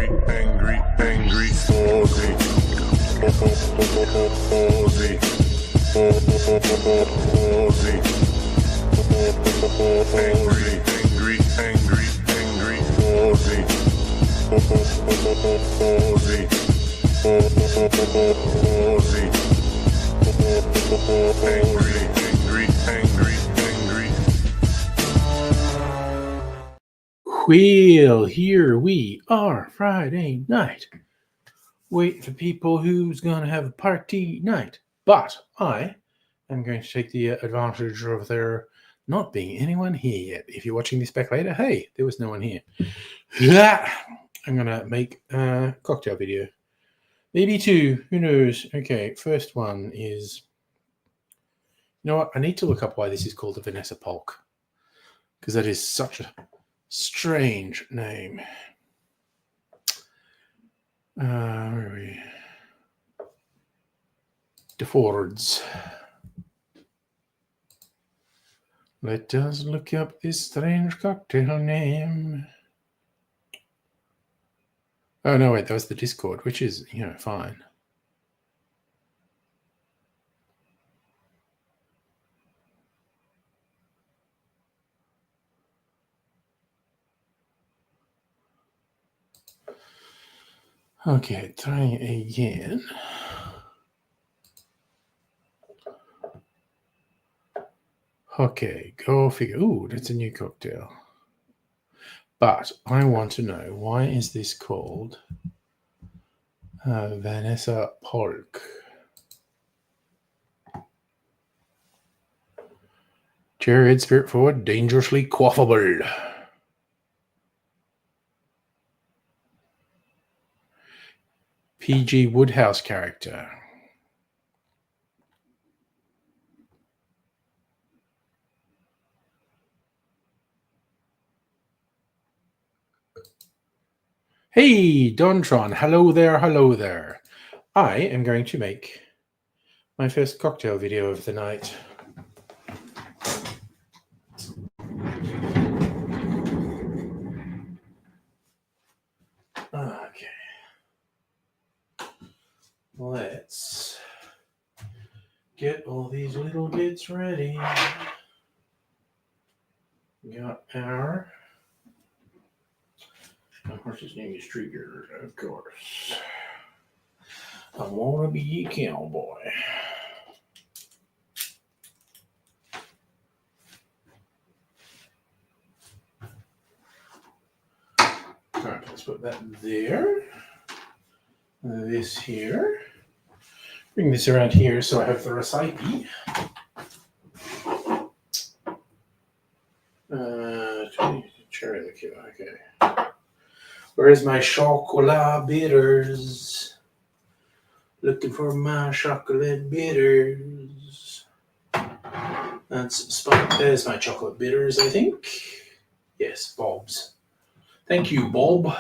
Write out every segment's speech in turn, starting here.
Aussie. Aussie. Aussie. Angry Aussie. Aussie. Angry. Well, here we are, Friday night. Wait for people who's going to have a party night. But I am going to take the advantage of there not being anyone here yet. If you're watching this back later, hey, there was no one here. I'm going to make a cocktail video. Maybe two, who knows? Okay, first one is, you know what? I need to look up why this is called a Vanessa Polk. Because that is such a strange name. Where are we? DeFords. Let us look up this strange cocktail name. Oh, no, wait, that was the Discord, which is, fine. Okay, trying again. Okay, go figure. Ooh, that's a new cocktail. But I want to know, why is this called Vanessa Polk? Cherry spirit forward, dangerously quaffable. PG Woodhouse character. Hey, Dontron, hello there. I am going to make my first cocktail video of the night. Okay. Let's get all these little bits ready. Got our horse's name is Trigger, of course. I want to be a cowboy. Alright, let's put that there. This here. Bring this around here so I have the recipe. Cherry liqueur, okay. Where's my chocolat bitters? Looking for my chocolate bitters. There's my chocolate bitters, I think. Yes, Bob's. Thank you, Bob,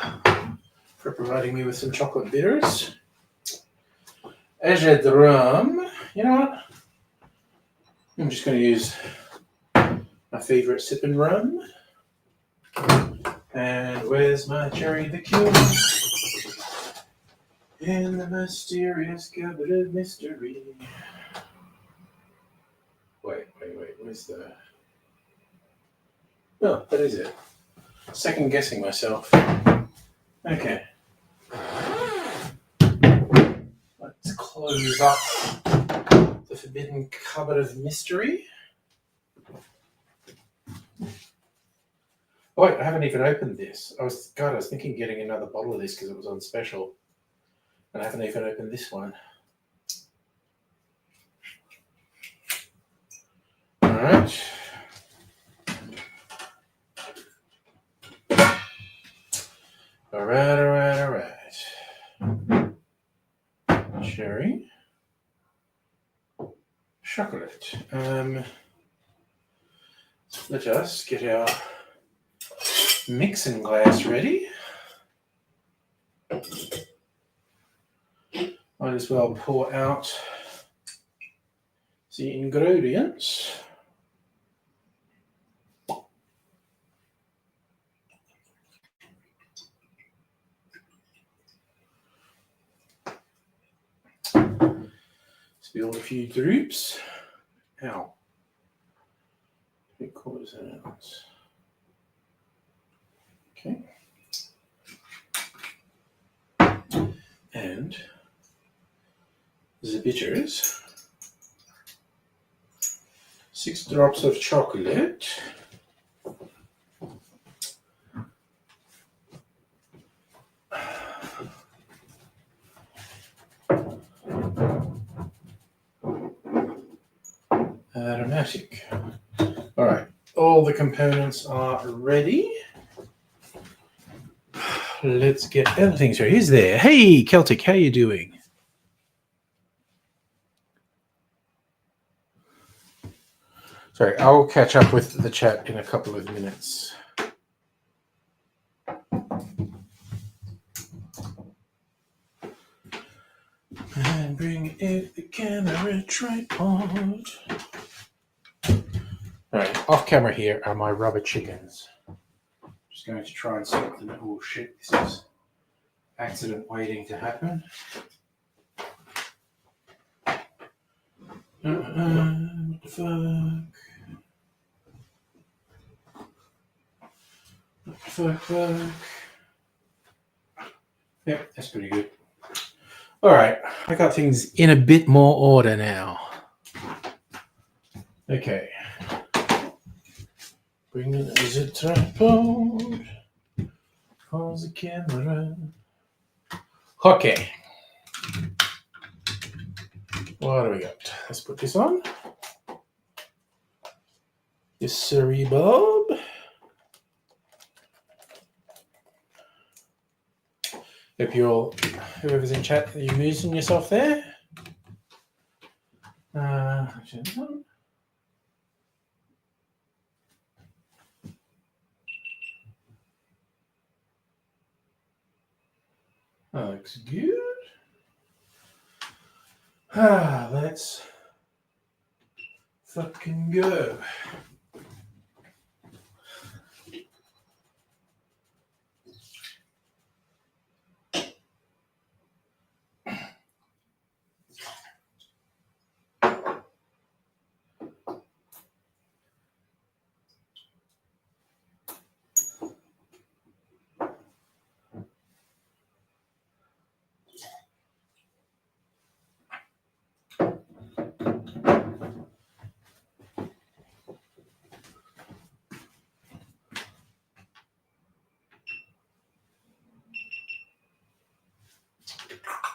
for providing me with some chocolate bitters. Aged rum. You know what? I'm just going to use my favorite sipping rum. And where's my cherry liqueur? In the mysterious cupboard of mystery. Wait. Where's the... Oh, that is it. Second guessing myself. Okay. Let's close up the forbidden cupboard of mystery. Oh, wait, I haven't even opened this. I was thinking of getting another bottle of this because it was on special. And I haven't even opened this one. All right. All right. Cherry. Chocolate. Let us get our mixing glass ready. Might as well pour out the ingredients. Spilled a few droops. Ow. 3/4 ounce. Okay. And the bitters. 6 drops of chocolate. Aromatic. All right, all the components are ready. Let's get everything started. He's there. Hey, Celtic, how you doing? Sorry, I'll catch up with the chat in a couple of minutes. And bring it the camera tripod. Alright, off camera here are my rubber chickens. Just going to try and stop them. Oh shit, this is accident waiting to happen. What the fuck? Fuck. Yep, that's pretty good. Alright, I got things in a bit more order now. Okay. Bring it as a tripod. Pause the camera. Okay. What do we got? Let's put this on. Yes, sirree, Bob. Hope you're all, whoever's in chat, are you amusing yourself there? That looks good. Let's fucking go.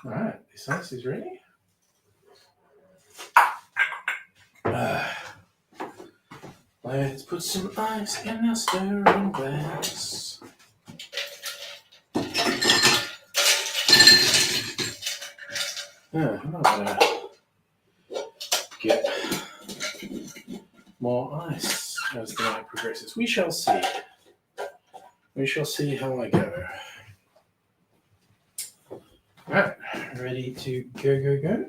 All right, this ice is ready. Let's put some ice in our stirring glass. I'm gonna get more ice as the night progresses. We shall see. We shall see how I go. Alright, ready to go.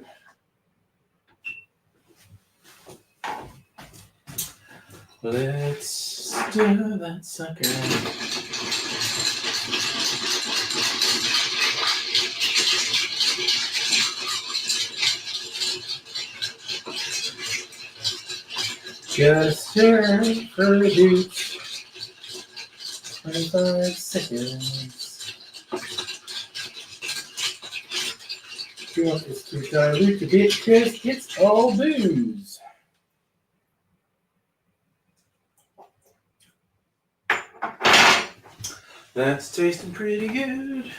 Let's stir that sucker. Just stir for a good 25 seconds. If you want this to dilute a bit because it's all booze. That's tasting pretty good.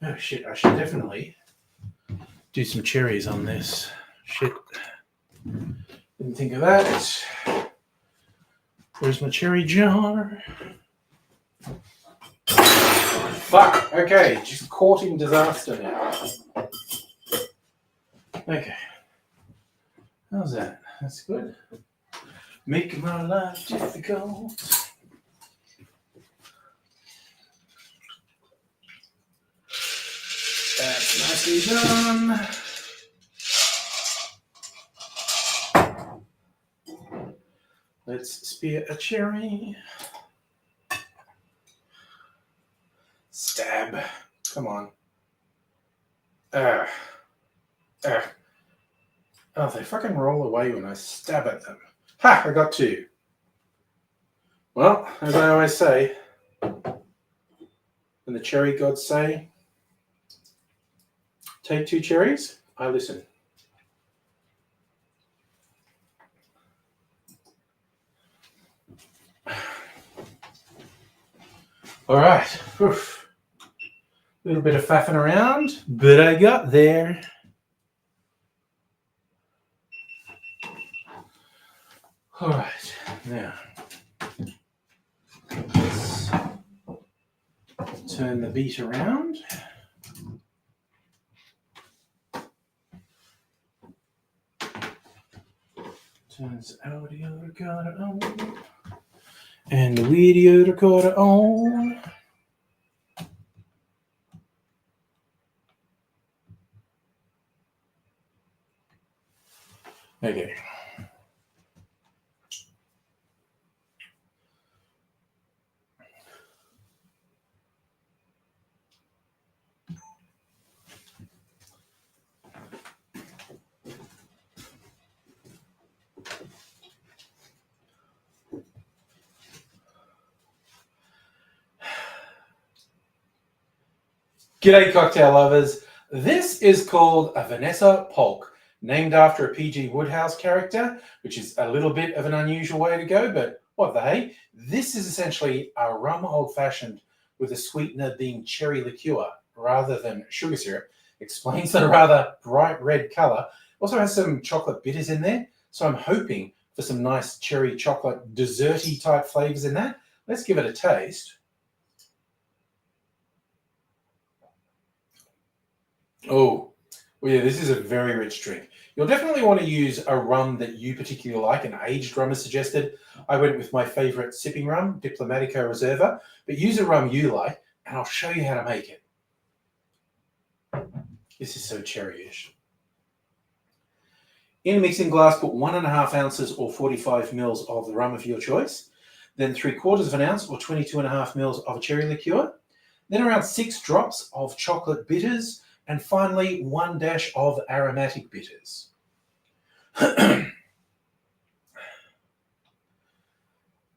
Oh shit, I should definitely do some cherries on this. Shit. Didn't think of that. Where's my cherry jar? Fuck, okay, just caught in disaster now. Okay. How's that? That's good. Making my life difficult. That's nicely done. Let's spear a cherry. Stab. Come on. Oh, they fucking roll away when I stab at them. Ha! I got 2. Well, as I always say, when the cherry gods say, take 2 cherries, I listen. All right. Oof. A little bit of faffing around, but I got there. All right. Now, let's turn the beat around. Turns the audio recorder on. And the video recorder on. Okay. G'day, cocktail lovers. This is called a Vanessa Polk, named after a P.G. Woodhouse character, which is a little bit of an unusual way to go, but what the hey? This is essentially a rum old-fashioned with a sweetener being cherry liqueur rather than sugar syrup. Explains the rather bright red colour. Also has some chocolate bitters in there, so I'm hoping for some nice cherry chocolate desserty type flavours in that. Let's give it a taste. Oh, well, yeah, this is a very rich drink. You'll definitely want to use a rum that you particularly like. An aged rum is suggested. I went with my favorite sipping rum, Diplomatico Reserva, but use a rum you like, and I'll show you how to make it. This is so cherry-ish. In a mixing glass, put 1.5 ounces or 45 mils of the rum of your choice, then 3/4 of an ounce or 22.5 mils of a cherry liqueur, then around 6 drops of chocolate bitters, and finally 1 dash of aromatic bitters. Add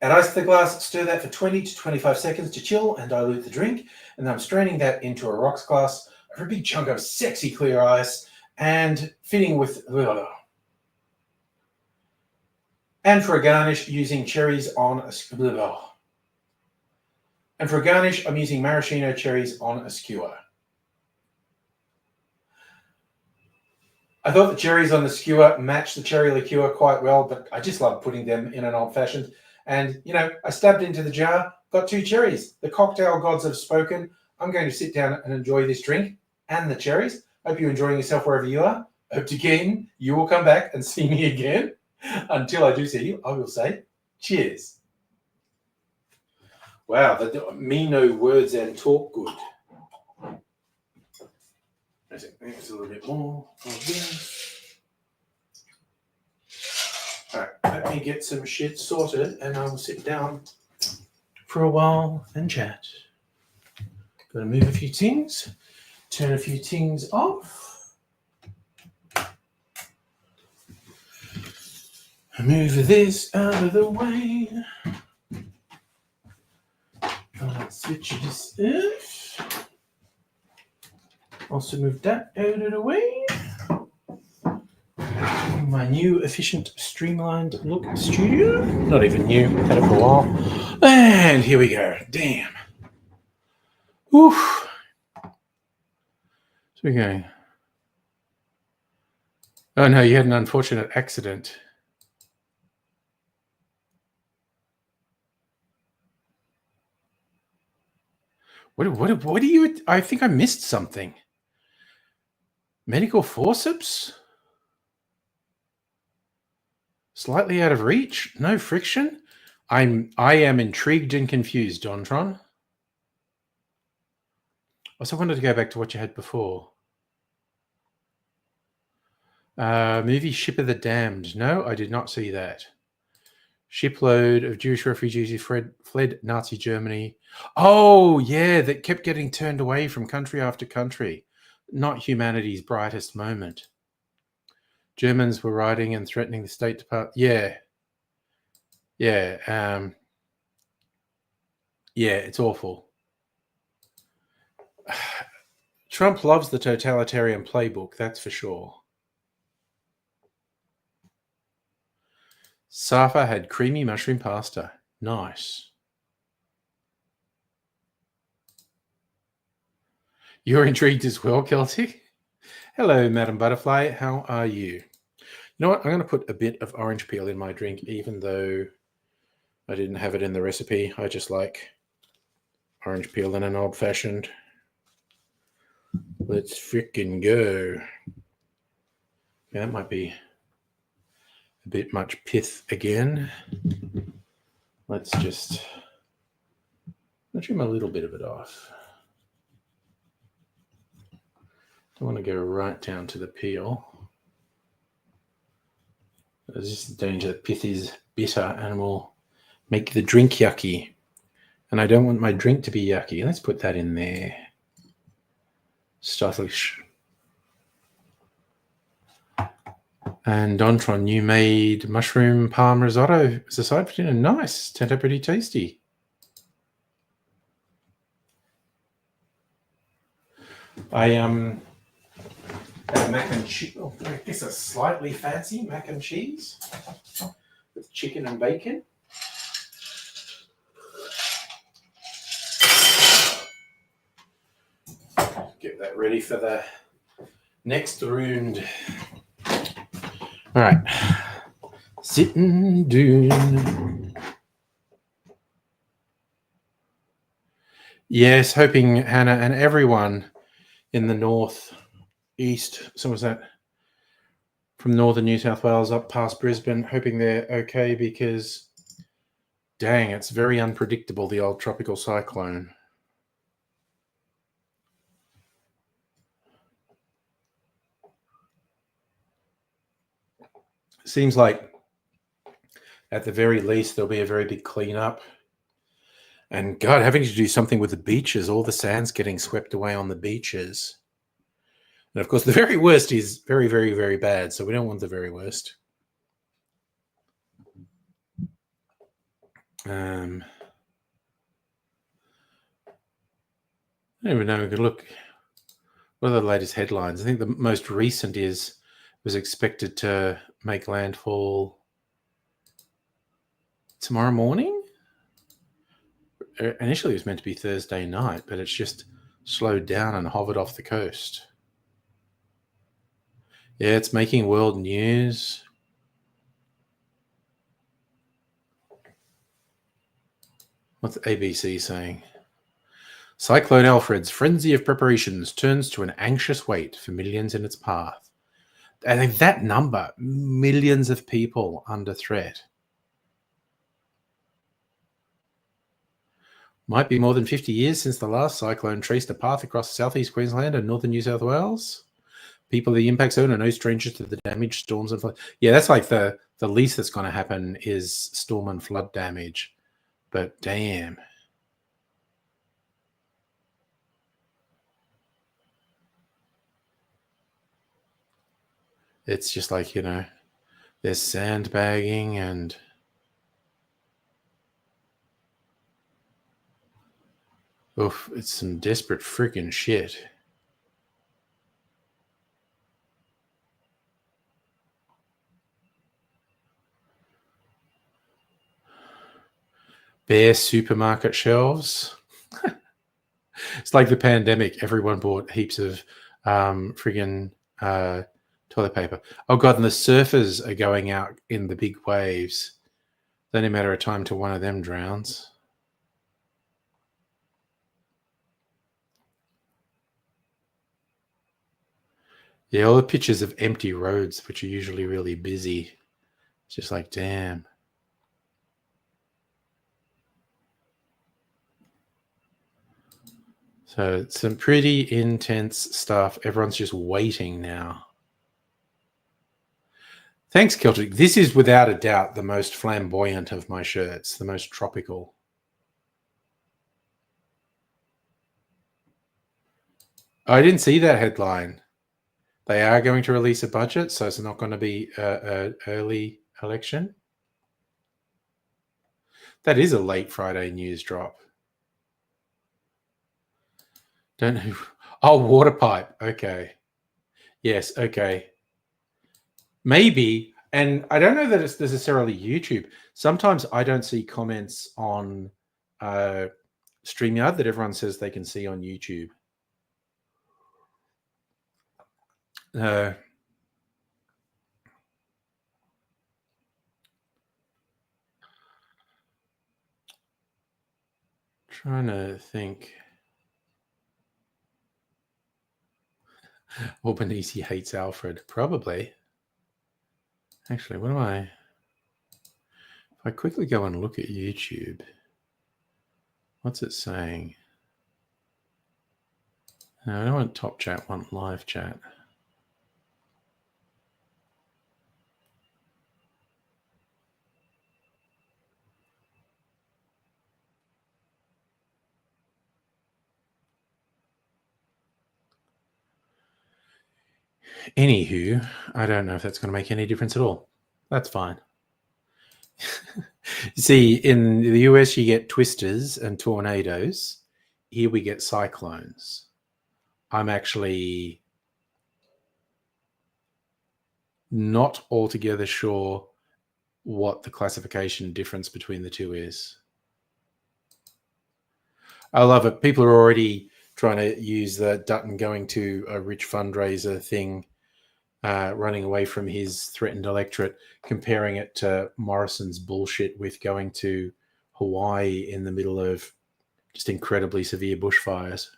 ice to the glass, stir that for 20 to 25 seconds to chill and dilute the drink, and then I'm straining that into a rocks glass over a big chunk of sexy clear ice and filling with... And for a garnish, using cherries on a... And for a garnish, I'm using maraschino cherries on a skewer. I thought the cherries on the skewer matched the cherry liqueur quite well, but I just love putting them in an old-fashioned. And, you know, I stabbed into the jar, got 2 cherries. The cocktail gods have spoken. I'm going to sit down and enjoy this drink and the cherries. Hope you're enjoying yourself wherever you are. Hope again you will come back and see me again. Until I do see you, I will say cheers. Wow, me know words and talk good. There's a little bit more of this. All right, let me get some shit sorted and I'll sit down for a while and chat. Gotta move a few things, turn a few things off. Move this out of the way. Switch this off. Also move that out of the way. My new efficient streamlined look studio. Not even new, had it for a while. And here we go. Damn. Oof. So we're going. Oh no, you had an unfortunate accident. What do you... I think I missed something. Medical forceps? Slightly out of reach? No friction? I am intrigued and confused, Dontron. Also wanted to go back to what you had before. Movie Ship of the Damned. No, I did not see that. Shipload of Jewish refugees who fled Nazi Germany. Oh, yeah, that kept getting turned away from country after country. Not humanity's brightest moment. Germans were writing and threatening the State Department. Yeah. Yeah. Yeah, it's awful. Trump loves the totalitarian playbook, that's for sure. Safa had creamy mushroom pasta. Nice. You're intrigued as well, Celtic? Hello, Madam Butterfly. How are you? You know what? I'm going to put a bit of orange peel in my drink, even though I didn't have it in the recipe. I just like orange peel in an old-fashioned. Let's frickin' go. Yeah, that might be a bit much pith again. Let's just trim a little bit of it off. Don't want to go right down to the peel. There's just the danger that pith is bitter and will make the drink yucky. And I don't want my drink to be yucky. Let's put that in there. Stylish. And Dontron, you made mushroom palm risotto as a side for dinner. Nice. Turned out pretty tasty. I had mac and cheese. Oh, I guess a slightly fancy mac and cheese with chicken and bacon. Get that ready for the next round. All right. Sitting down. Yes, hoping Hannah and everyone in the north east, so was that from northern New South Wales up past Brisbane, hoping they're okay because, dang, it's very unpredictable, the old tropical cyclone. Seems like at the very least there'll be a very big cleanup. And God, having to do something with the beaches, all the sand's getting swept away on the beaches. And of course, the very worst is very, very, very bad. So we don't want the very worst. I don't even know. We could look. What are the latest headlines? I think the most recent was expected to make landfall tomorrow morning. Initially, it was meant to be Thursday night, but it's just slowed down and hovered off the coast. Yeah, it's making world news. What's ABC saying? Cyclone Alfred's frenzy of preparations turns to an anxious wait for millions in its path. I think that number, millions of people under threat. Might be more than 50 years since the last cyclone traced a path across southeast Queensland and northern New South Wales. People in the impact zone are no strangers to the damage, storms and flood. Yeah, that's like the least that's going to happen is storm and flood damage. But damn. It's just like, there's sandbagging and oof, it's some desperate freaking shit. Bare supermarket shelves. It's like the pandemic. Everyone bought heaps of friggin' toilet paper. Oh God, and the surfers are going out in the big waves. It's only a matter of time till one of them drowns. Yeah, all the pictures of empty roads, which are usually really busy. It's just like, damn. So some pretty intense stuff. Everyone's just waiting now. Thanks, Celtic. This is without a doubt the most flamboyant of my shirts, the most tropical. I didn't see that headline. They are going to release a budget, so it's not going to be an early election. That is a late Friday news drop. Don't know. Oh, water pipe. Okay. Yes. Okay. Maybe. And I don't know that it's necessarily YouTube. Sometimes I don't see comments on StreamYard that everyone says they can see on YouTube. Trying to think. Albanese hates Alfred. Probably. Actually, what am I? If I quickly go and look at YouTube, what's it saying? No, I don't want top chat, I want live chat. Anywho, I don't know if that's going to make any difference at all. That's fine. See, in the US, you get twisters and tornadoes. Here we get cyclones. I'm actually not altogether sure what the classification difference between the two is. I love it. People are already trying to use the Dutton going to a rich fundraiser thing, running away from his threatened electorate, comparing it to Morrison's bullshit with going to Hawaii in the middle of just incredibly severe bushfires.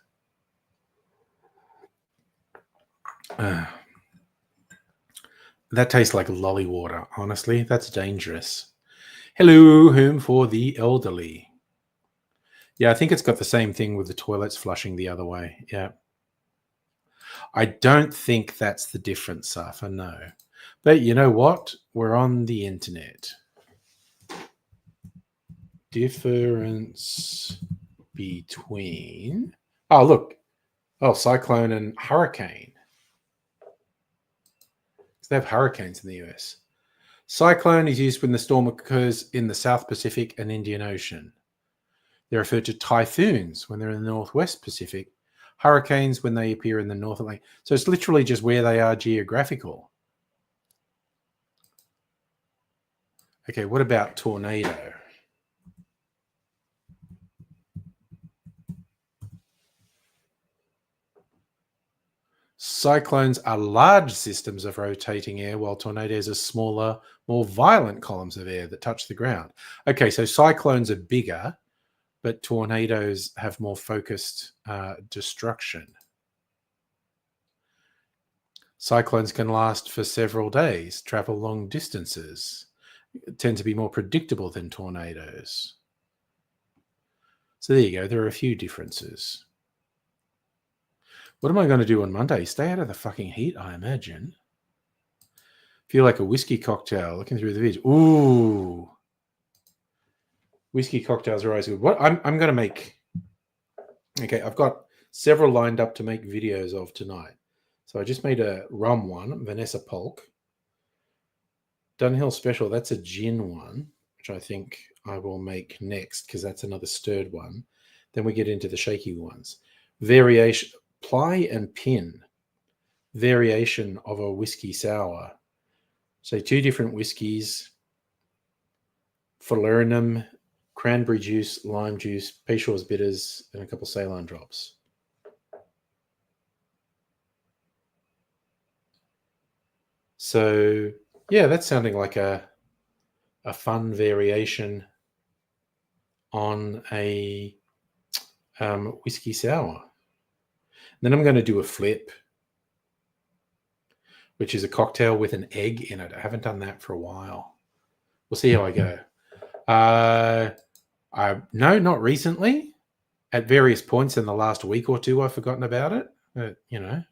That tastes like lolly water, honestly. That's dangerous. Hello, home for the elderly. Yeah, I think it's got the same thing with the toilets flushing the other way. Yeah. I don't think that's the difference, Safa, no. But you know what? We're on the internet. Difference between... Oh, look. Oh, cyclone and hurricane. So they have hurricanes in the US. Cyclone is used when the storm occurs in the South Pacific and Indian Ocean. They're referred to typhoons when they're in the Northwest Pacific, hurricanes when they appear in the North Atlantic. So it's literally just where they are geographical. Okay, what about tornado? Cyclones are large systems of rotating air, while tornadoes are smaller, more violent columns of air that touch the ground. Okay, so cyclones are bigger, but tornadoes have more focused destruction. Cyclones can last for several days, travel long distances, tend to be more predictable than tornadoes. So there you go. There are a few differences. What am I going to do on Monday? Stay out of the fucking heat, I imagine. Feel like a whiskey cocktail looking through the vids. Ooh. Whiskey cocktails are always good. What I'm going to make... Okay, I've got several lined up to make videos of tonight. So I just made a rum one, Vanessa Polk. Dunhill Special, that's a gin one, which I think I will make next because that's another stirred one. Then we get into the shaky ones. Variation, ply and pin, variation of a whiskey sour. So 2 different whiskies, falernum, cranberry juice, lime juice, Peychaud's bitters, and a couple Ceylon drops. So yeah, that's sounding like a fun variation on a whiskey sour. Then I'm going to do a flip, which is a cocktail with an egg in it. I haven't done that for a while. We'll see how I go. No, not recently. At various points in the last week or two, I've forgotten about it. But, you know.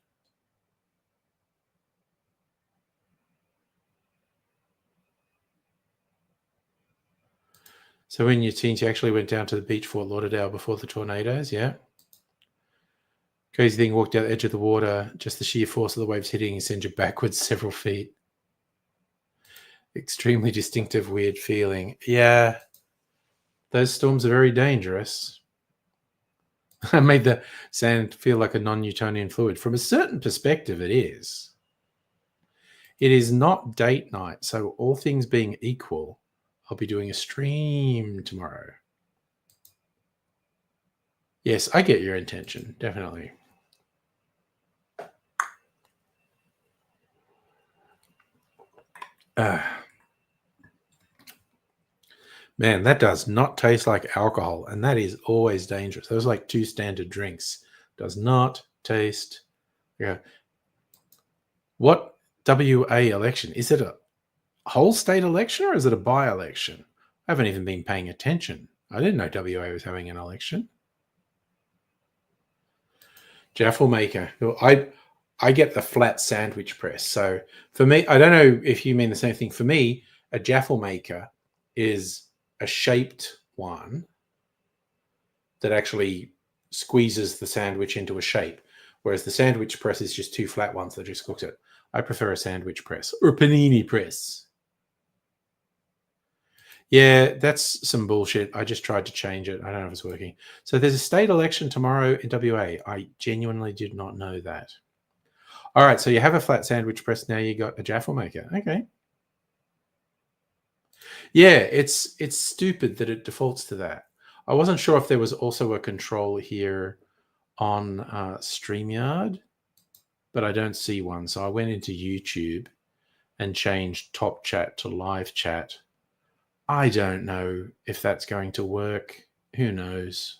So in your teens, you actually went down to the beach, Fort Lauderdale, before the tornadoes, yeah? Crazy thing, walked out the edge of the water, just the sheer force of the waves hitting sends you backwards several feet. Extremely distinctive, weird feeling. Yeah, those storms are very dangerous. I made the sand feel like a non-Newtonian fluid. From a certain perspective, it is. It is not date night, so all things being equal, I'll be doing a stream tomorrow. Yes, I get your intention, definitely. Man, that does not taste like alcohol, and that is always dangerous. Those are like 2 standard drinks. Does not taste. Yeah. What WA election? Is it a whole state election or is it a by-election? I haven't even been paying attention. I didn't know WA was having an election. Jaffle maker. I get the flat sandwich press. So for me, I don't know if you mean the same thing. For me, a jaffle maker is a shaped one that actually squeezes the sandwich into a shape, whereas the sandwich press is just 2 flat ones that just cooks it. I prefer a sandwich press or a panini press. Yeah, that's some bullshit. I just tried to change it. I don't know if it's working. So there's a state election tomorrow in WA. I genuinely did not know that. All right, so you have a flat sandwich press. Now you got a jaffle maker. Okay. Yeah, it's stupid that it defaults to that. I wasn't sure if there was also a control here on StreamYard, but I don't see one. So I went into YouTube and changed top chat to live chat. I don't know if that's going to work. Who knows?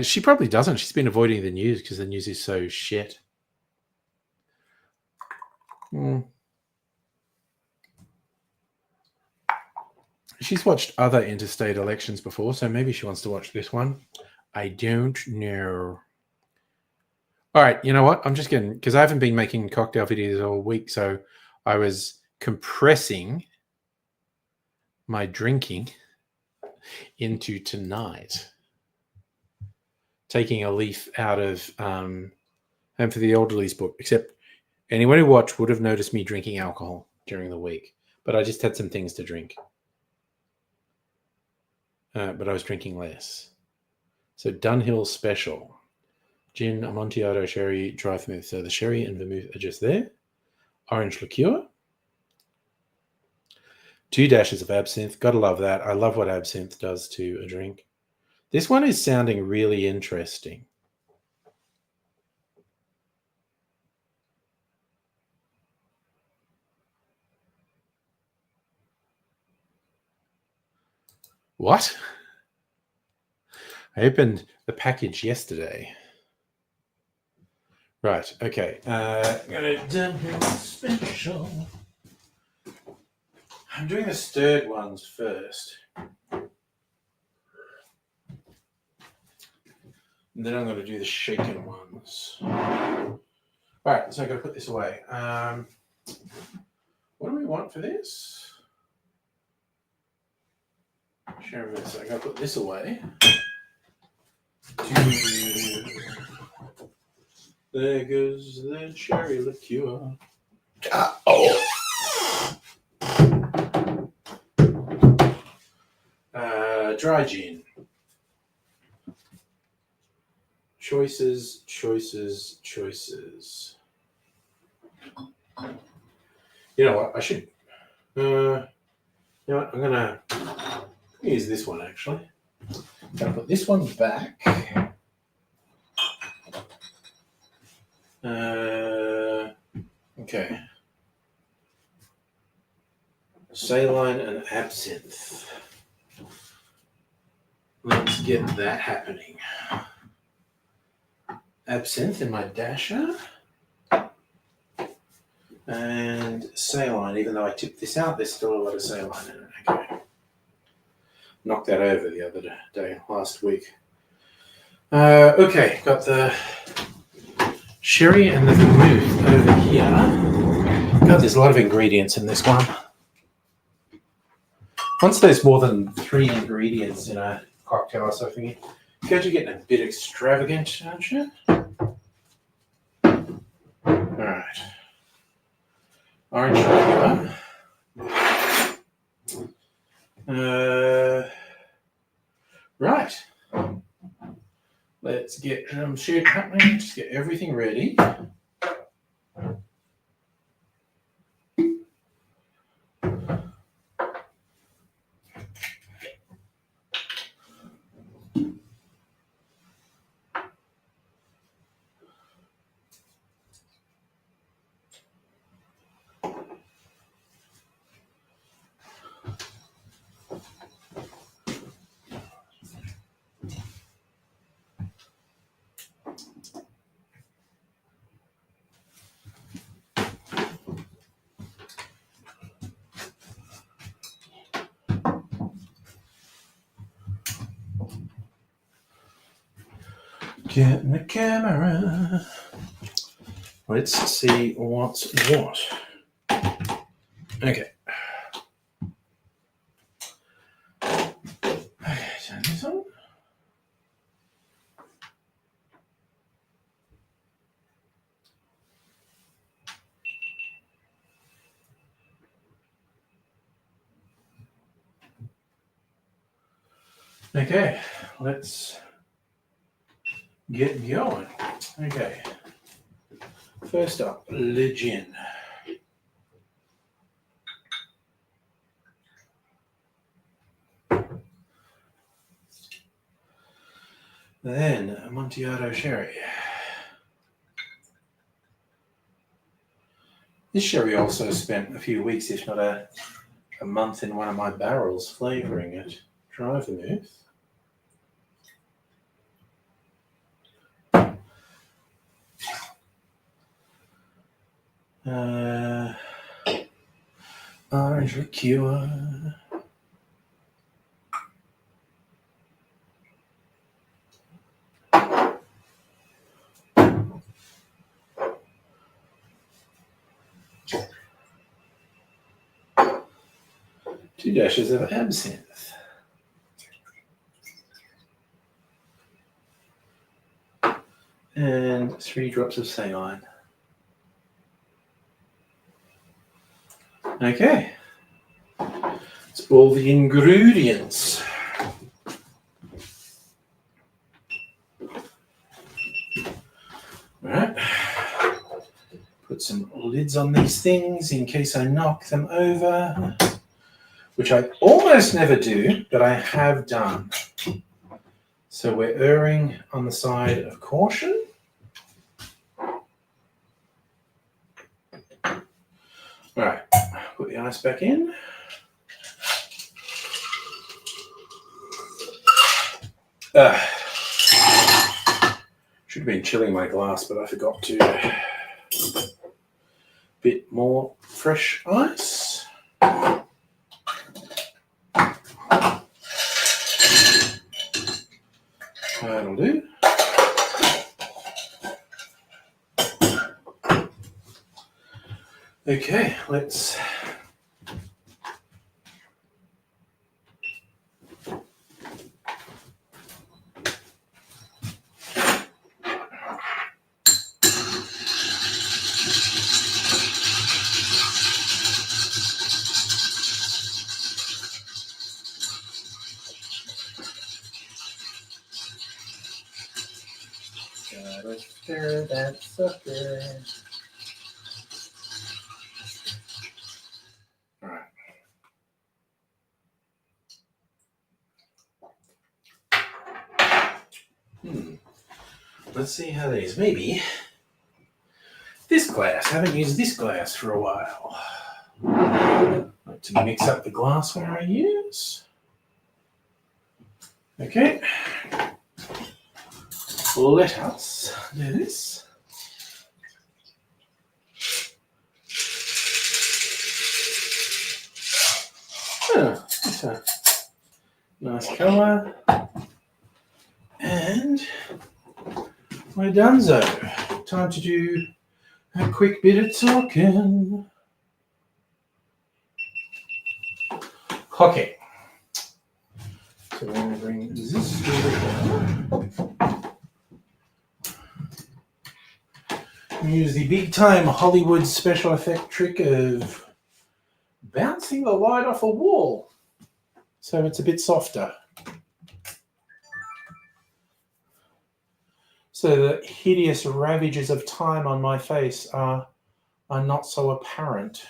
She probably doesn't. She's been avoiding the news because the news is so shit. She's watched other interstate elections before, so maybe she wants to watch this one. I don't know. All right, you know what? I'm just getting, because I haven't been making cocktail videos all week, so I was compressing my drinking into tonight, taking a leaf out of Home for the Elderly's book, except anyone who watched would have noticed me drinking alcohol during the week, but I just had some things to drink. But I was drinking less. So Dunhill Special. Gin, Amontillado, sherry, dry vermouth. So the sherry and vermouth are just there. Orange liqueur. 2 dashes of absinthe. Gotta love that. I love what absinthe does to a drink. This one is sounding really interesting. What? I opened the package yesterday. Right, okay. I'm going to Dunhill Special. I'm doing the stirred ones first. And then I'm going to do the shaken ones. All right, so I've got to put this away. What do we want for this? Share this. So I've got to put this away. There goes the cherry liqueur. Dry gin. Choices. You know what? I should. You know what? I'm gonna use this one actually. Gonna put this one back. Okay. Saline and absinthe. Let's get that happening. Absinthe in my dasher. And saline, even though I tipped this out, there's still a lot of saline in it. Okay. Knocked that over the other day, last week. Okay, got the sherry and the vermouth over here. God, there's a lot of ingredients in this one. Once there's more than 3 ingredients in a cocktail or something, you're getting a bit extravagant, aren't you? Alright. Orange regular. Right. Let's get some shit happening. Just get everything ready. Getting the camera. Let's see what's what. Okay. Okay, turn this on. Okay, let's get going. Okay. First up, the gin. Then Amontillado sherry. This sherry also spent a few weeks, if not a month, in one of my barrels flavouring it. Dry vermouth. Orange liqueur. Two dashes of absinthe. And 3 drops of saline. Okay. It's all the ingredients. Alright. Put some lids on these things in case I knock them over, which I almost never do, but I have done. So we're erring on the side of caution. All right, put the ice back in. Should have been chilling my glass, but I forgot to. Bit more fresh ice. That'll do. Okay, let's gotta stir that sucker. All right. Let's see how these. Maybe this glass. I haven't used this glass for a while. Like to mix up the glassware I use. Okay. Let us do this. Oh, that's a nice colour. And we're donezo. Time to do a quick bit of talking. Okay. So we're going to bring this over here. Use the big time Hollywood special effect trick of bouncing the light off a wall so it's a bit softer. So the hideous ravages of time on my face are not so apparent.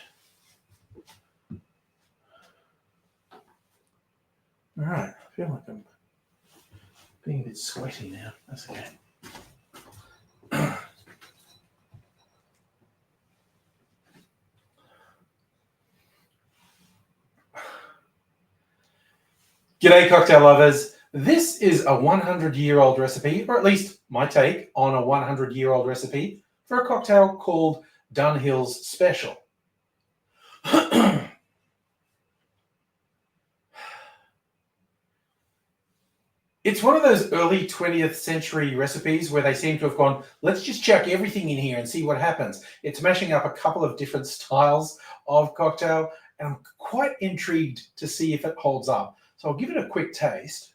All right, I feel like I'm being a bit sweaty now. That's okay. G'day, cocktail lovers. This is a 100-year-old recipe, or at least my take on a 100-year-old recipe for a cocktail called Dunhill's Special. It's one of those early 20th century recipes where they seem to have gone, let's just chuck everything in here and see what happens. It's mashing up a couple of different styles of cocktail, and I'm quite intrigued to see if it holds up. So I'll give it a quick taste.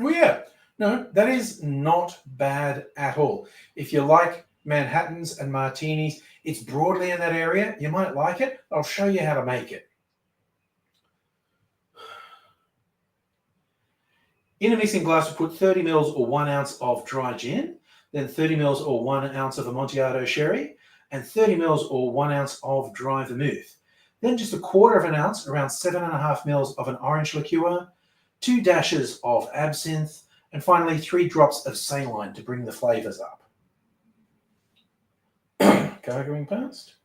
Oh yeah, no, that is not bad at all. If you like Manhattans and martinis, it's broadly in that area. You might like it. I'll show you how to make it. In a mixing glass, we put 30 mils or 1 ounce of dry gin, then 30 mils or 1 ounce of Amontillado sherry, and 30 mils or 1 ounce of dry vermouth. Then just 1/4 of an ounce, around 7.5 mils of an orange liqueur, 2 dashes of absinthe, and finally 3 drops of saline to bring the flavors up. Gargling past.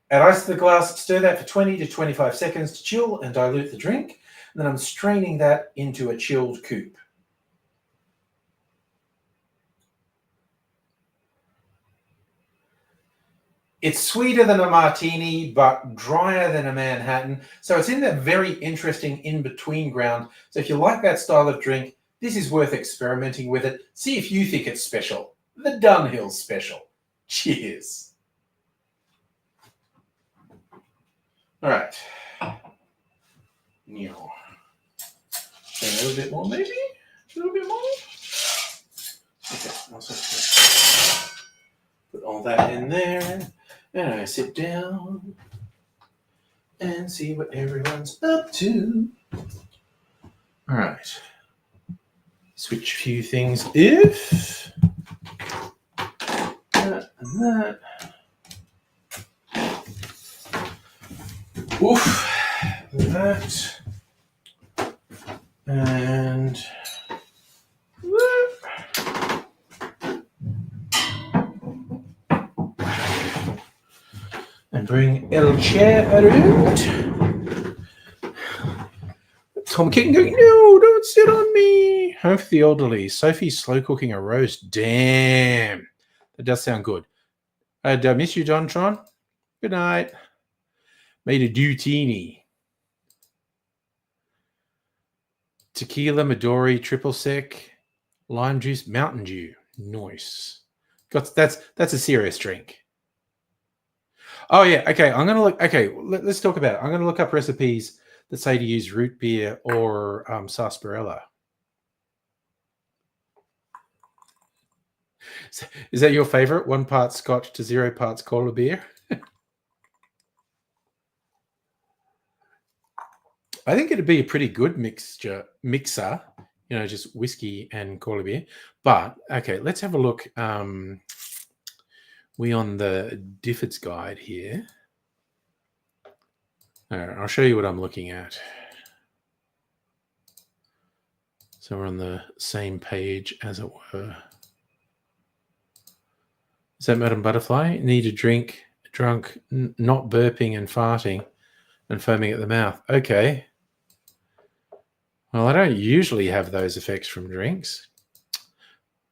Add ice to the glass, stir that for 20 to 25 seconds to chill and dilute the drink. And then I'm straining that into a chilled coupe. It's sweeter than a martini, but drier than a Manhattan. So it's in that very interesting in-between ground. So if you like that style of drink, this is worth experimenting with it. See if you think it's special. The Dunhill Special. Cheers. All right. Now, a little bit more, maybe? A little bit more? Okay, I'll just put all that in there. And I sit down and see what everyone's up to. All right. Switch a few things if. That and that. Oof. That. And bring El Chair around. Tom Kitten going, no, don't sit on me. Home for the elderly. Sophie's slow cooking a roast. Damn. That does sound good. Did I miss you, Don Tron? Good night. Made a Dutini. Tequila, Midori, triple sec, lime juice, Mountain Dew. Nice. That's a serious drink. Oh yeah, okay. I'm gonna look. Okay, let's talk about it. I'm gonna look up recipes that say to use root beer or sarsaparilla. Is that your favorite? 1 part Scotch to 0 parts cola beer. I think it'd be a pretty good mixer, just whiskey and cola beer. But okay, let's have a look. We on the Difford's guide here. All right, I'll show you what I'm looking at. So we're on the same page, as it were. Is that Madam Butterfly? Need a drink, drunk, not burping and farting and foaming at the mouth. Okay. Well, I don't usually have those effects from drinks.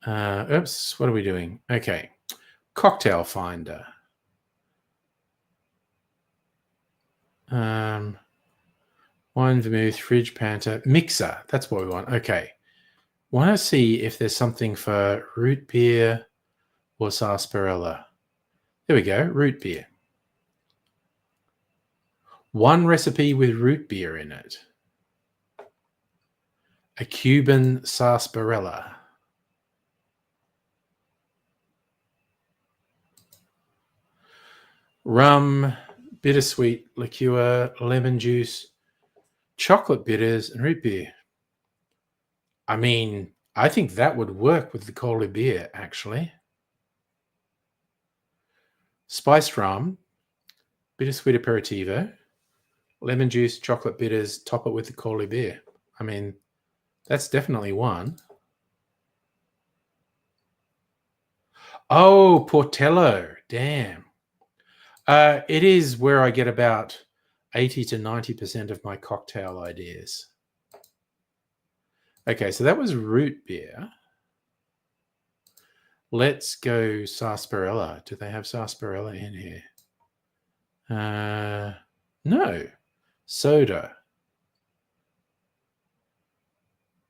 Oops, what are we doing? Okay. Cocktail Finder. Wine, vermouth, fridge, Panta, mixer. That's what we want. Okay. Want to see if there's something for root beer or sarsaparilla. There we go. Root beer. One recipe with root beer in it. A Cuban sarsaparilla. Rum, bittersweet liqueur, lemon juice, chocolate bitters, and root beer. I mean, I think that would work with the cola beer, actually. Spiced rum, bittersweet aperitivo, lemon juice, chocolate bitters, top it with the cola beer. I mean, that's definitely one. Oh, Portello. Damn. It is where I get about 80 to 90% of my cocktail ideas. Okay, so that was root beer. Let's go sarsaparilla. Do they have sarsaparilla in here? No. Soda.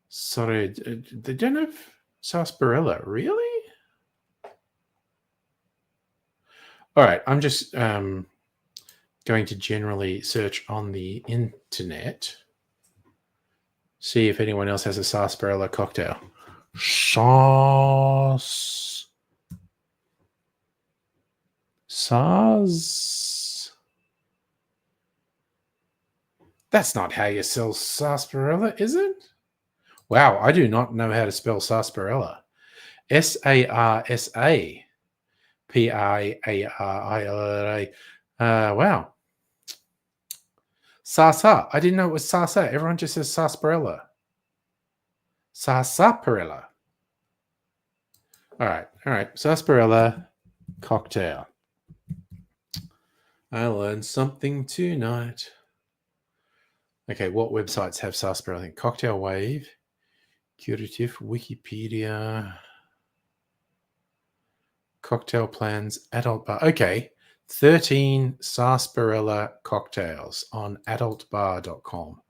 Sorry, they don't have sarsaparilla. Really? All right, I'm just going to generally search on the internet, see if anyone else has a sarsaparilla cocktail. Sauce. That's not how you sell sarsaparilla, is it? Wow, I do not know how to spell sarsaparilla. Sarsa. Parilla. Wow. Sarsa. I didn't know it was sarsa. Everyone just says sarsaparilla. Sarsaparilla. All right. Sarsaparilla cocktail. I learned something tonight. Okay, what websites have sarsaparilla? I think Cocktail Wave, Curative, Wikipedia, Cocktail Plans, Adult Bar. Okay, 13 sarsaparilla cocktails on adultbar.com,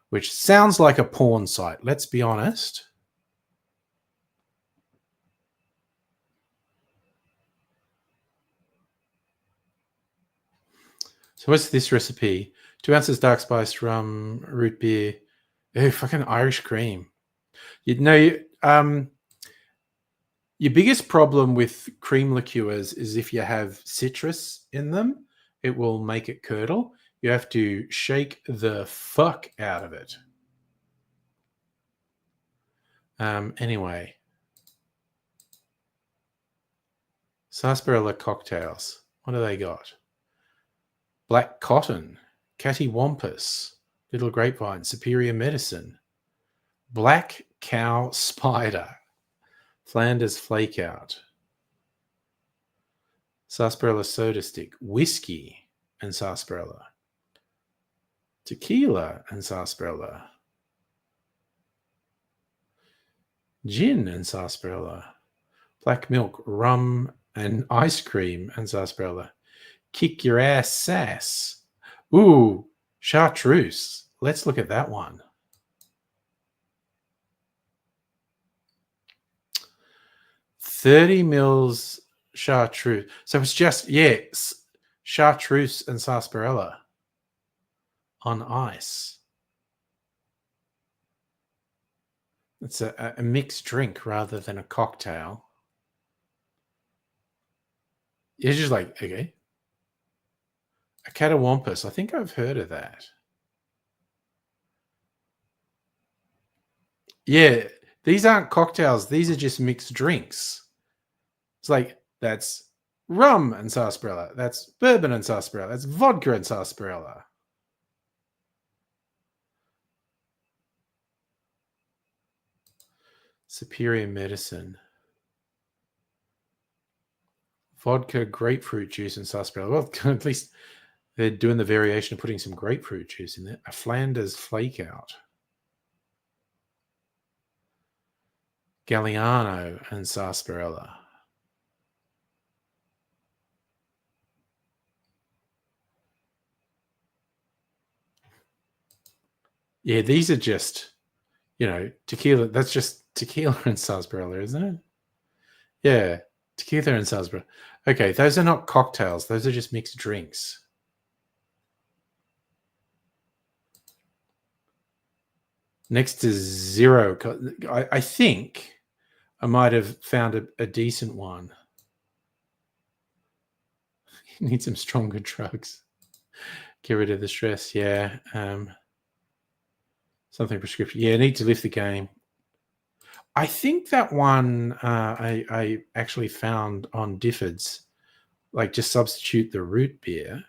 which sounds like a porn site. Let's be honest. So what's this recipe? 2 ounces dark spiced rum, root beer, fucking Irish cream. You know, your biggest problem with cream liqueurs is if you have citrus in them, it will make it curdle. You have to shake the fuck out of it. Anyway, sarsaparilla cocktails. What do they got? Black cotton, cattywampus, little grapevine, superior medicine, black cow spider, Flanders flakeout, sarsaparilla soda stick, whiskey and sarsaparilla, tequila and sarsaparilla, gin and sarsaparilla, black milk, rum and ice cream and sarsaparilla, kick your ass sass. Ooh, chartreuse. Let's look at that one. $30 mils chartreuse. So it's just, chartreuse and sarsaparilla on ice. It's a mixed drink rather than a cocktail. It's just like, okay. A cattywampus. I think I've heard of that. Yeah, these aren't cocktails. These are just mixed drinks. It's like, that's rum and sarsaparilla. That's bourbon and sarsaparilla. That's vodka and sarsaparilla. Superior medicine. Vodka, grapefruit juice, and sarsaparilla. Well, at least they're doing the variation of putting some grapefruit juice in there. A Flanders flakeout. Galliano and sarsaparilla. Yeah, these are just, tequila. That's just tequila and sarsaparilla, isn't it? Yeah, tequila and sarsaparilla. Okay, those are not cocktails. Those are just mixed drinks. Next to zero. I think I might have found a decent one. You need some stronger drugs. Get rid of the stress. Yeah. Something prescription. Yeah, need to lift the game. I think that one I actually found on Difford's. Like, just substitute the root beer.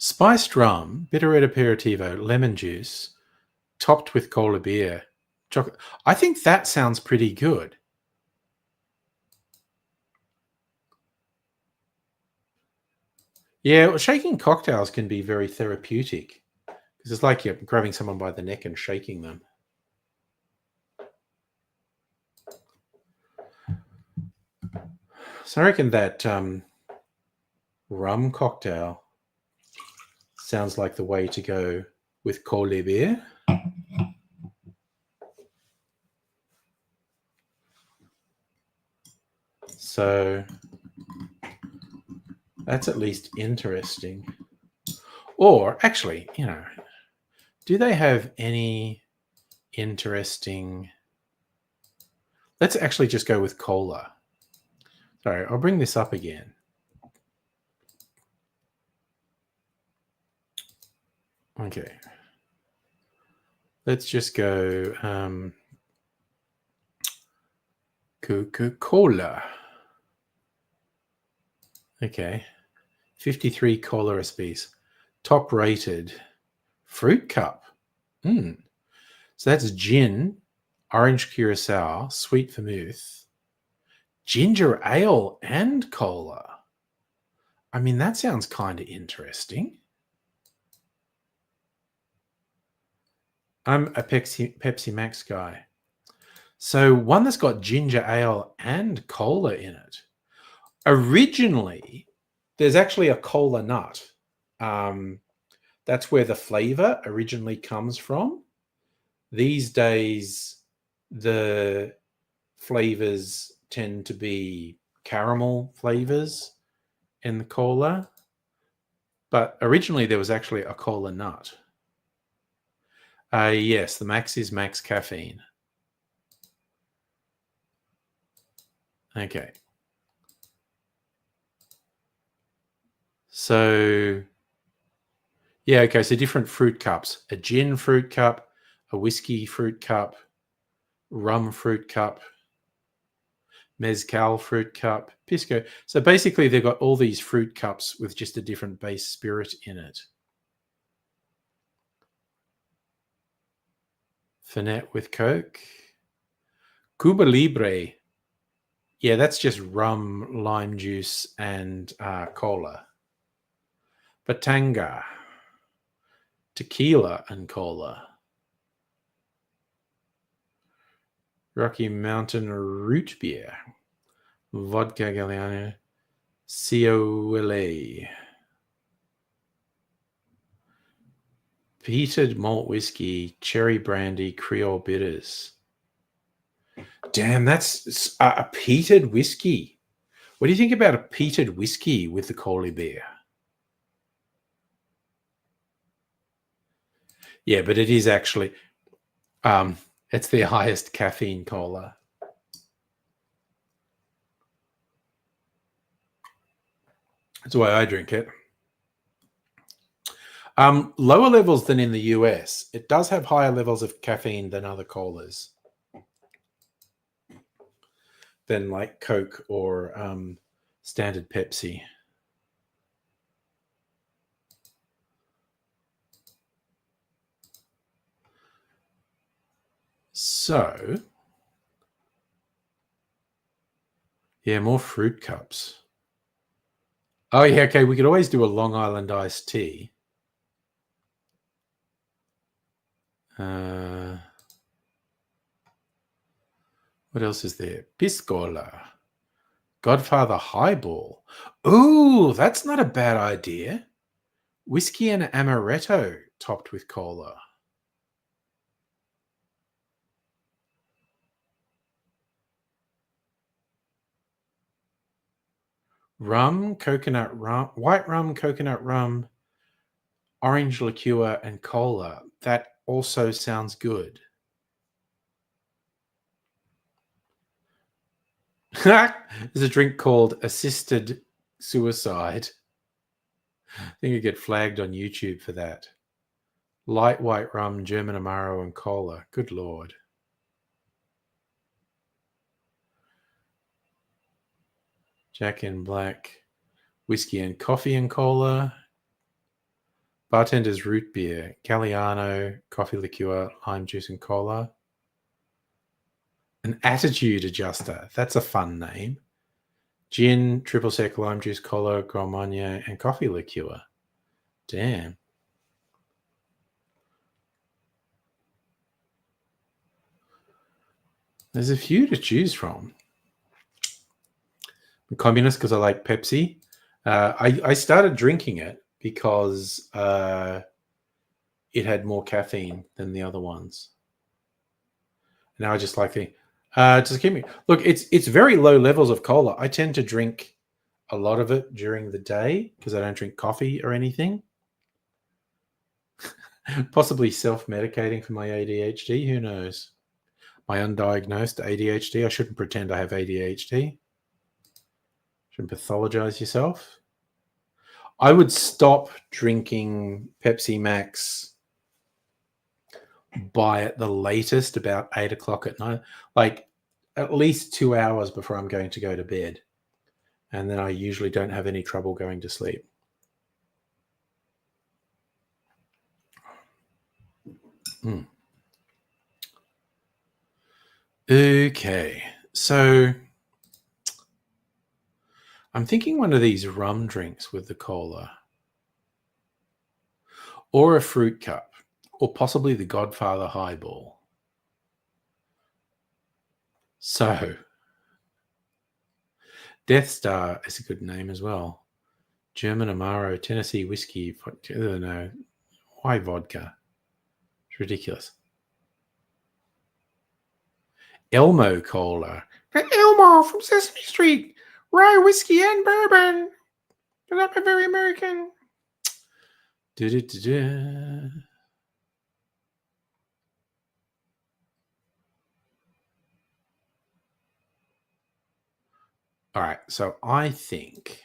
Spiced rum, bitter red aperitivo, lemon juice, topped with cola beer, chocolate. I think that sounds pretty good. Yeah, well, shaking cocktails can be very therapeutic because it's like you're grabbing someone by the neck and shaking them. So I reckon that rum cocktail sounds like the way to go with cola beer. So that's at least interesting. Or actually, do they have any interesting... Let's actually just go with cola. Sorry, I'll bring this up again. Okay. Let's just go Coca-Cola. Okay. 53 cola recipes. Top rated fruit cup. So that's gin, orange curacao, sweet vermouth, ginger ale, and cola. I mean, that sounds kind of interesting. I'm a Pepsi Max guy. So one that's got ginger ale and cola in it. Originally, there's actually a cola nut. That's where the flavor originally comes from. These days, the flavors tend to be caramel flavors in the cola. But originally, there was actually a cola nut. Yes, the max is max caffeine. Okay. So, yeah, okay, so different fruit cups. A gin fruit cup, a whiskey fruit cup, rum fruit cup, mezcal fruit cup, pisco. So basically they've got all these fruit cups with just a different base spirit in it. Fernet with Coke. Cuba Libre. Yeah, that's just rum, lime juice, and cola. Batanga. Tequila and cola. Rocky Mountain root beer. Vodka Galliano. Ciole. Peated malt whiskey, cherry brandy, Creole bitters. Damn, that's a peated whiskey. What do you think about a peated whiskey with the cola beer? Yeah, but it is actually, it's the highest caffeine cola. That's why I drink it. Lower levels than in the US. It does have higher levels of caffeine than other colas. Than like Coke or standard Pepsi. So, yeah, more fruit cups. Oh, yeah, okay, we could always do a Long Island iced tea. What else is there? Piscola. Godfather Highball. Ooh, that's not a bad idea. Whiskey and amaretto topped with cola. rum, coconut rum, white rum, coconut rum, orange liqueur, and cola. That also sounds good. There's a drink called assisted suicide. I think you get flagged on YouTube for that. Light white rum, German Amaro, and cola. Good Lord. Jack in Black, whiskey and coffee and cola. Bartender's root beer, Galliano, coffee liqueur, lime juice and cola. An attitude adjuster. That's a fun name. Gin, triple sec, lime juice, cola, Grand Marnier, and coffee liqueur. Damn. There's a few to choose from. I'm communist because I like Pepsi. I started drinking it because it had more caffeine than the other ones. Now I just like the just give me look. It's very low levels of cola. I tend to drink a lot of it during the day because I don't drink coffee or anything. Possibly self-medicating for my ADHD. Who knows? My undiagnosed ADHD. I shouldn't pretend I have ADHD. Shouldn't pathologize yourself. I would stop drinking Pepsi Max by at the latest about 8 o'clock at night, like at least 2 hours before I'm going to go to bed. And then I usually don't have any trouble going to sleep. Okay, so I'm thinking one of these rum drinks with the cola, or a fruit cup, or possibly the Godfather highball. So, Death Star is a good name as well. German Amaro, Tennessee whiskey. I don't know. Why vodka? It's ridiculous. Elmo Cola. Elmo from Sesame Street. Rye whiskey and bourbon. But I'm very American. Da-da-da-da. All right, so I think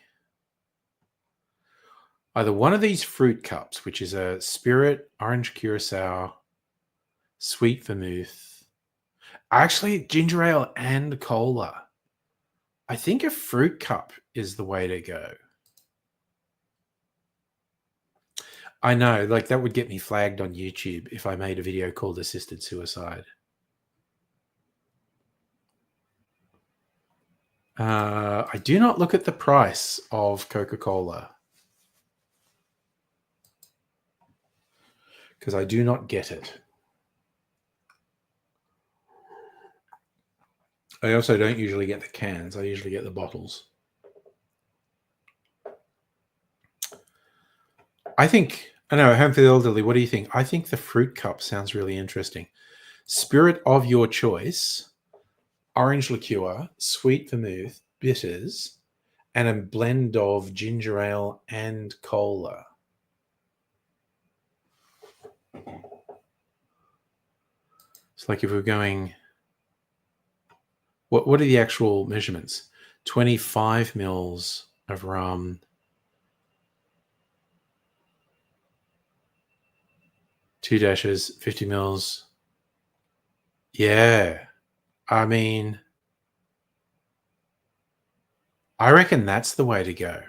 either one of these fruit cups, which is a spirit, orange curacao, sweet vermouth, actually ginger ale and cola. I think a fruit cup is the way to go. I know, like that would get me flagged on YouTube if I made a video called Assisted Suicide. I do not look at the price of Coca-Cola because I do not get it. I also don't usually get the cans. I usually get the bottles. I think, I know, Home for the Elderly, what do you think? I think the fruit cup sounds really interesting. Spirit of your choice, orange liqueur, sweet vermouth, bitters, and a blend of ginger ale and cola. It's like if we're going, what are the actual measurements? 25 mils of rum, 2 dashes, 50 mils. Yeah. I mean, I reckon that's the way to go.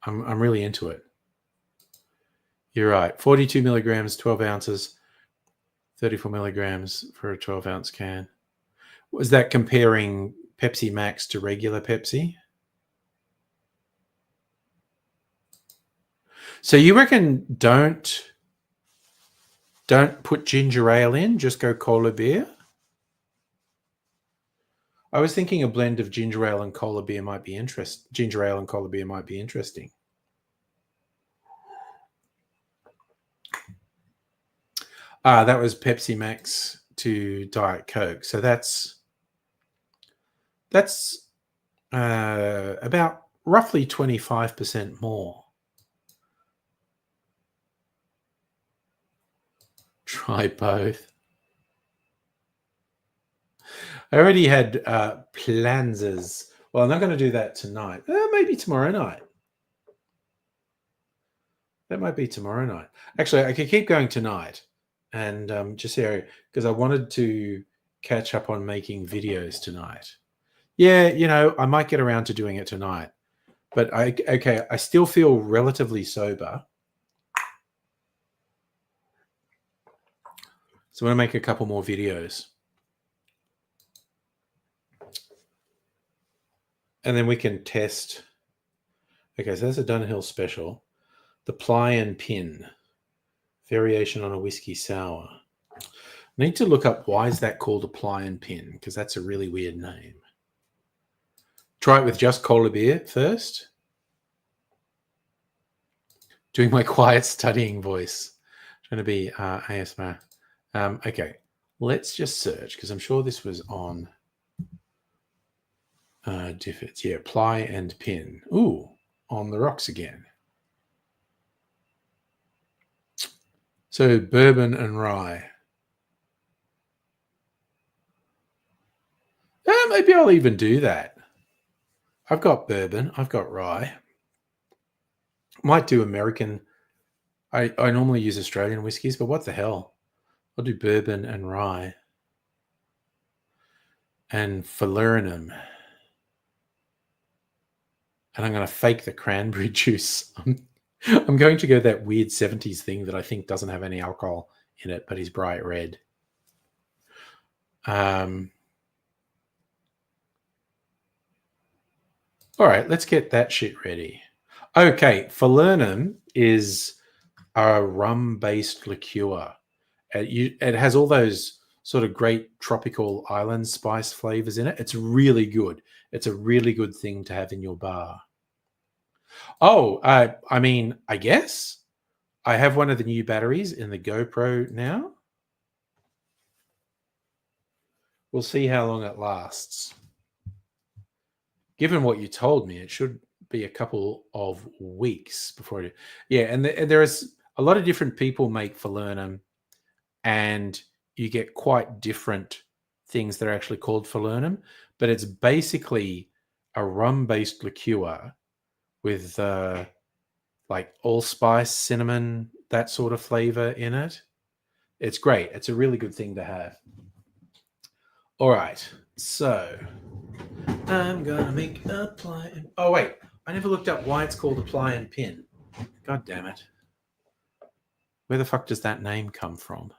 I'm really into it. You're right. 42 milligrams, 12 ounces, 34 milligrams for a 12-ounce can. Was that comparing Pepsi Max to regular Pepsi? So you reckon don't put ginger ale in, just go cola beer? I was thinking a blend of ginger ale and cola beer might be interesting. Ginger ale and cola beer might be interesting. That was Pepsi Max to Diet Coke. So that's about roughly 25% more. Try both. I already had planses. Well, I'm not going to do that tonight. Maybe tomorrow night. That might be tomorrow night. Actually, I could keep going tonight and just here because I wanted to catch up on making videos tonight. Yeah, I might get around to doing it tonight. But I still feel relatively sober. So I'm going to make a couple more videos. And then we can test. Okay, so that's a Dunhill special. The Ply and Pin. Variation on a whiskey sour. I need to look up why is that called a Ply and Pin, because that's a really weird name. Try it with just cola beer first. Doing my quiet studying voice. Trying to be ASMR. Okay, let's just search, because I'm sure this was on Diffits. Yeah, Ply and Pin. Ooh, on the rocks again. So bourbon and rye. Maybe I'll even do that. I've got bourbon. I've got rye. Might do American. I normally use Australian whiskies, but what the hell? I'll do bourbon and rye. And falernum. And I'm going to fake the cranberry juice. I'm going to go that weird 70s thing that I think doesn't have any alcohol in it, but is bright red. All right, let's get that shit ready. Okay, falernum is a rum-based liqueur. It has all those sort of great tropical island spice flavors in it. It's really good. It's a really good thing to have in your bar. Oh, I mean, I guess I have one of the new batteries in the GoPro now. We'll see how long it lasts. Given what you told me, it should be a couple of weeks before it. Yeah, and there is a lot of different people make falernum, and you get quite different things that are actually called falernum, but it's basically a rum-based liqueur with like allspice, cinnamon, that sort of flavor in it. It's great. It's a really good thing to have. All right, so I'm gonna make a ply. Oh wait, I never looked up why it's called a ply and pin. God damn it! Where the fuck does that name come from?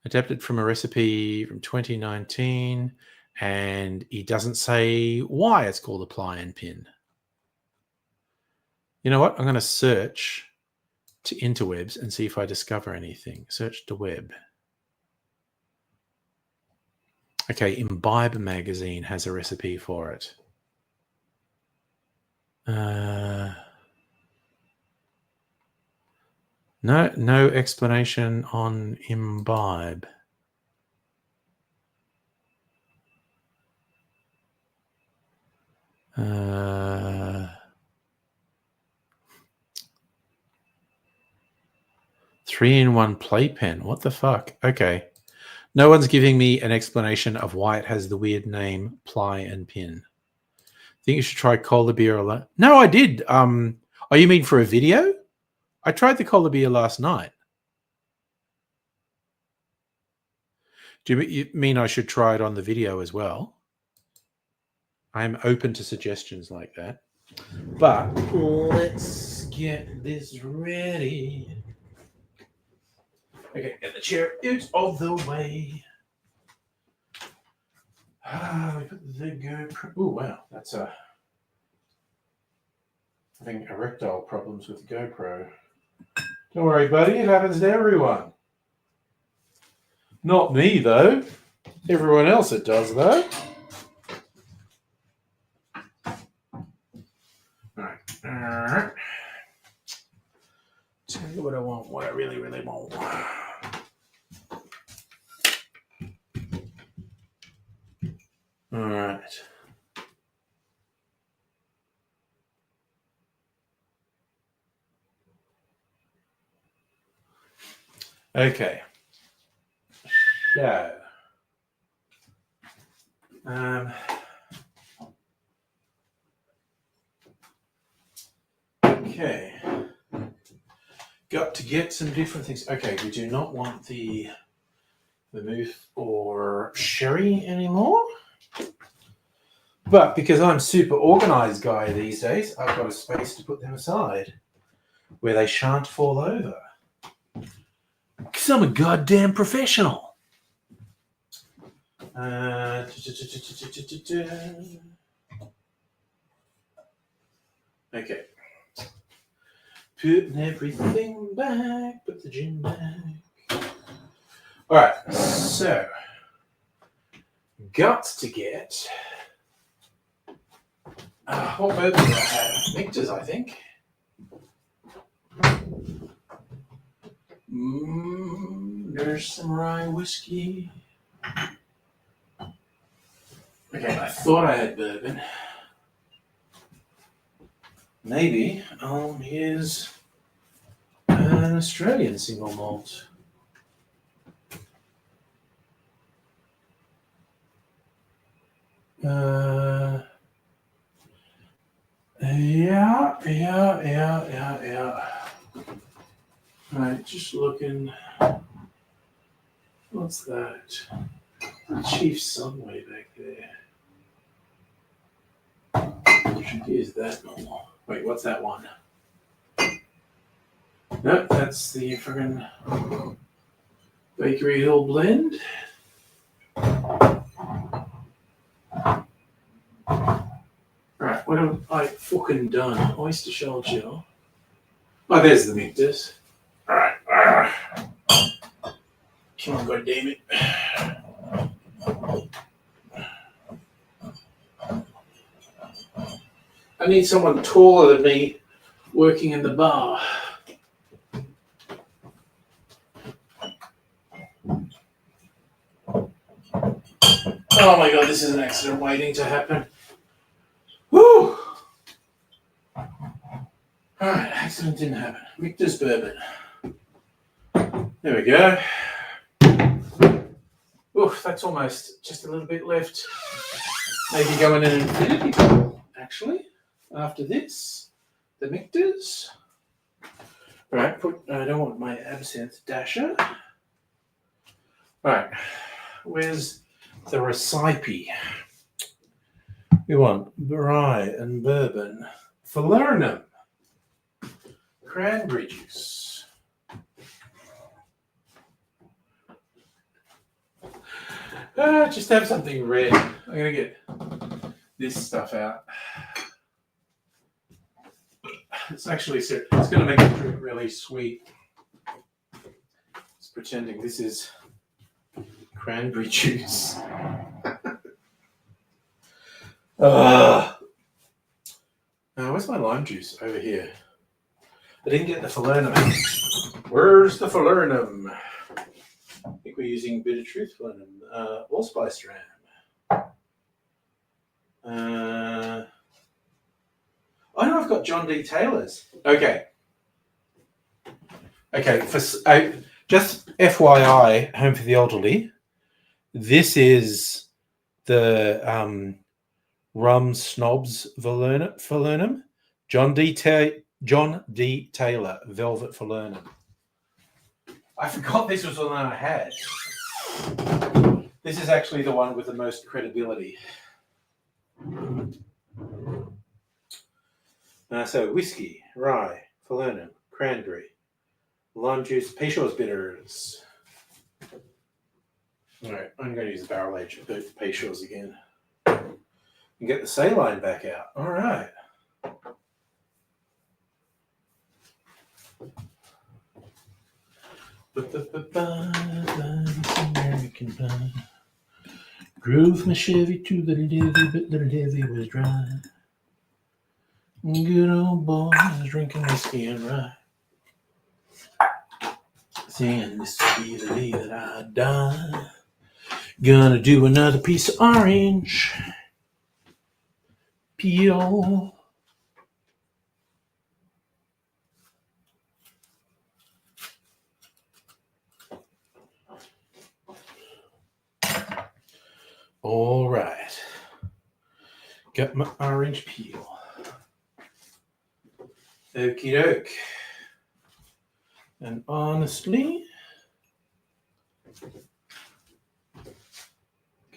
Adapted from a recipe from 2019, and he doesn't say why it's called a ply and pin. You know what? I'm going to search to interwebs and see if I discover anything. Search the web. Okay, Imbibe magazine has a recipe for it. No explanation on Imbibe. Three-in-one playpen. What the fuck? Okay. No one's giving me an explanation of why it has the weird name Ply and Pin. Think you should try cola beer alone? No, I did. Oh, you mean for a video? I tried the cola beer last night. Do you mean I should try it on the video as well? I am open to suggestions like that. But let's get this ready. Okay, get the chair out of the way. We put the GoPro. Oh wow, that's having erectile problems with the GoPro. Don't worry, buddy. It happens to everyone. Not me though. Everyone else it does though. All right. Tell you what I want. What I really, really want. All right. Okay. So, okay. Got to get some different things. Okay, we do not want the vermouth or sherry anymore. But because I'm super organized guy these days, I've got a space to put them aside where they shan't fall over. Because I'm a goddamn professional. Okay. Putting everything back, put the gin back. All right, so got to get. What bourbon do I have? Victor's, I think. There's some rye whiskey. Okay, I thought I had bourbon. Maybe I'll use an Australian single malt. Yeah. Right, just looking. What's that? Chief Sunway back there. I should use that normal. Wait, what's that one? Nope, that's the friggin' Bakery Hill blend. Right, what have I fucking done? Oyster shell gel. Oh, there's the Victor's. Alright. Come on, goddammit. I need someone taller than me working in the bar. Oh my god, this is an accident waiting to happen. Woo! Alright, accident didn't happen. Victor's bourbon. There we go. Oof, that's almost just a little bit left. Maybe go in an infinity pool, actually, after this. The Victor's. Right, I don't want my absinthe dasher. Right, where's the recipe? We want rye and bourbon. Falernum. Cranberry juice. Just have something red. I'm going to get this stuff out. It's actually, it's going to make the drink really sweet. Just pretending this is cranberry juice. Where's my lime juice? Over here. I didn't get the falernum. Where's the falernum? I think we're using Bitter Truth falernum. Allspice ram. I know I've got John D. Taylor's. Okay. Just FYI, Home for the Elderly. This is the Rum Snobs falernum. John D. Taylor Velvet Falernum. I forgot this was the one I had. This is actually the one with the most credibility. So whiskey, rye, falernum, cranberry, lime juice, Peychaud's bitters. All right, I'm going to use the barrel aged Peychaud's again. And get the saline back out. All right. American pie. Drove my Chevy to the levee, but the levee was dry. Good old boy was drinking whiskey and rye. Saying this will be the day that I die. Gonna do another piece of orange peel. All right. Got my orange peel. Okie doke. And honestly,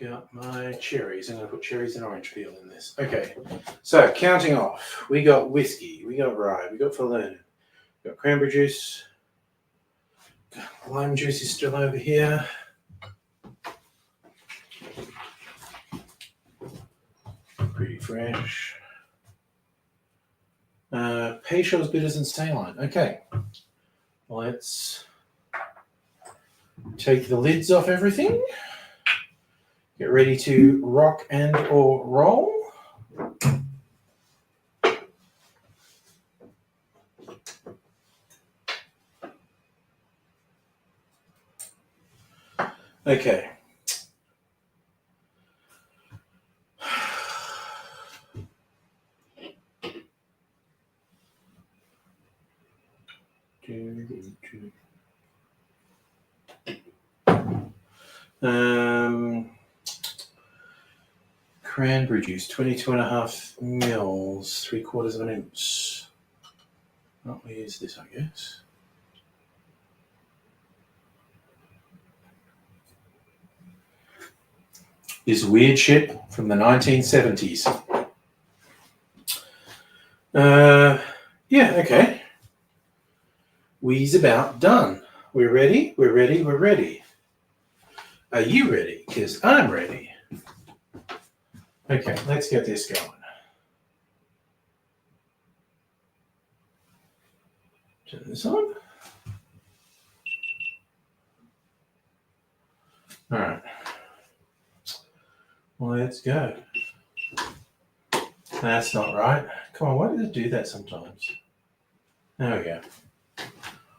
got my cherries. I'm going to put cherries and orange peel in this. Okay, so counting off. We got whiskey, we got rye, we got falernum, we got cranberry juice. Lime juice is still over here. Pretty fresh. Peychaud's bitters and saline. Okay, let's take the lids off everything. Get ready to rock and or roll. Okay. Cranberry juice, 22.5 mils, 3/4 of an inch. Oh, we use this, I guess. This weird shit from the 1970s. Yeah, okay. We's about done. We're ready, we're ready, we're ready. Are you ready? Because I'm ready. Okay, let's get this going. Turn this on. All right. Let's go. That's not right. Come on, why does it do that sometimes? There we go.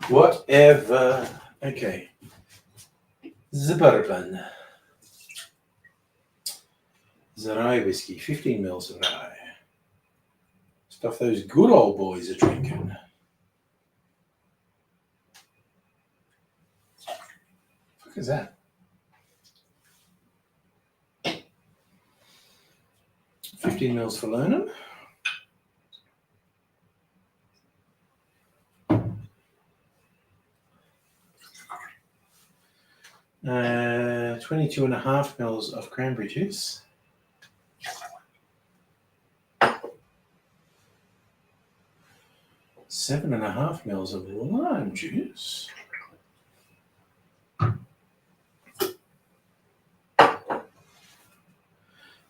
Whatever. Okay. The bourbon. The rye whiskey, 15 mils of rye. Stuff those good old boys are drinking. What the fuck is that? 15 mils for falernum. Uh, 22.5 mils of cranberry juice. Seven and a half mils of lime juice.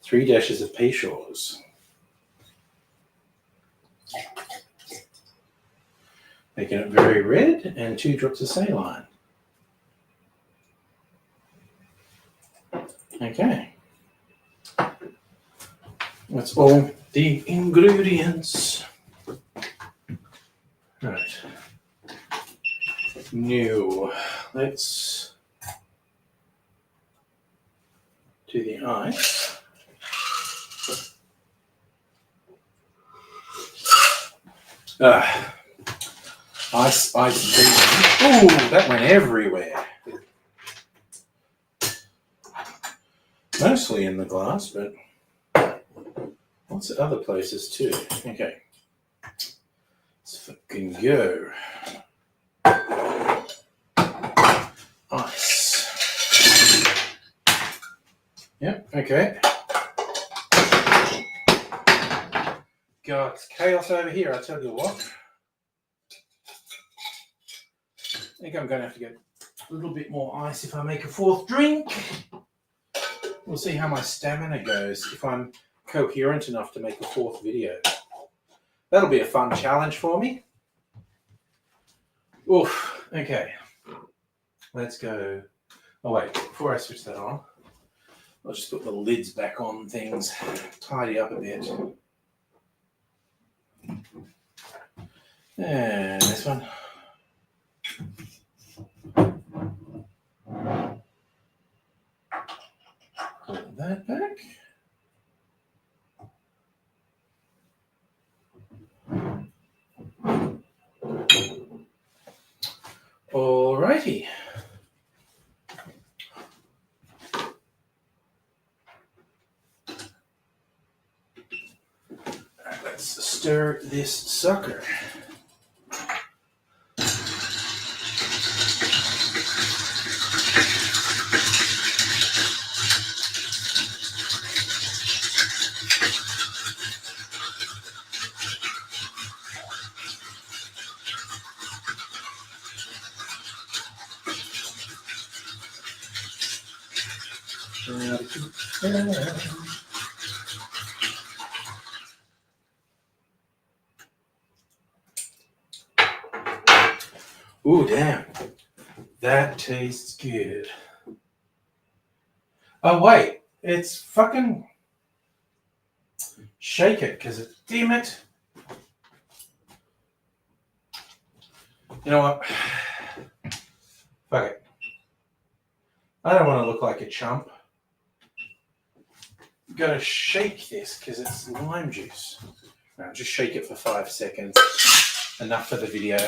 Three dashes of Peychaud's. Making it very red, and 2 drops of saline. Okay. That's all the ingredients. Right. New. Let's do the ice. Ice. Oh, that went everywhere. Mostly in the glass, but lots of other places too. Okay. Let's fucking go. Ice. Yep, okay. God, it's chaos over here, I tell you what. I think I'm going to have to get a little bit more ice if I make a 4th drink. We'll see how my stamina goes if I'm coherent enough to make a 4th video. That'll be a fun challenge for me. Oof, okay. Let's go. Oh wait, before I switch that on, I'll just put the lids back on things, tidy up a bit. And this one. Put that back. Alrighty. Let's stir this sucker. Ooh, damn. That tastes good. Oh, wait. It's fucking... Shake it, because it... Damn it. You know what? Fuck it. I don't want to look like a chump. You've got to shake this, because it's lime juice. Now, just shake it for 5 seconds. Enough for the video.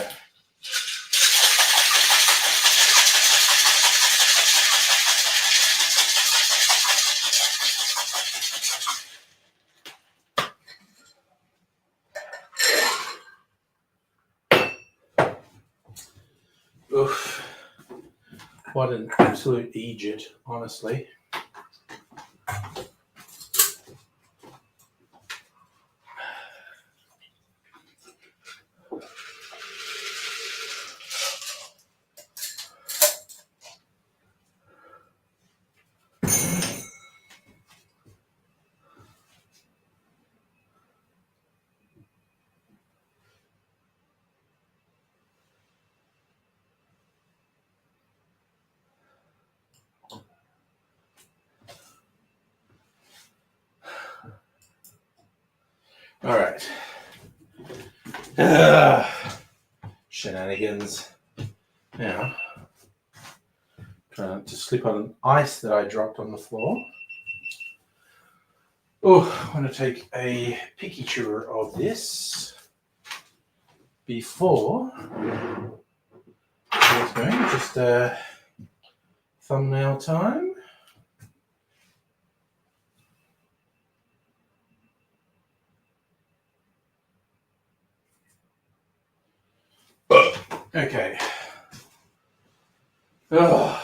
Oof. What an absolute Egypt, honestly. All right. Shenanigans. Now, try not to slip on ice that I dropped on the floor. Oh, I'm going to take a picture of this before it's going. Just thumbnail time. Okay. Oh.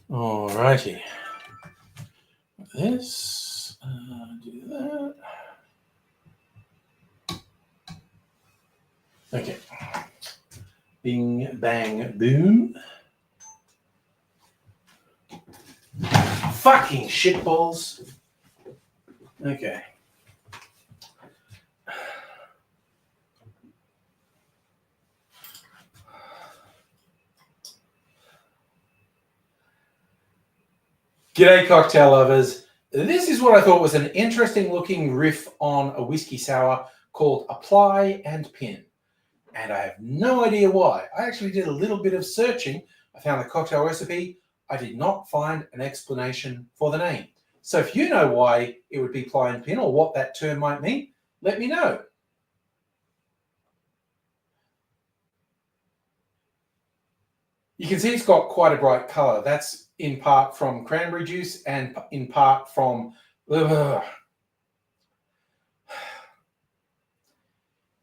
Alrighty. This, do that. Okay. Bing, bang, boom. Fucking shitballs. Okay. G'day, cocktail lovers. This is what I thought was an interesting looking riff on a whiskey sour called Apply and Pin. And I have no idea why. I actually did a little bit of searching. I found the cocktail recipe. I did not find an explanation for the name. So if you know why it would be apply and pin or what that term might mean, let me know. You can see it's got quite a bright color. That's in part from cranberry juice and in part from...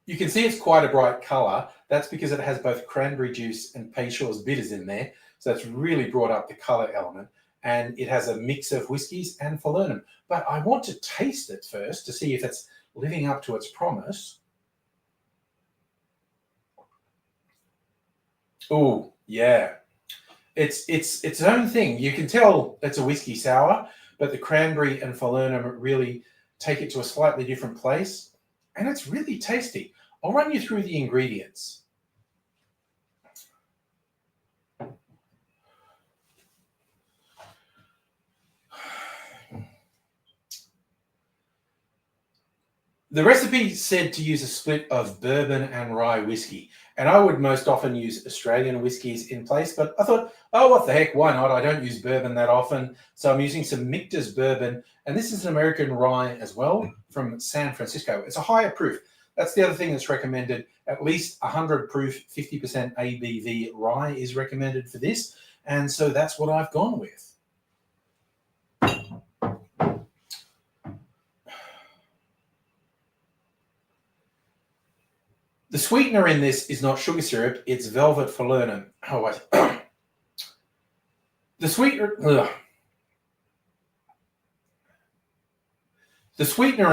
You can see it's quite a bright color. That's because it has both cranberry juice and Peychaud's bitters in there. So that's really brought up the color element. And it has a mix of whiskies and falernum. But I want to taste it first to see if it's living up to its promise. Oh, yeah. It's its own thing. You can tell it's a whiskey sour, but the cranberry and falernum really take it to a slightly different place. And it's really tasty. I'll run you through the ingredients. The recipe said to use a split of bourbon and rye whiskey, and I would most often use Australian whiskies in place, but I thought, oh, what the heck, why not? I don't use bourbon that often, so I'm using some Michter's bourbon, and this is an American rye as well from San Francisco. It's a higher proof. That's the other thing that's recommended. At least 100 proof, 50% ABV rye is recommended for this, and so that's what I've gone with. The sweetener in this is not sugar syrup, it's velvet falernum. Oh, wait. The sweetener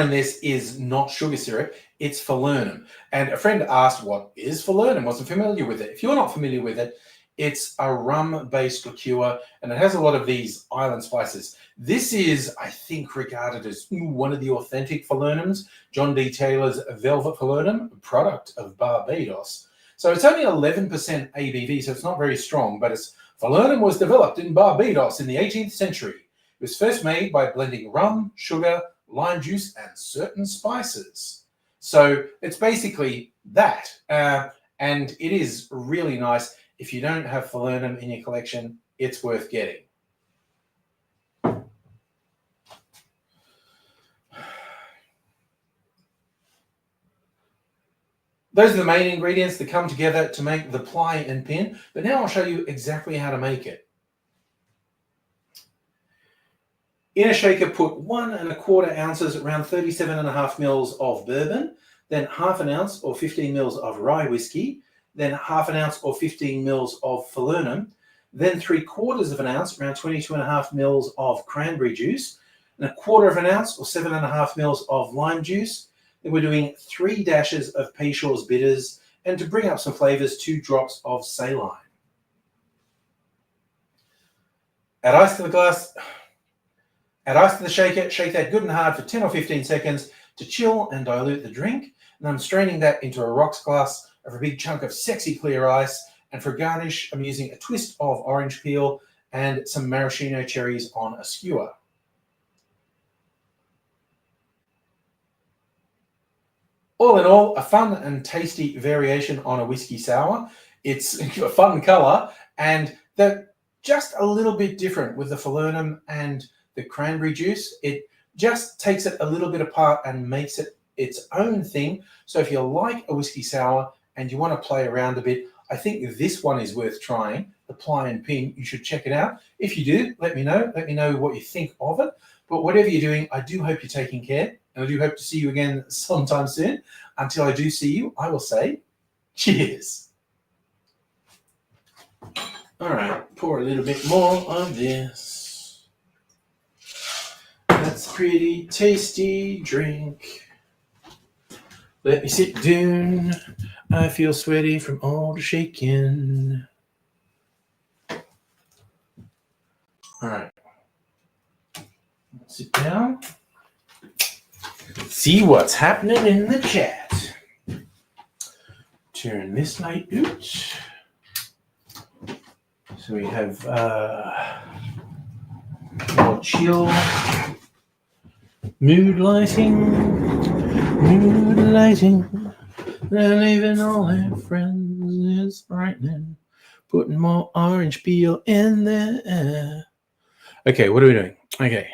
in this is not sugar syrup, it's falernum. And a friend asked, what is falernum? Wasn't familiar with it. If you're not familiar with it, it's a rum-based liqueur, and it has a lot of these island spices. This is, I think, regarded as one of the authentic falernums, John D. Taylor's Velvet Falernum, a product of Barbados. So it's only 11% ABV, so it's not very strong, but falernum was developed in Barbados in the 18th century. It was first made by blending rum, sugar, lime juice, and certain spices. So it's basically that, and it is really nice. If you don't have falernum in your collection, it's worth getting. Those are the main ingredients that come together to make the ply and pin, but now I'll show you exactly how to make it. In a shaker, put 1 1/4 ounces, around 37.5 mils of bourbon, then 1/2 ounce or 15 mils of rye whiskey, then 1/2 ounce or 15 mils of falernum, then 3/4 ounce, around 22.5 mils of cranberry juice, and 1/4 ounce or 7.5 mils of lime juice. Then we're doing 3 dashes of Peychaud's bitters, and to bring up some flavors, 2 drops of saline. Add ice to the glass. Add ice to the shaker, shake that good and hard for 10 or 15 seconds to chill and dilute the drink. And I'm straining that into a rocks glass of a big chunk of sexy clear ice. And for garnish, I'm using a twist of orange peel and some maraschino cherries on a skewer. All in all, a fun and tasty variation on a whiskey sour. It's a fun color, and they're just a little bit different with the falernum and the cranberry juice. It just takes it a little bit apart and makes it its own thing. So if you like a whiskey sour and you want to play around a bit, I think this one is worth trying, the ply and pin. You should check it out. If you do, let me know. Let me know what you think of it. But whatever you're doing, I do hope you're taking care, and I do hope to see you again sometime soon. Until I do see you, I will say cheers. All right, pour a little bit more of this. That's a pretty tasty drink. Let me sit down. I feel sweaty from all the shaking. All right. Sit down. See what's happening in the chat. Turn this light out. So we have more chill. Mood lighting. And even all her friends is frightening. Putting more orange peel in there. Okay, what are we doing? Okay.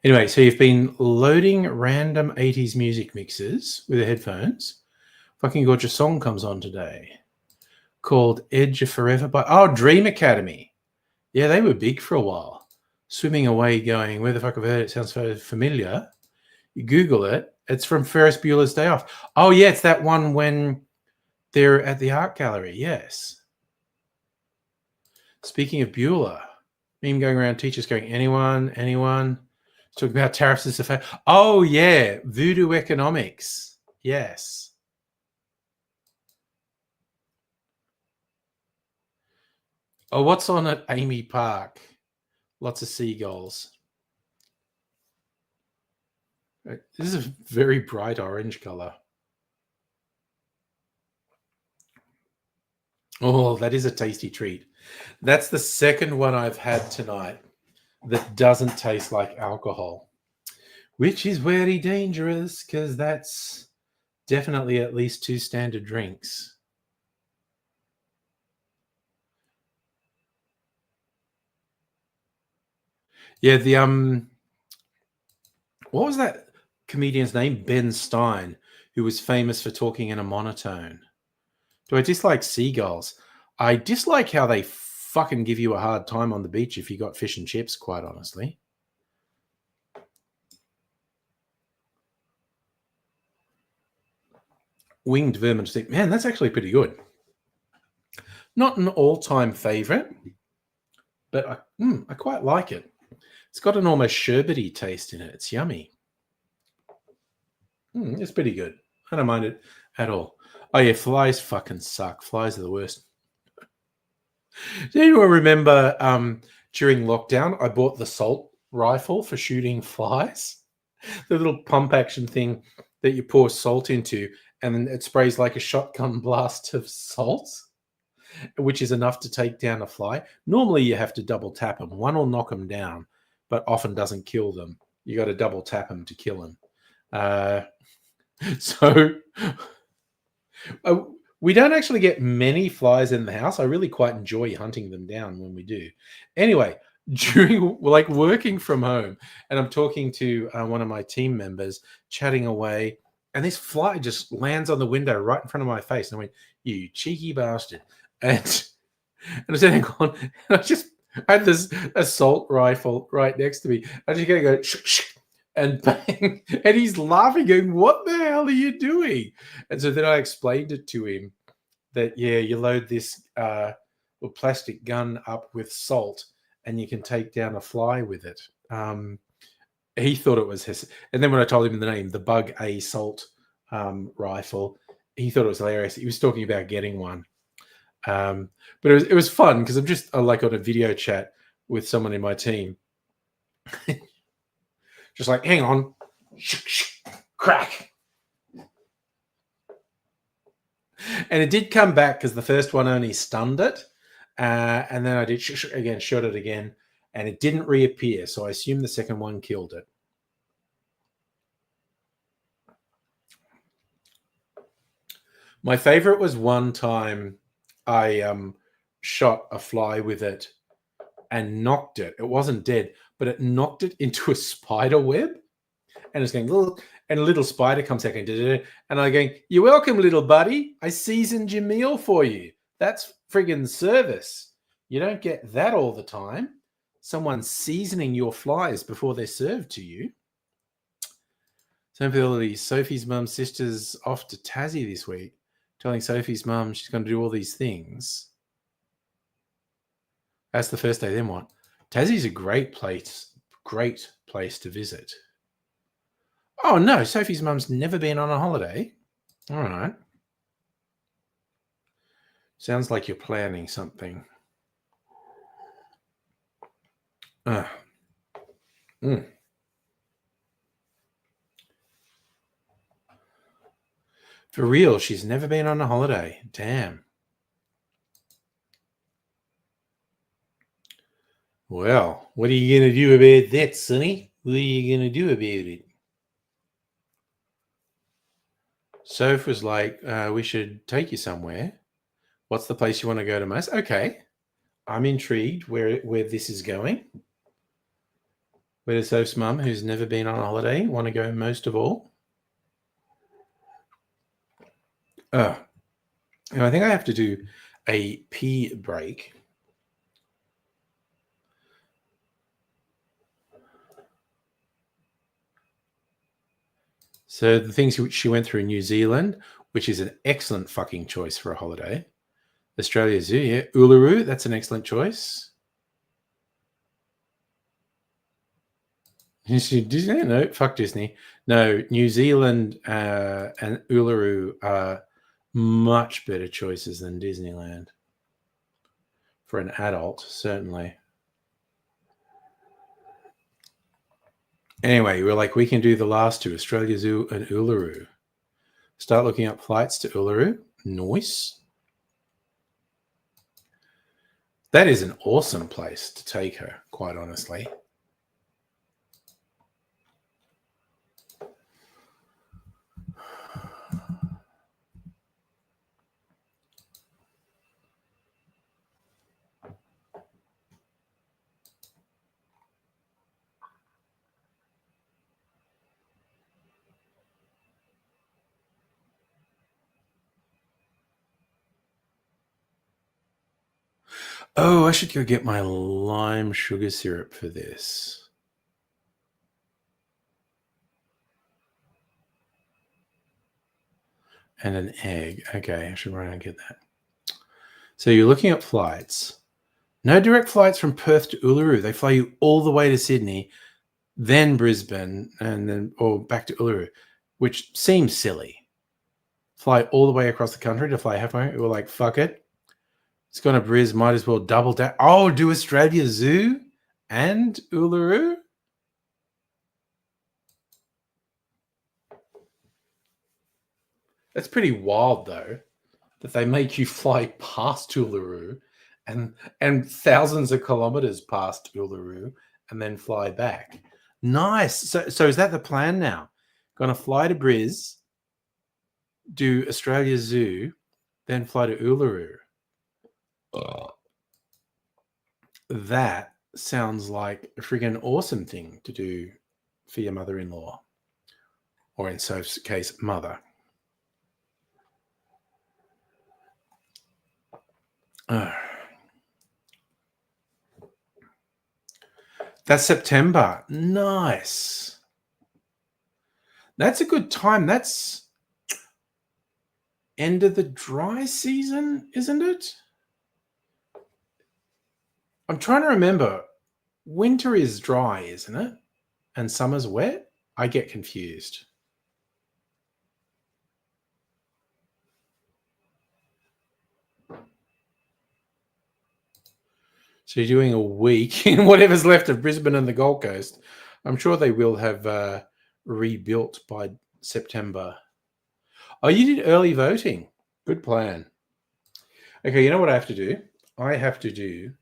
Anyway, so you've been loading random 80s music mixes with the headphones. Fucking gorgeous song comes on today called Edge of Forever by Dream Academy. Yeah, they were big for a while. Swimming away going, where the fuck have I heard it? Sounds so familiar. You Google it. It's from Ferris Bueller's Day Off. Oh, yeah, it's that one when they're at the art gallery. Yes. Speaking of Bueller, meme going around, teachers going, anyone? Talking about tariffs as a fact. Oh, yeah. Voodoo economics. Yes. Oh, what's on at Amy Park? Lots of seagulls. This is a very bright orange color. Oh, that is a tasty treat. That's the second one I've had tonight. that doesn't taste like alcohol, which is very dangerous because that's definitely at least 2 standard drinks. Yeah, what was that comedian's name? Ben Stein, who was famous for talking in a monotone. Do I dislike seagulls? I dislike how they fucking give you a hard time on the beach if you got fish and chips, quite honestly. Winged vermin stick. Man, that's actually pretty good. Not an all-time favorite, but I quite like it. It's got an almost sherbety taste in it. It's yummy. It's pretty good. I don't mind it at all. Oh yeah, flies fucking suck. Flies are the worst. Do anyone remember during lockdown, I bought the salt rifle for shooting flies? The little pump action thing that you pour salt into, and then it sprays like a shotgun blast of salt, which is enough to take down a fly. Normally, you have to double tap them. One will knock them down, but often doesn't kill them. You got to double tap them to kill them. So we don't actually get many flies in the house. I really quite enjoy hunting them down when we do. Anyway, during like working from home, and I'm talking to one of my team members, chatting away, and this fly just lands on the window right in front of my face. And I went, "You cheeky bastard!" And I was sitting on, and I had this assault rifle right next to me. I just gotta go shh, shh, and bang, and he's laughing, going, "What the hell are you doing?" And so then I explained it to him that you load this plastic gun up with salt, and you can take down a fly with it. He thought it was his, and then when I told him the name, the Bug A Salt rifle, he thought it was hilarious. He was talking about getting one. But it was fun because I'm just like on a video chat with someone in my team, just like, hang on, crack, and it did come back because the first one only stunned it, and then I did again, shot it again, and it didn't reappear. So I assume the second one killed it. My favorite was one time I shot a fly with it and knocked it. It wasn't dead, but it knocked it into a spider web, and it's going, look, and a little spider comes out and I'm going, "You're welcome, little buddy. I seasoned your meal for you." That's friggin' service. You don't get that all the time. Someone seasoning your flies before they're served to you. Sophie's mum's sister's off to Tassie this week, telling Sophie's mum she's going to do all these things. That's the first day. Then what? Tassie's a great place to visit. Oh no, Sophie's mum's never been on a holiday. All right. Sounds like you're planning something. For real, she's never been on a holiday. Damn. Well, what are you going to do about that, Sonny? What are you going to do about it? Soph was like, we should take you somewhere. What's the place you want to go to most? Okay. I'm intrigued where this is going. Where does Soph's mum, who's never been on a holiday, want to go most of all? I think I have to do a pee break. So the things she went through in New Zealand, which is an excellent fucking choice for a holiday. Australia Zoo, yeah. Uluru, that's an excellent choice. Disney? No, fuck Disney. No, New Zealand and Uluru are much better choices than Disneyland. For an adult, certainly. Anyway, we're like, we can do the last two, Australia Zoo and Uluru. Start looking up flights to Uluru. Nice. That is an awesome place to take her, quite honestly. Oh, I should go get my lime sugar syrup for this. And an egg. Okay, I should run and get that. So you're looking at flights. No direct flights from Perth to Uluru. They fly you all the way to Sydney, then Brisbane, and then or back to Uluru, which seems silly. Fly all the way across the country to fly halfway. We're like, fuck it. It's gone to Bris, might as well double down. Oh, do Australia Zoo and Uluru? That's pretty wild, though, that they make you fly past Uluru and thousands of kilometers past Uluru and then fly back. Nice. So is that the plan now? Going to fly to Bris, do Australia Zoo, then fly to Uluru. That sounds like a friggin' awesome thing to do for your mother-in-law, or in Soph's case, mother. That's September. Nice. That's a good time. That's end of the dry season, isn't it? I'm trying to remember. Winter is dry, isn't it? And summer's wet? I get confused. So you're doing a week in whatever's left of Brisbane and the Gold Coast. I'm sure they will have rebuilt by September. Oh, you did early voting. Good plan. Okay, you know what I have to do? I have to do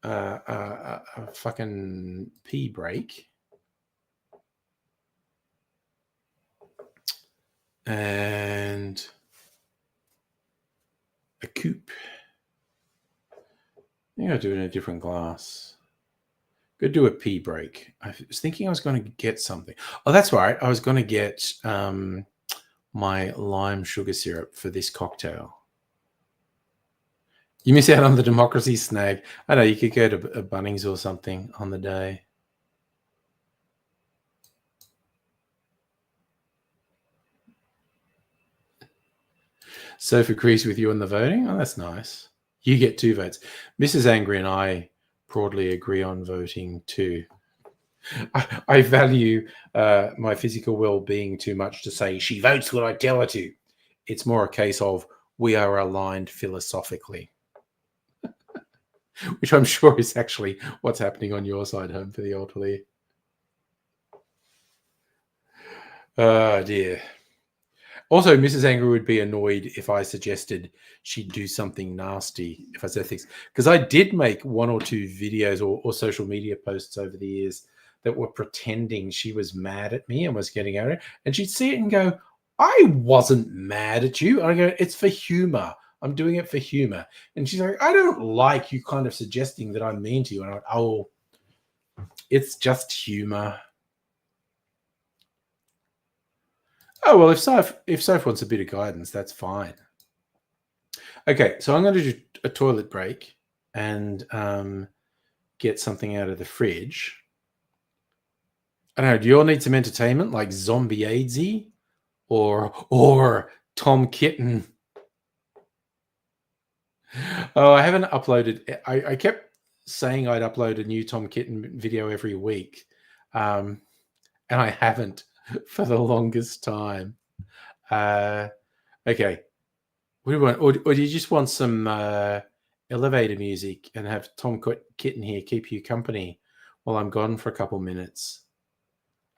a fucking pee break. And a coupe. I think I'll do it in a different glass. Go do a pee break. I was thinking I was going to get something. Oh, that's right. I was going to get my lime sugar syrup for this cocktail. You miss out on the democracy snag. I know, you could go to a Bunnings or something on the day. Soph agrees with you on the voting. Oh, that's nice. You get 2 votes. Mrs. Angry and I broadly agree on voting too. I value my physical well-being too much to say she votes what I tell her to. It's more a case of we are aligned philosophically, which I'm sure is actually what's happening on your side, Home for the Elderly. Oh, dear. Also, Mrs. Angry would be annoyed if I suggested she'd do something nasty if I said things. Because I did make 1 or 2 videos or social media posts over the years that were pretending she was mad at me and was getting at it. And she'd see it and go, I wasn't mad at you. And I go, it's for humor. I'm doing it for humor. And she's like, I don't like you kind of suggesting that I'm mean to you. And I'm like, oh, it's just humor. Oh, well, if Soph wants a bit of guidance, that's fine. Okay, so I'm going to do a toilet break and get something out of the fridge. I don't know, do you all need some entertainment like Zombie AIDSy or Tom Kitten? Oh, I haven't uploaded. I kept saying I'd upload a new Tom Kitten video every week, and I haven't for the longest time. Okay. What do you want? Or do you just want some elevator music and have Tom Kitten here keep you company while I'm gone for a couple minutes?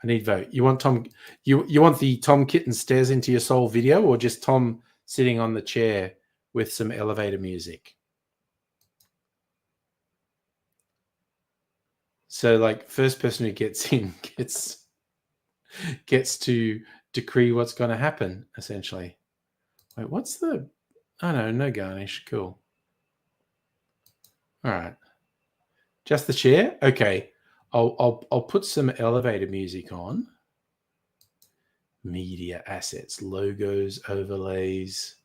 I need vote. You want Tom? You want the Tom Kitten stares into your soul video, or just Tom sitting on the chair with some elevator music? So, like, first person who gets in gets to decree what's going to happen. Essentially. Wait, what's the? Oh no garnish. Cool. All right. Just the chair. Okay. I'll put some elevator music on. Media assets, logos, overlays,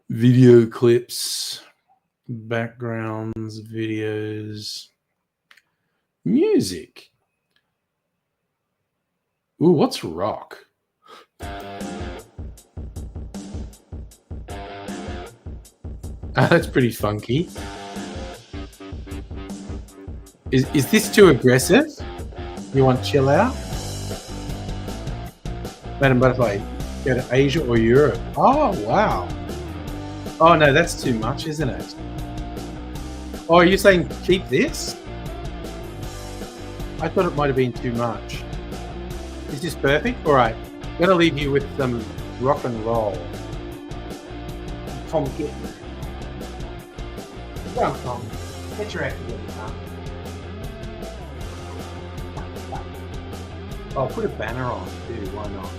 video clips. backgrounds, videos, music. Ooh, what's rock? That's pretty funky. Is this too aggressive? You want chill out? Madam Butterfly, go to Asia or Europe? Oh, wow. Oh, no, that's too much, isn't it? Oh, are you saying keep this? I thought it might have been too much. Is this perfect? All right. I'm going to leave you with some rock and roll. Tom, get me. Go on, Tom. Get your act together, Tom. Oh, put a banner on too. Why not?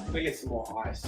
Let me get some more ice.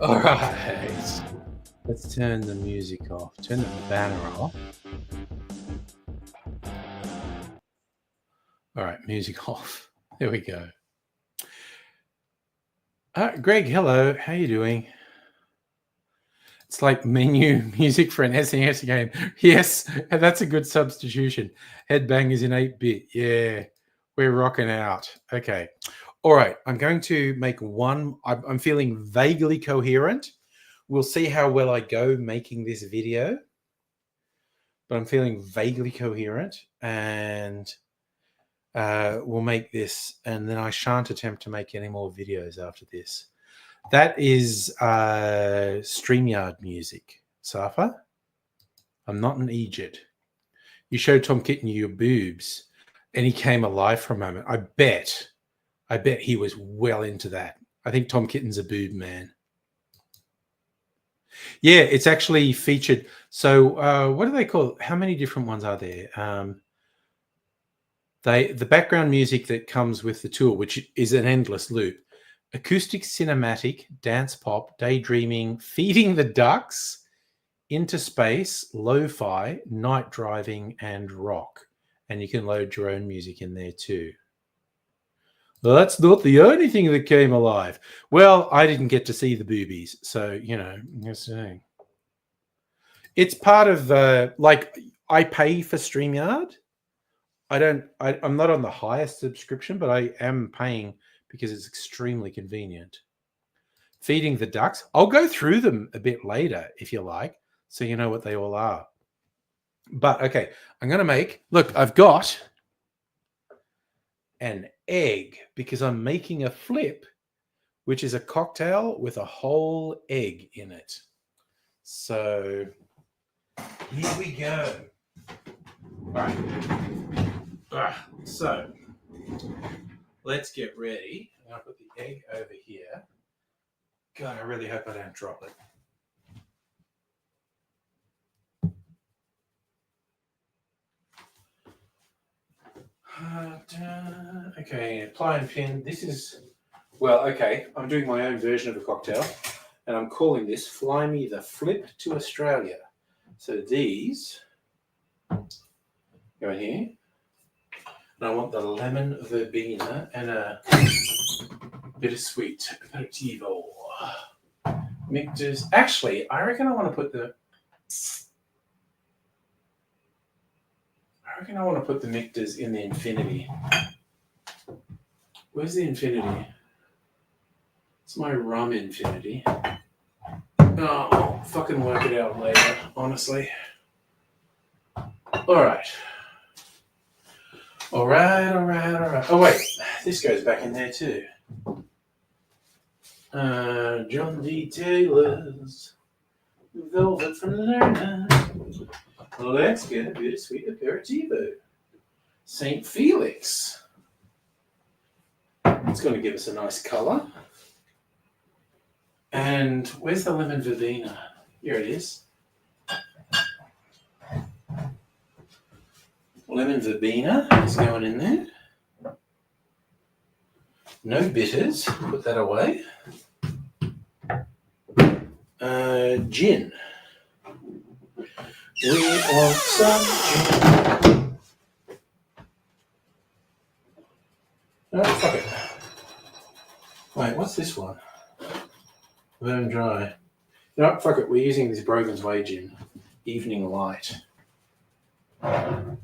All right. Let's turn the music off. Turn the banner off. All right, music off. There we go. Greg, hello. How you doing? It's like menu music for an SNES game. Yes, and that's a good substitution. Headbangers in 8-bit. Yeah, we're rocking out. Okay. All right. I'm going to make one. I'm feeling vaguely coherent. We'll see how well I go making this video. But I'm feeling vaguely coherent. And we'll make this. And then I shan't attempt to make any more videos after this. That is StreamYard music. Safa, I'm not an Egypt. You showed Tom Kitten your boobs and he came alive for a moment. I bet he was well into that. I think Tom Kitten's a boob man. Yeah, it's actually featured. So what do they call it? How many different ones are there? The background music that comes with the tool, which is an endless loop. Acoustic, cinematic, dance pop, daydreaming, feeding the ducks, into space, lo-fi, night driving, and rock. And you can load your own music in there too. Well, that's not the only thing that came alive. Well, I didn't get to see the boobies, so I'm just saying. It's part of like I pay for StreamYard. I'm not on the highest subscription, but I am paying because it's extremely convenient. Feeding the ducks. I'll go through them a bit later if you like, so you know what they all are. But okay, I'm going to make, look, I've got an egg because I'm making a flip, which is a cocktail with a whole egg in it. So here we go. All right. So let's get ready. I'm going to put the egg over here. God, I really hope I don't drop it. Okay, apply and pin. This is, well, okay, I'm doing my own version of a cocktail, and I'm calling this Fly Me the Flip to Australia. So these go in here. And I want the lemon verbena and a bit of sweet aperitivo. Mixers. Actually, I reckon I want to put the mixers in the infinity. Where's the infinity? It's my rum infinity. Oh, I'll fucking work it out later, honestly. All right. Oh, wait. This goes back in there too. John D. Taylor's Velvet from Lerner. Let's get a bit of sweet aperitivo. St. Felix. It's going to give us a nice colour. And where's the lemon verbena? Here it is. Lemon verbena is going in there. No bitters. Put that away. Gin. We want some gin. Oh, fuck it. Wait, what's this one? Burn dry. No, fuck it. We're using this Brogan's Way gin. Evening Light. And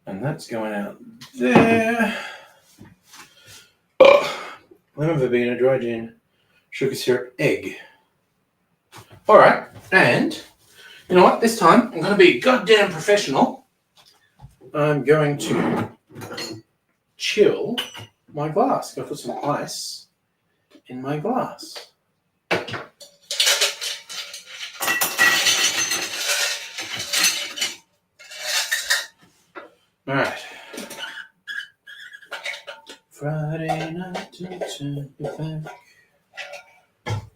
that's going out there. Lemon verbena, dry gin, sugar syrup, egg. All right, and you know what? This time I'm going to be goddamn professional. I'm going to chill my glass. Going to put some ice in my glass. All right. Friday night to turn you back.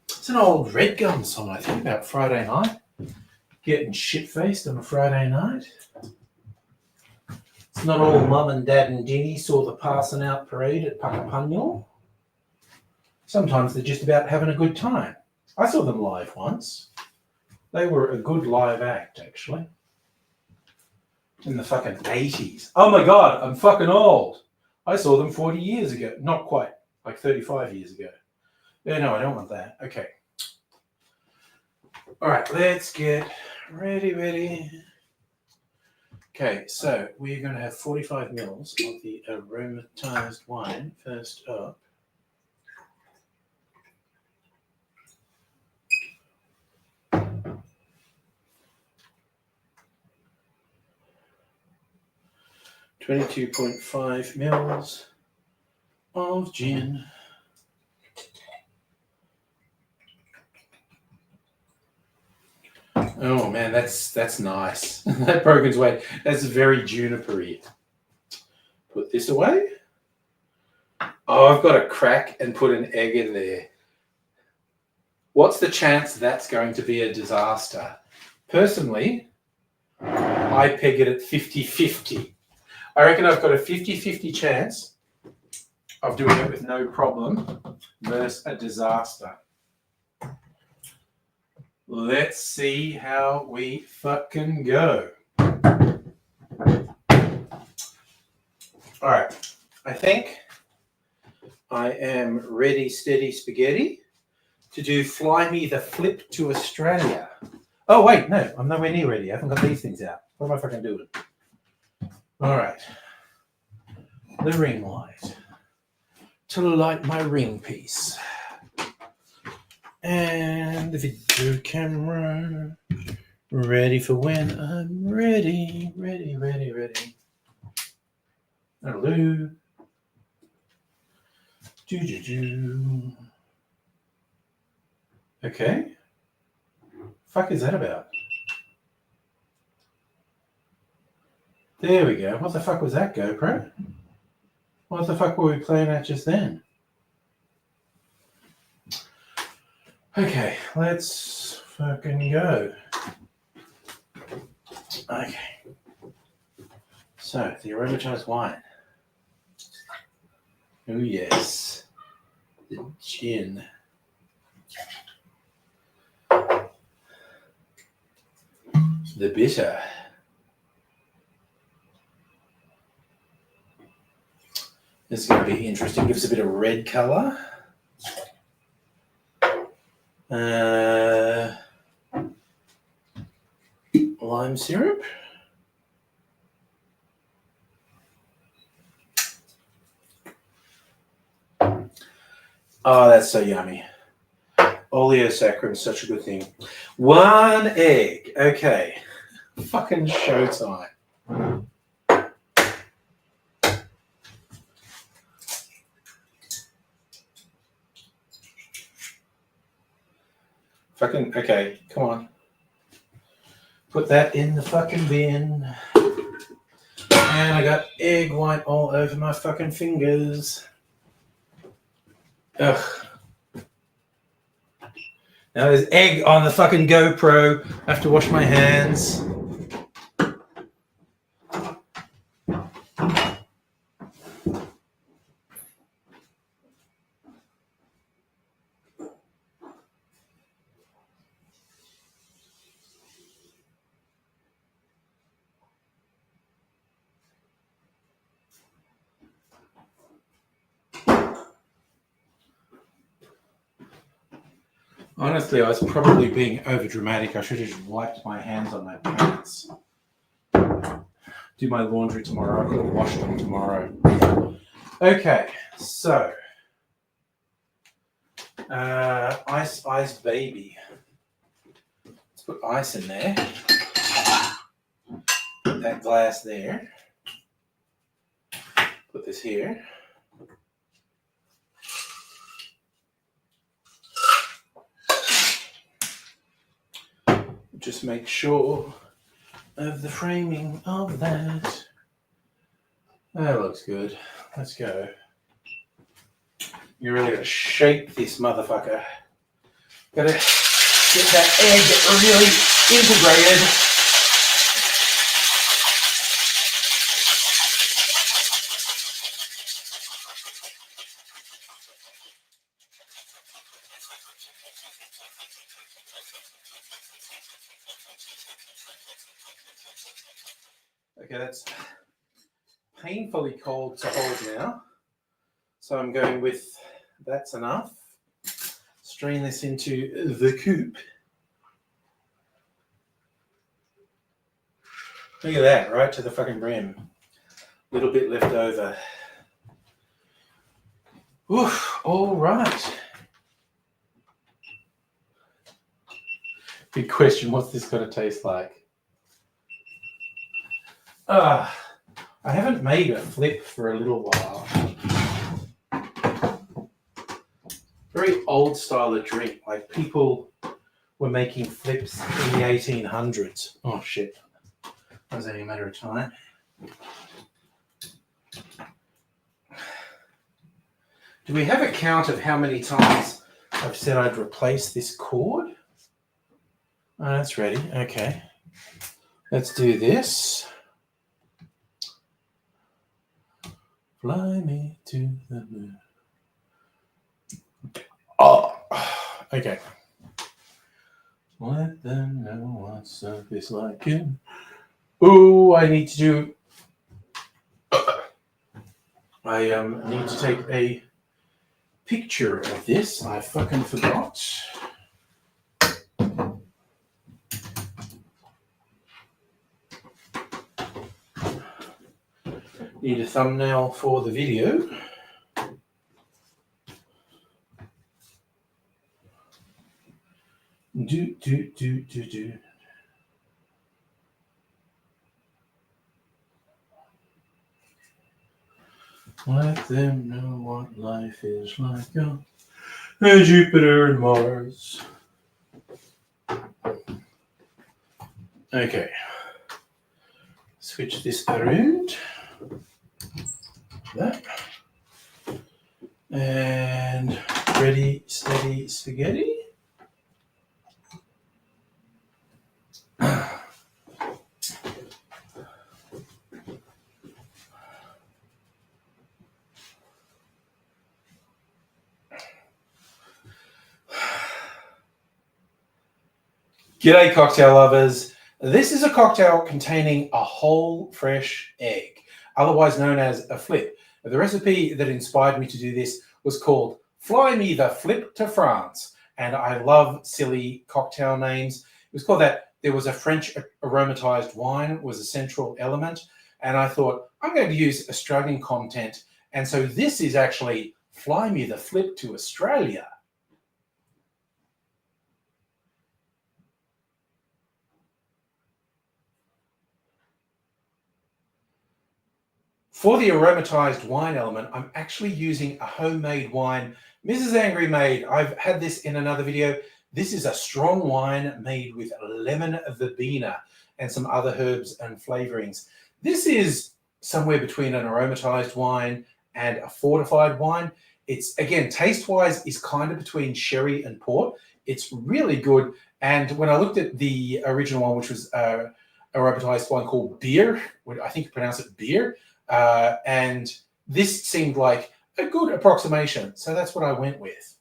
It's an old Red Gum song, I think, about Friday night. Getting shit-faced on a Friday night. It's not all mum and dad and Ginny saw the passing out parade at Puckapunyal. Sometimes they're just about having a good time. I saw them live once. They were a good live act, actually. In the fucking 80s. Oh my God, I'm fucking old. I saw them 40 years ago. Not quite, like 35 years ago. Yeah, no, I don't want that. Okay. All right, let's get ready. Okay, so we're going to have 45 mils of the aromatized wine first up. $22.5 mils of gin. Oh man, that's nice. That Brogan's Way. That's very junipery. Put this away. Oh, I've got to crack and put an egg in there. What's the chance that's going to be a disaster? Personally, I peg it at 50-50. I reckon I've got a 50-50 chance of doing it with no problem versus a disaster. Let's see how we fucking go. All right, I think I am ready, steady, spaghetti to do Fly Me the Flip to Australia. Oh, wait, no, I'm nowhere near ready. I haven't got these things out. What am I fucking doing? All right. The ring light to light my ring piece. And the video camera ready for when I'm ready. Hello. Do. Okay. Fuck is that about? There we go. What the fuck was that, GoPro? What the fuck were we playing at just then? Okay, let's fucking go. Okay. So, the aromatized wine. Oh, yes. The gin. The bitter. This is going to be interesting. Gives a bit of red colour. Lime syrup. Oh, that's so yummy. Oleosaccharin is such a good thing. 1 egg. Okay. Fucking showtime. Fucking, okay, come on. Put that in the fucking bin. And I got egg white all over my fucking fingers. Ugh. Now there's egg on the fucking GoPro. I have to wash my hands. Honestly, I was probably being over dramatic. I should have just wiped my hands on my pants. Do my laundry tomorrow. I could have washed them tomorrow. Okay, so ice baby. Let's put ice in there. Put that glass there. Put this here. Just make sure of the framing of that. That looks good. Let's go. You really gotta shake this motherfucker. Gotta get that egg really integrated. Okay, that's painfully cold to hold now. So I'm going with that's enough. Strain this into the coupe. Look at that, right to the fucking brim. Little bit left over. Oof, all right. Big question, what's this going to taste like? I haven't made a flip for a little while. Very old style of drink, like people were making flips in the 1800s. Oh shit, that was only a matter of time. Do we have a count of how many times I've said I'd replace this cord? Oh, that's ready, okay. Let's do this. Fly me to the moon. Oh, okay. Let them know what stuff is like. Ooh, I need to do. I need to take a picture of this. I fucking forgot. Need a thumbnail for the video. Do. Let them know what life is like on Jupiter and Mars. Okay. Switch this around. That. And ready, steady, spaghetti. G'day, cocktail lovers. This is a cocktail containing a whole fresh egg, otherwise known as a flip. The recipe that inspired me to do this was called Fly Me the Flip to France, and I love silly cocktail names. It was called that. There was a French aromatized wine was a central element, and I thought, I'm going to use Australian content, and so this is actually Fly Me the Flip to Australia. For the aromatized wine element, I'm actually using a homemade wine Mrs. Angry made. I've had this in another video. This is a strong wine made with lemon verbena and some other herbs and flavorings. This is somewhere between an aromatized wine and a fortified wine. It's, again, taste-wise, is kind of between sherry and port. It's really good. And when I looked at the original one, which was a aromatized wine called beer, I think you pronounce it beer, and this seemed like a good approximation. So that's what I went with.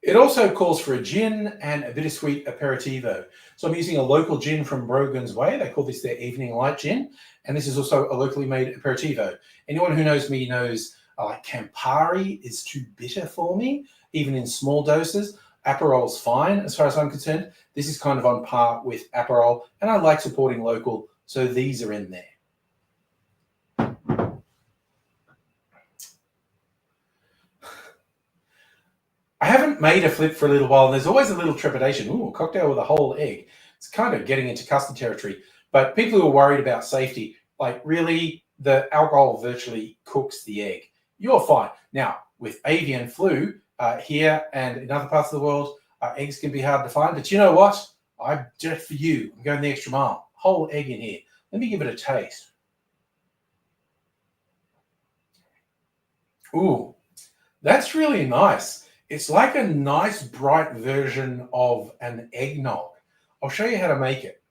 It also calls for a gin and a bittersweet aperitivo. So I'm using a local gin from Brogan's Way. They call this their Evening Light Gin. And this is also a locally made aperitivo. Anyone who knows me knows like Campari is too bitter for me, even in small doses. Aperol's fine as far as I'm concerned. This is kind of on par with Aperol, and I like supporting local, so these are in there. I haven't made a flip for a little while, and there's always a little trepidation. Ooh, a cocktail with a whole egg. It's kind of getting into custard territory. But people who are worried about safety, like really, the alcohol virtually cooks the egg. You're fine. Now, with avian flu here and in other parts of the world, eggs can be hard to find. But you know what? I did it for you. I'm going the extra mile. Whole egg in here. Let me give it a taste. Ooh, that's really nice. It's like a nice bright version of an eggnog. I'll show you how to make it.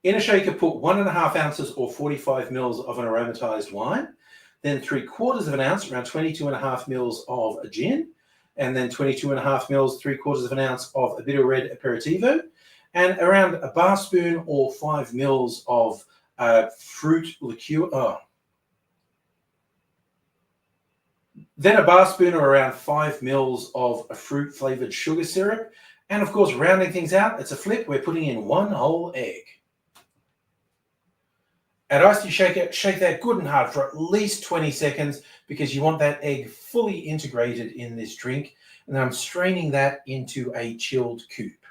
In a shaker, put 1.5 ounces or 45 mils of an aromatized wine, then 3/4 of an ounce, around 22.5 mils of a gin, and then 22.5 mils, 3/4 of an ounce of a bitter red aperitivo, and around a bar spoon or 5 mils of fruit liqueur. Oh. Then a bar spoon or around 5 mils of a fruit flavored sugar syrup. And of course, rounding things out, it's a flip. We're putting in 1 whole egg. Add ice to your shaker, shake that good and hard for at least 20 seconds because you want that egg fully integrated in this drink. And then I'm straining that into a chilled coupe.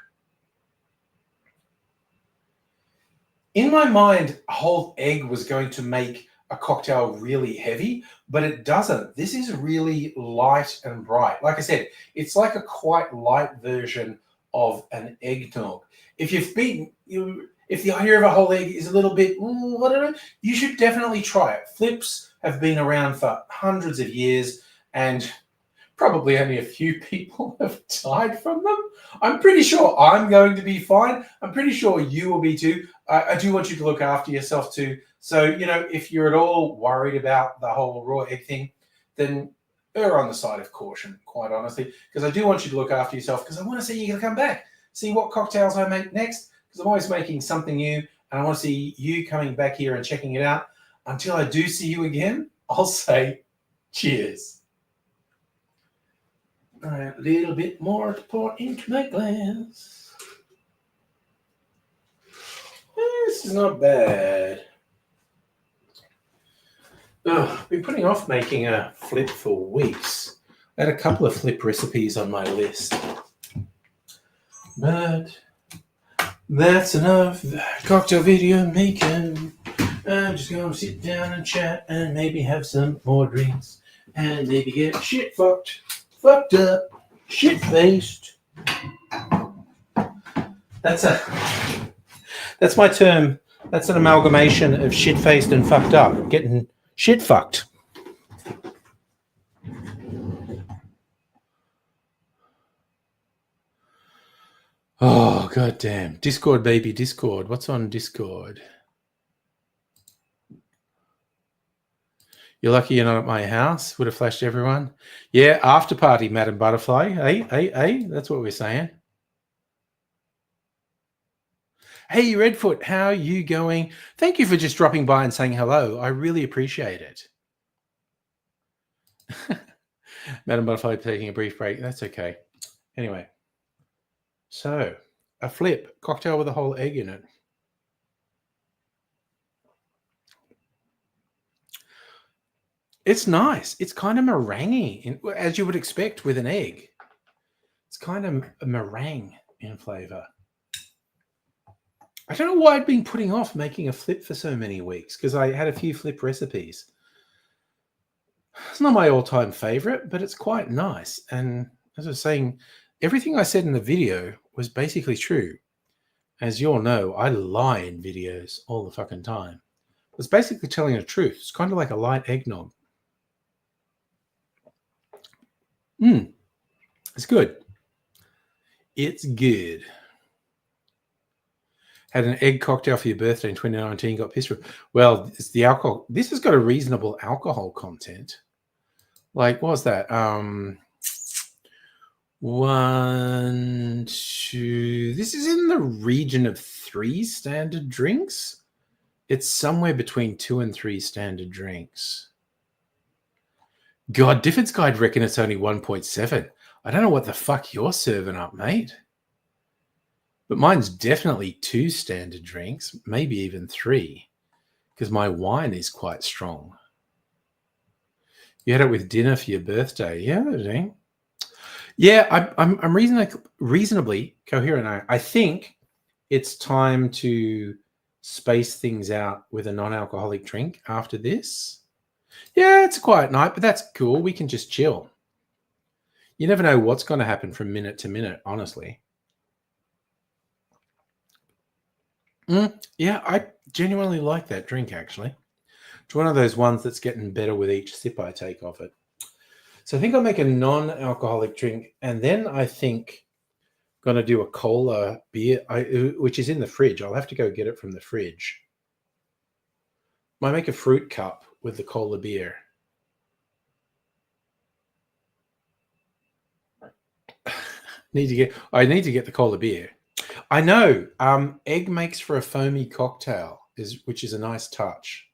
In my mind, a whole egg was going to make a cocktail really heavy, but it doesn't. This is really light and bright. Like I said, it's like a quite light version of an eggnog. If the idea of a whole egg is a little bit, I don't know, you should definitely try it. Flips have been around for hundreds of years, and probably only a few people have died from them. I'm pretty sure I'm going to be fine. I'm pretty sure you will be too. I do want you to look after yourself too. So, if you're at all worried about the whole raw egg thing, then err on the side of caution, quite honestly, because I do want you to look after yourself because I want to see you come back, see what cocktails I make next, because I'm always making something new and I want to see you coming back here and checking it out. Until I do see you again, I'll say cheers. All right, a little bit more to pour into my glass. This is not bad. I've been putting off making a flip for weeks. I had a couple of flip recipes on my list. But that's enough cocktail video making. I'm just going to sit down and chat and maybe have some more drinks and maybe get shit fucked up, shit faced. That's my term. That's an amalgamation of shit faced and fucked up. Getting shit fucked. Oh, goddamn. Discord, baby, Discord. What's on Discord? You're lucky you're not at my house. Would have flashed everyone. Yeah, after party, Madam Butterfly. Hey, that's what we're saying. Hey, Redfoot, how are you going? Thank you for just dropping by and saying hello. I really appreciate it. Madam Butterfly taking a brief break. That's okay. Anyway, so a flip cocktail with a whole egg in it. It's nice. It's kind of meringue, as you would expect with an egg. It's kind of a meringue in flavor. I don't know why I'd been putting off making a flip for so many weeks because I had a few flip recipes. It's not my all-time favorite, but it's quite nice. And as I was saying, everything I said in the video was basically true. As you all know, I lie in videos all the fucking time. It's basically telling the truth. It's kind of like a light eggnog. It's good. It's good. Had an egg cocktail for your birthday in 2019, got pissed. Well, it's the alcohol. This has got a reasonable alcohol content. Like, what was that? 1, 2. This is in the region of 3 standard drinks. It's somewhere between 2 and 3 standard drinks. God, Difford's Guide reckon it's only 1.7. I don't know what the fuck you're serving up, mate. But mine's definitely 2 standard drinks, maybe even 3, because my wine is quite strong. You had it with dinner for your birthday. Yeah, I'm reasonably coherent. I think it's time to space things out with a non-alcoholic drink after this. Yeah, it's a quiet night, but that's cool. We can just chill. You never know what's going to happen from minute to minute, honestly. Yeah, I genuinely like that drink, actually. It's one of those ones that's getting better with each sip I take of it. So I think I'll make a non-alcoholic drink, and then I think Gonna do a cola beer, which is in the fridge. I'll have to go get it from the fridge. Might make a fruit cup with the cola beer. I need to get the cola beer. I know. Egg makes for a foamy cocktail, which is a nice touch.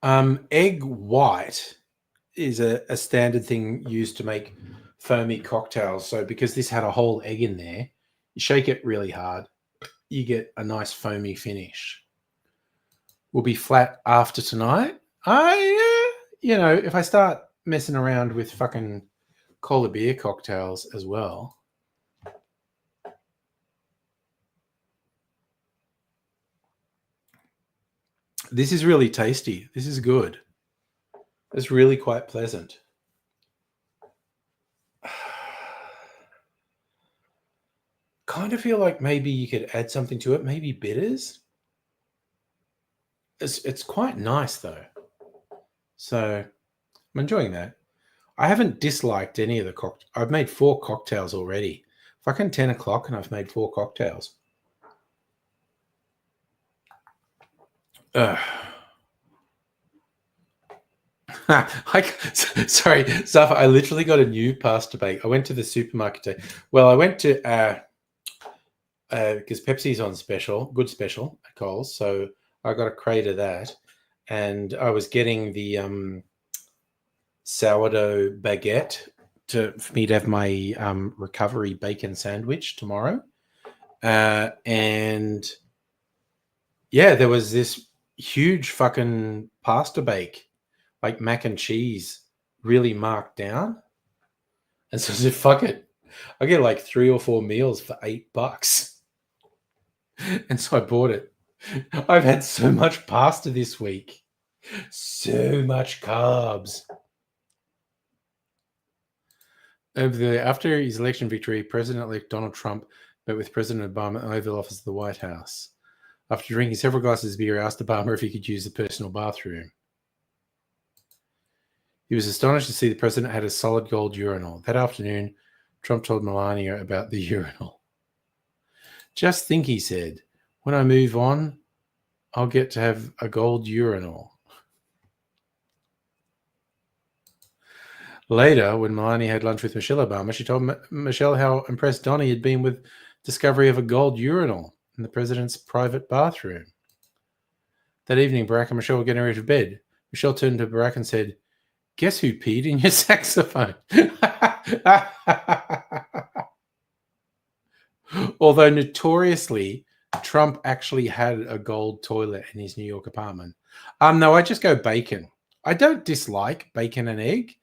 Egg white is a standard thing used to make foamy cocktails. So because this had a whole egg in there, you shake it really hard, you get a nice foamy finish. We'll be flat after tonight. If I start messing around with fucking cola beer cocktails as well. This is really tasty. This is good. It's really quite pleasant. Kind of feel like maybe you could add something to it, maybe bitters. It's quite nice though. So I'm enjoying that. I haven't disliked any of the cocktails. I've made 4 cocktails already. Fucking 10 o'clock and I've made 4 cocktails. Sorry, Zafa, I literally got a new pasta bake. I went to the supermarket today. Well, I went to because Pepsi's on good special at Coles, so I got a crate of that, and I was getting the sourdough baguette for me to have my recovery bacon sandwich tomorrow, and yeah, there was this huge fucking pasta bake, like mac and cheese, really marked down. And so I said, fuck it. I get like 3 or 4 meals for $8. And so I bought it. I've had so much pasta this week. So much carbs. After his election victory, President-elect Donald Trump met with President Obama in the Oval Office of the White House. After drinking several glasses of beer, he asked Obama if he could use the personal bathroom. He was astonished to see the president had a solid gold urinal. That afternoon, Trump told Melania about the urinal. Just think, he said, when I move on, I'll get to have a gold urinal. Later, when Melania had lunch with Michelle Obama, she told Michelle how impressed Donnie had been with discovery of a gold urinal in the president's private bathroom. That evening, Barack and Michelle were getting ready for bed. Michelle turned to Barack and said, "Guess who peed in your saxophone?" Although notoriously, Trump actually had a gold toilet in his New York apartment. No, I just go bacon. I don't dislike bacon and egg,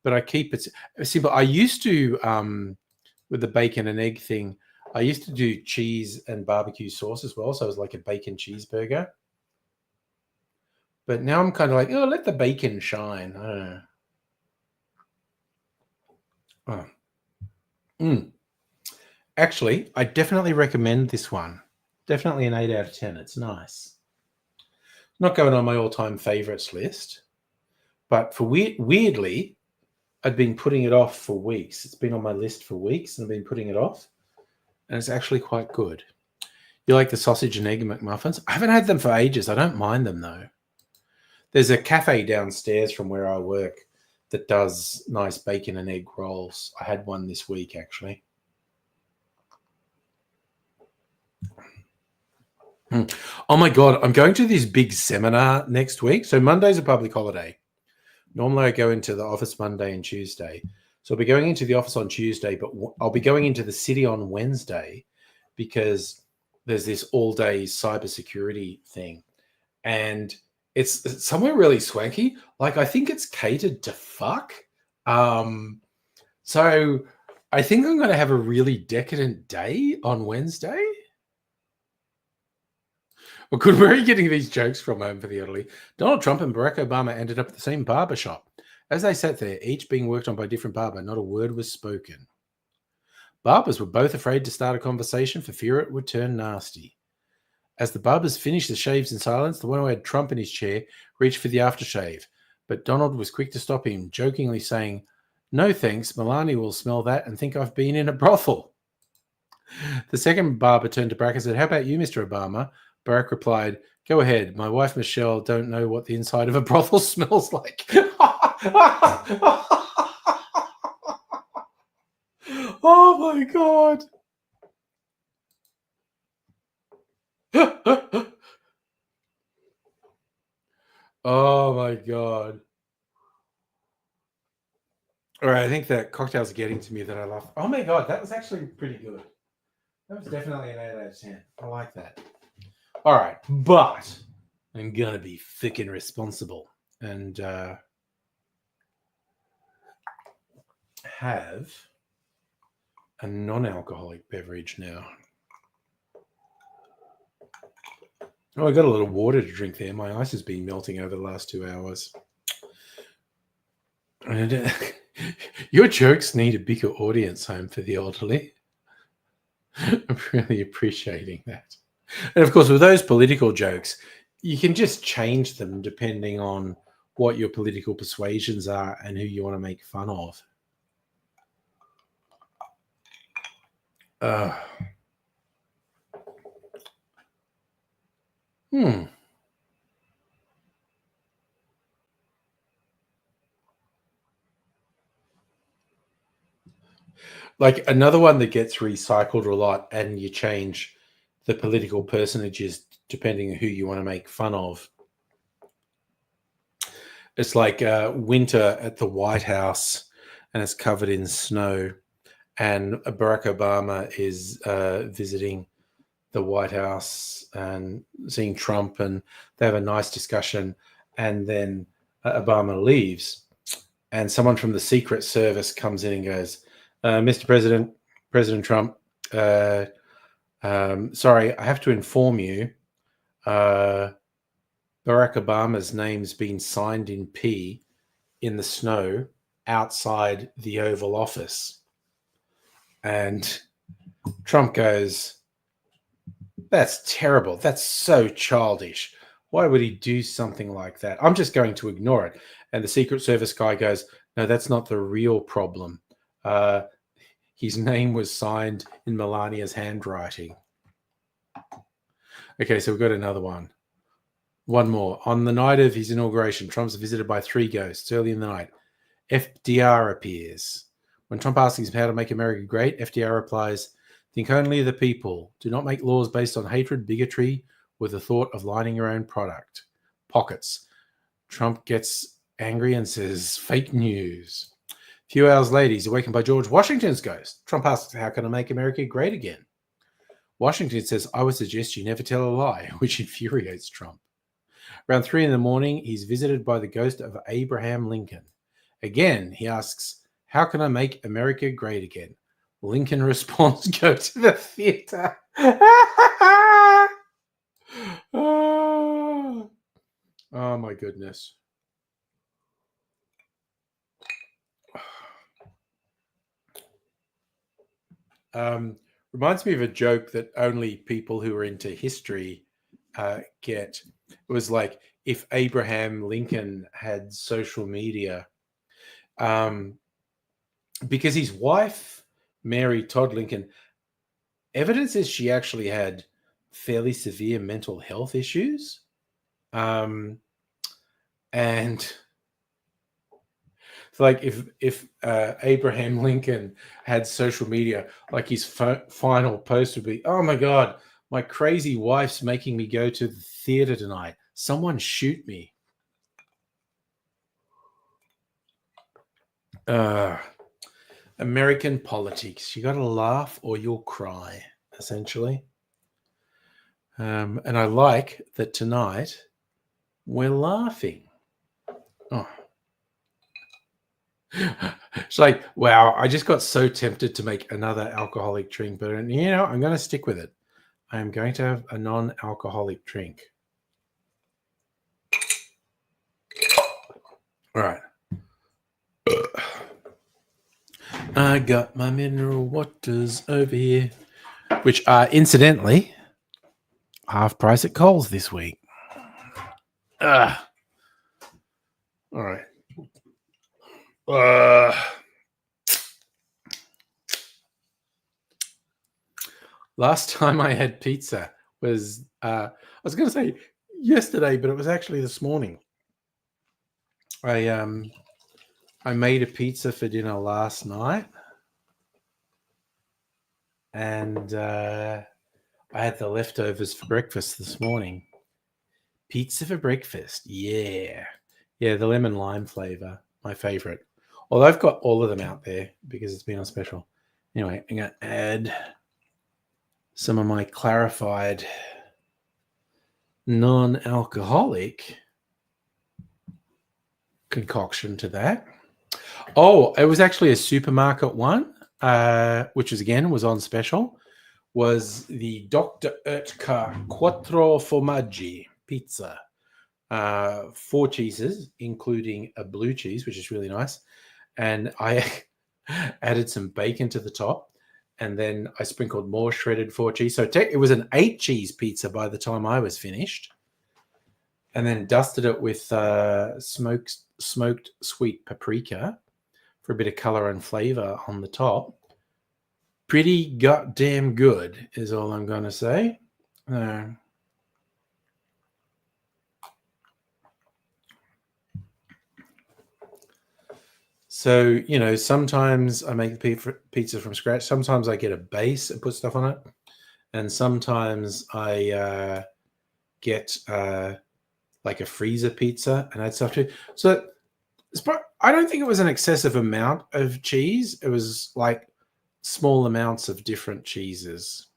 but I keep it simple. I used to, with the bacon and egg thing, I used to do cheese and barbecue sauce as well. So it was like a bacon cheeseburger. But now I'm kind of like, oh, let the bacon shine. I don't know. Actually, I definitely recommend this one. Definitely an 8 out of 10. It's nice. Not going on my all-time favorites list, but for weirdly, I'd been putting it off for weeks. It's been on my list for weeks, and I've been putting it off, and it's actually quite good. You like the sausage and egg McMuffins? I haven't had them for ages. I don't mind them though. There's a cafe downstairs from where I work that does nice bacon and egg rolls. I had one this week, actually. Oh my God, I'm going to this big seminar next week. So Monday's a public holiday. Normally I go into the office Monday and Tuesday. So I'll be going into the office on Tuesday, but I'll be going into the city on Wednesday because there's this all-day cybersecurity thing. And it's somewhere really swanky. Like, I think it's catered to fuck. So I think I'm going to have a really decadent day on Wednesday. Well, good. Where are you getting these jokes from, Home for the Elderly? Donald Trump and Barack Obama ended up at the same barber shop. As they sat there, each being worked on by a different barber, not a word was spoken. Barbers were both afraid to start a conversation for fear it would turn nasty. As the barbers finished the shaves in silence, the one who had Trump in his chair reached for the aftershave. but Donald was quick to stop him, jokingly saying, "No thanks, Melania will smell that and think I've been in a brothel." The second barber turned to Barack and said, "How about you, Mr. Obama?" Barack replied, "Go ahead. My wife, Michelle, don't know what the inside of a brothel smells like." Oh, my God. Oh, my God. All right, I think that cocktail's getting to me that I love. Oh, my God, that was actually pretty good. That was definitely an 8 out of 10. I like that. All right, but I'm going to be freaking responsible and have a non-alcoholic beverage now. Oh, I got a little water to drink there. My ice has been melting over the last 2 hours. And your jokes need a bigger audience home for the elderly. I'm really appreciating that. And of course, with those political jokes, you can just change them depending on what your political persuasions are and who you want to make fun of. Like another one that gets recycled a lot, and you change the political personages depending on who you want to make fun of. It's like winter at the White House, and it's covered in snow, and Barack Obama is visiting the White House and seeing Trump, and they have a nice discussion, and then Obama leaves, and someone from the Secret Service comes in and goes, "Mr. President, President Trump, sorry, I have to inform you, Barack Obama's name's been signed in P in the snow outside the Oval Office." And Trump goes, "That's terrible. That's so childish. Why would he do something like that? I'm just going to ignore it." And the Secret Service guy goes, "No, that's not the real problem. His name was signed in Melania's handwriting." Okay, so we've got another one. One more. On the night of his inauguration, Trump's visited by 3 ghosts early in the night. FDR appears. When Trump asks him how to make America great, FDR replies, "Think only of the people. Do not make laws based on hatred, bigotry, with the thought of lining your own pockets." Trump gets angry and says, "Fake news." A few hours later, he's awakened by George Washington's ghost. Trump asks, "How can I make America great again?" Washington says, "I would suggest you never tell a lie," which infuriates Trump. Around 3 in the morning, he's visited by the ghost of Abraham Lincoln. Again, he asks, "How can I make America great again?" Lincoln responds, "Go to the theater." Oh my goodness. Reminds me of a joke that only people who are into history get. It was like, if Abraham Lincoln had social media, because his wife, Mary Todd Lincoln, evidence is she actually had fairly severe mental health issues. And it's like if Abraham Lincoln had social media, like his final post would be, "Oh my God, my crazy wife's making me go to the theater tonight. Someone shoot me." American politics. You got to laugh or you'll cry, essentially. And I like that tonight we're laughing. Oh. It's like, wow, I just got so tempted to make another alcoholic drink, but I'm going to stick with it. I am going to have a non-alcoholic drink. All right. I got my mineral waters over here, which are incidentally half price at Coles this week. All right. Last time I had pizza was I was going to say yesterday, but it was actually this morning. I made a pizza for dinner last night, and I had the leftovers for breakfast this morning. Pizza for breakfast, yeah, the lemon lime flavor, my favorite. Although I've got all of them out there because it's been on special. Anyway, I'm gonna add some of my clarified non-alcoholic concoction to that. Oh, it was actually a supermarket one, which was on special. Was the Dr. Oetker Quattro Formaggi pizza. 4 cheeses, including a blue cheese, which is really nice. And I added some bacon to the top, and then I sprinkled more shredded 4 cheese. So it was an 8 cheese pizza by the time I was finished. And then dusted it with smoked sweet paprika for a bit of color and flavor on the top. Pretty goddamn good is all I'm going to say. So, sometimes I make the pizza from scratch. Sometimes I get a base and put stuff on it. And sometimes I get like a freezer pizza and add stuff to it. So I don't think it was an excessive amount of cheese. It was like small amounts of different cheeses.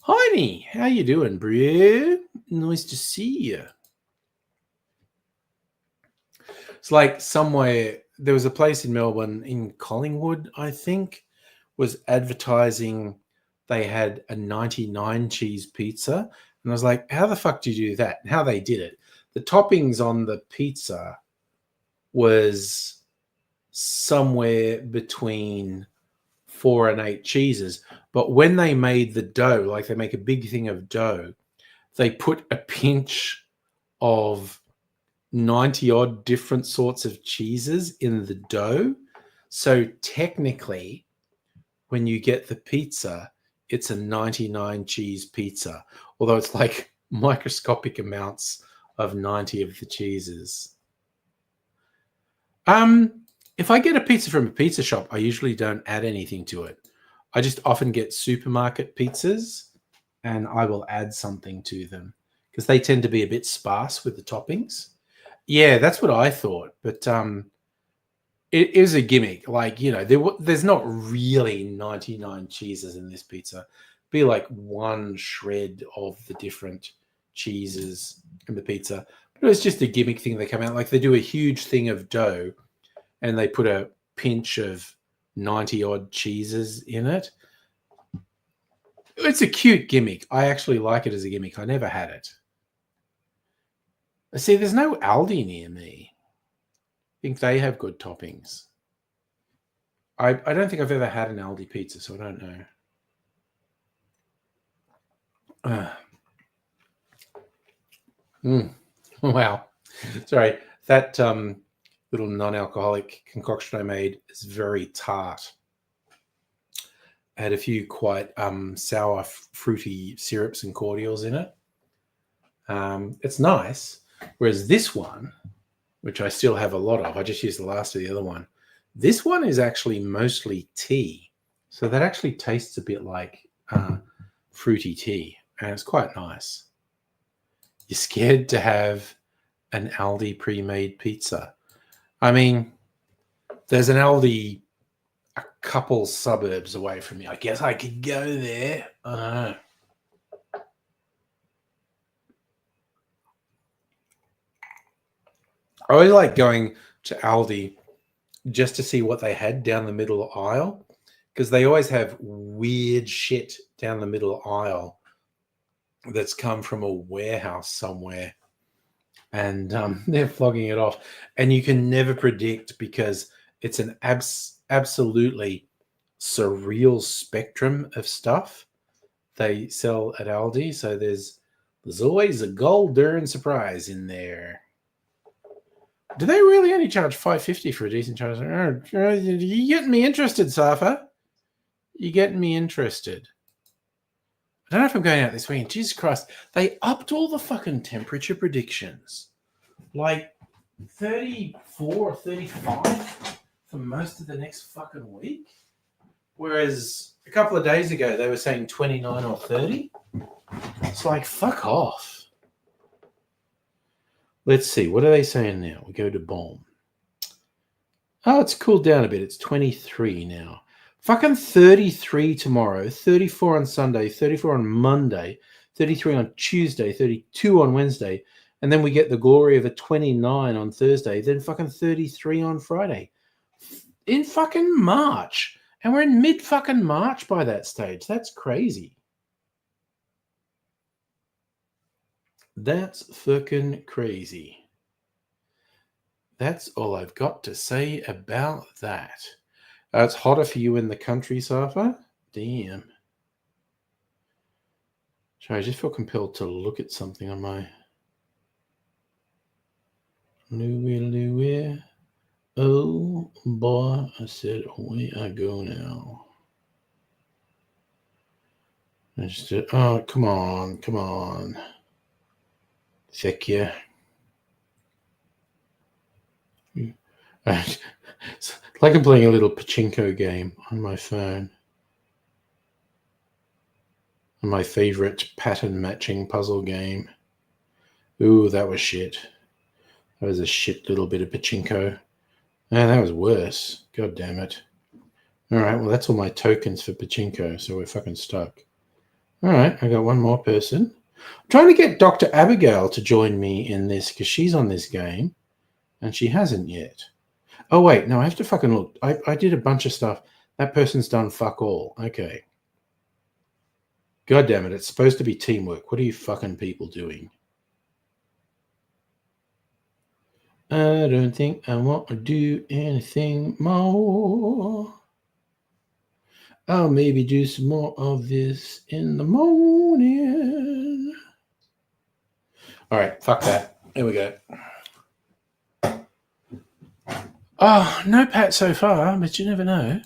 Heiny, how you doing, bro? Nice to see you. It's like somewhere, there was a place in Melbourne, in Collingwood, I think, was advertising they had a 99 cheese pizza. And I was like, how the fuck do you do that? And how they did it. The toppings on the pizza was somewhere between 4 and 8 cheeses. But when they made the dough, like they make a big thing of dough, they put a pinch of 90 odd different sorts of cheeses in the dough. So technically, when you get the pizza, it's a 99 cheese pizza, although it's like microscopic amounts of 90 of the cheeses. If I get a pizza from a pizza shop, I usually don't add anything to it. I just often get supermarket pizzas and I will add something to them because they tend to be a bit sparse with the toppings. Yeah, that's what I thought. But it is a gimmick. Like, there's not really 99 cheeses in this pizza. It'd be like one shred of the different cheeses in the pizza. But it was just a gimmick thing they come out. Like they do a huge thing of dough and they put a pinch of 90 odd cheeses in it. It's a cute gimmick. I actually like it as a gimmick. I never had it. See, there's no Aldi near me. I think they have good toppings. I don't think I've ever had an Aldi pizza, so I don't know. Wow. Sorry. That little non-alcoholic concoction I made is very tart. I had a few quite sour, fruity syrups and cordials in it. It's nice. Whereas this one, which I still have a lot of, I just used the last of the other one. This one is actually mostly tea. So that actually tastes a bit like fruity tea. And it's quite nice. You're scared to have an Aldi pre-made pizza. I mean, there's an Aldi a couple suburbs away from me. I guess I could go there. I don't know. I always like going to Aldi just to see what they had down the middle aisle because they always have weird shit down the middle aisle that's come from a warehouse somewhere. And they're flogging it off. And you can never predict because it's an absolutely surreal spectrum of stuff they sell at Aldi. So there's always a golden surprise in there. Do they really only charge $5.50 for a decent charger? You getting me interested, Safa? You getting me interested? I don't know if I'm going out this weekend. Jesus Christ. They upped all the fucking temperature predictions. Like 34 or 35 for most of the next fucking week. Whereas a couple of days ago, they were saying 29 or 30. It's like, fuck off. Let's see. What are they saying now? We go to Bomb. Oh, it's cooled down a bit. It's 23 now. Fucking 33 tomorrow, 34 on Sunday, 34 on Monday, 33 on Tuesday, 32 on Wednesday, and then we get the glory of a 29 on Thursday, then fucking 33 on Friday. In fucking March. And we're in mid fucking March by that stage. That's crazy. That's fucking crazy. That's all I've got to say about that. It's hotter for you in the country, Safa? Damn. Sorry, I just feel compelled to look at something on my... Nowhere. Oh, boy, I said, away I go now. Oh, come on. Thank you. It's like I'm playing a little pachinko game on my phone. My favorite pattern matching puzzle game. Ooh, that was shit. That was a shit little bit of pachinko. And that was worse. God damn it. All right, well, that's all my tokens for pachinko, so we're fucking stuck. All right, I got one more person. I'm trying to get Dr. Abigail to join me in this because she's on this game, and she hasn't yet. Oh, wait, no, I have to fucking look. I did a bunch of stuff. That person's done fuck all. Okay. God damn it, it's supposed to be teamwork. What are you fucking people doing? I don't think I want to do anything more. I'll maybe do some more of this in the morning. All right, fuck that. Here we go. Oh, no Pat so far, but you never know.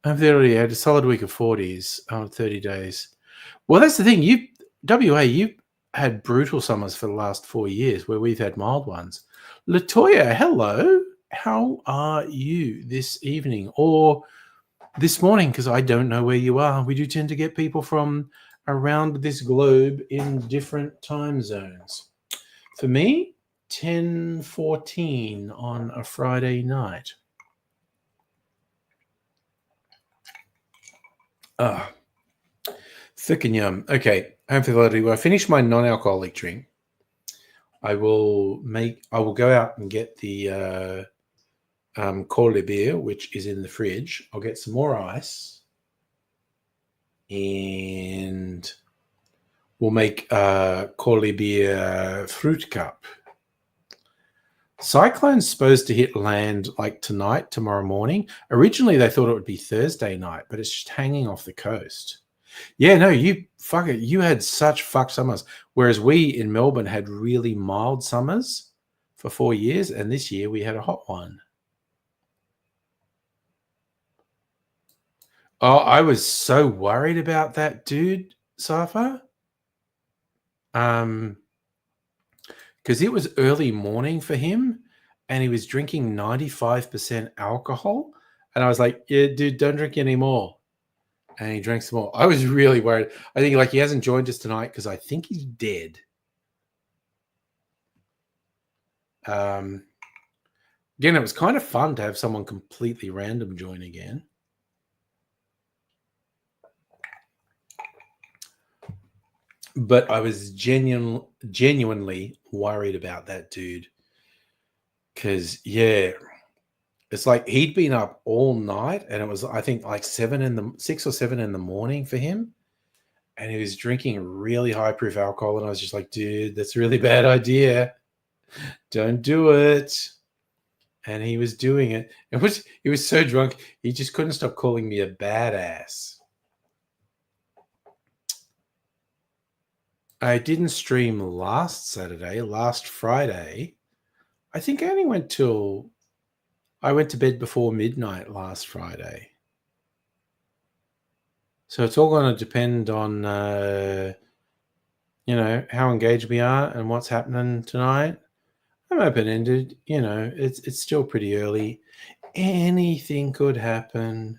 I've already had a solid week of 40s on 30 days. Well, that's the thing. You had brutal summers for the last 4 years where we've had mild ones. Latoya, hello. How are you this evening or this morning? Because I don't know where you are. We do tend to get people from around this globe in different time zones. For me, 10:14 on a Friday night. Thick and yum. Okay, hopefully when I finish my non-alcoholic drink, I will go out and get the Corley beer, which is in the fridge. I'll get some more ice, and we'll make Corley beer fruit cup. Cyclone's supposed to hit land like tonight, tomorrow morning. Originally, they thought it would be Thursday night, but it's just hanging off the coast. Yeah, no, you had such fucked summers. Whereas we in Melbourne had really mild summers for 4 years, and this year we had a hot one. Oh, I was so worried about that dude, Safa. Because it was early morning for him, and he was drinking 95% alcohol. And I was like, yeah, dude, don't drink anymore. And he drank some more. I was really worried. I think he hasn't joined us tonight because I think he's dead. Again, it was kind of fun to have someone completely random join again. But I was genuinely worried about that dude. Because, yeah, it's like he'd been up all night, and it was, I think, like 6 or 7 in the morning for him. And he was drinking really high proof alcohol. And I was just like, dude, that's a really bad idea. Don't do it. And he was doing it. He was so drunk, he just couldn't stop calling me a badass. I didn't stream last Friday. I think I went to bed before midnight last Friday. So it's all going to depend on, how engaged we are and what's happening tonight. I'm open-ended. It's still pretty early. Anything could happen.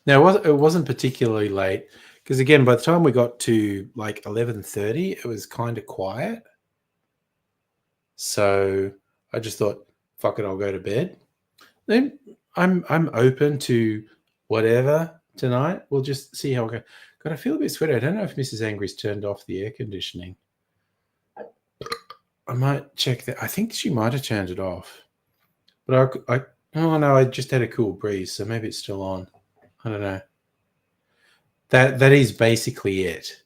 Now, it wasn't particularly late because, again, by the time we got to like 11:30, it was kind of quiet. So I just thought, fuck it, I'll go to bed. Then I'm open to whatever tonight. We'll just see how it goes. God, I feel a bit sweaty. I don't know if Mrs. Angry's turned off the air conditioning. I might check that. I think she might have turned it off. But oh no, I just had a cool breeze, so maybe it's still on. I don't know. That is basically it.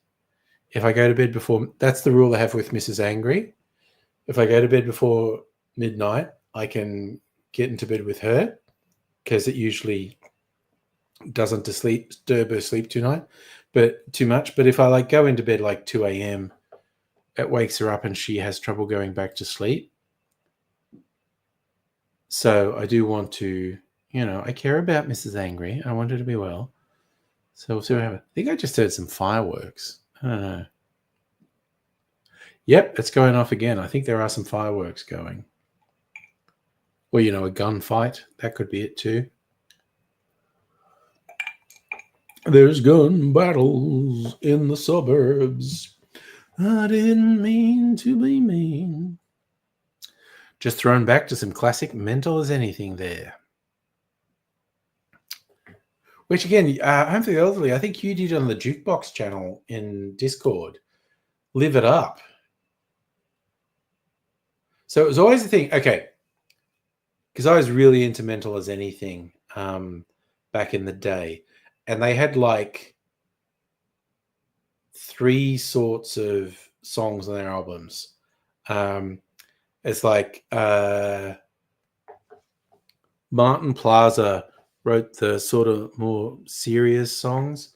If I go to bed before, that's the rule I have with Mrs. Angry. If I go to bed before midnight, I can get into bed with her because it usually doesn't disturb her sleep too much. But if I like go into bed like 2 a.m., it wakes her up and she has trouble going back to sleep. So I do want to, I care about Mrs. Angry. I want her to be well. So we'll see what happens. I think I just heard some fireworks. I don't know. Yep, it's going off again. I think there are some fireworks going. Or, a gunfight. That could be it too. There's gun battles in the suburbs. I didn't mean to be mean. Just thrown back to some classic Mental as Anything there. Which again, Home for the Elderly, I think you did on the Jukebox channel in Discord. Live It Up. So it was always a thing. Okay. Because I was really into Mental as Anything back in the day. And they had like 3 sorts of songs on their albums. It's like Martin Plaza wrote the sort of more serious songs.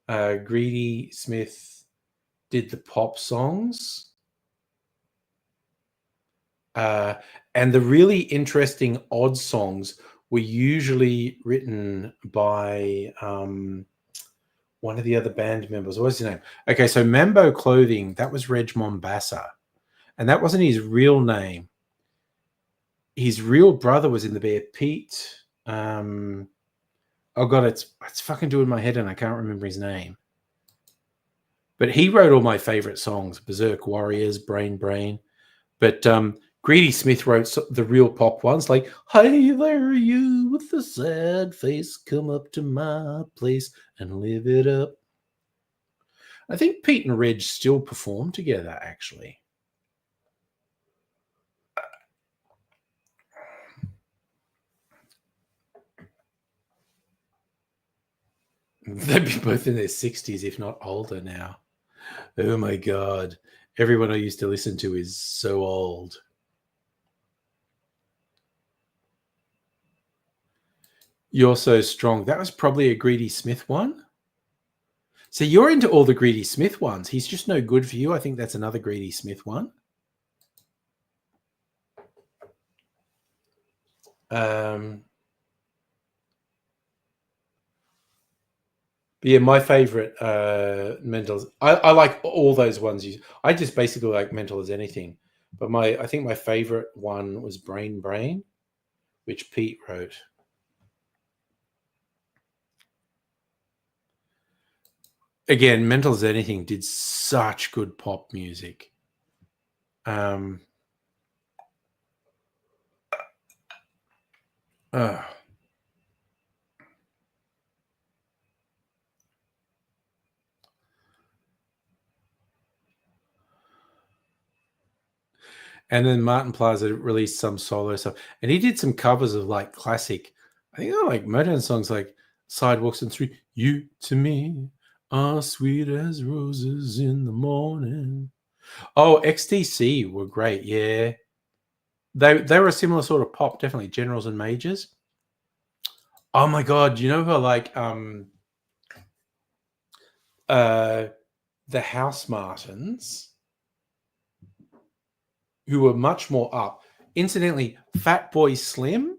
Greedy Smith did the pop songs. And the really interesting odd songs were usually written by one of the other band members. What was his name? Okay, so Mambo Clothing, that was Reg Mombassa. And that wasn't his real name. His real brother was in the band, Pete. Oh God, it's fucking doing my head and I can't remember his name. But he wrote all my favorite songs, Berserk Warriors, Brain Brain. But Greedy Smith wrote the real pop ones, like, hey there, you with the sad face, come up to my place and live it up. I think Pete and Reg still perform together, actually. They'd be both in their 60s, if not older now. Oh my God. Everyone I used to listen to is so old. You're So Strong. That was probably a Greedy Smith one. So you're into all the Greedy Smith ones. He's Just No Good for You. I think that's another Greedy Smith one. But yeah, my favorite Mental. I like all those ones. I just basically like Mental as Anything. But I think my favorite one was Brain Brain, which Pete wrote. Again, Mental as Anything did such good pop music. And then Martin Plaza released some solo stuff. And he did some covers of like classic, I think they're like Motown songs like Sidewalks and Street. You to me are sweet as roses in the morning. Oh, XTC were great. Yeah. They were a similar sort of pop, definitely. Generals and Majors. Oh my God. You know who I like? the House Martins, who were much more up. Incidentally, Fatboy Slim,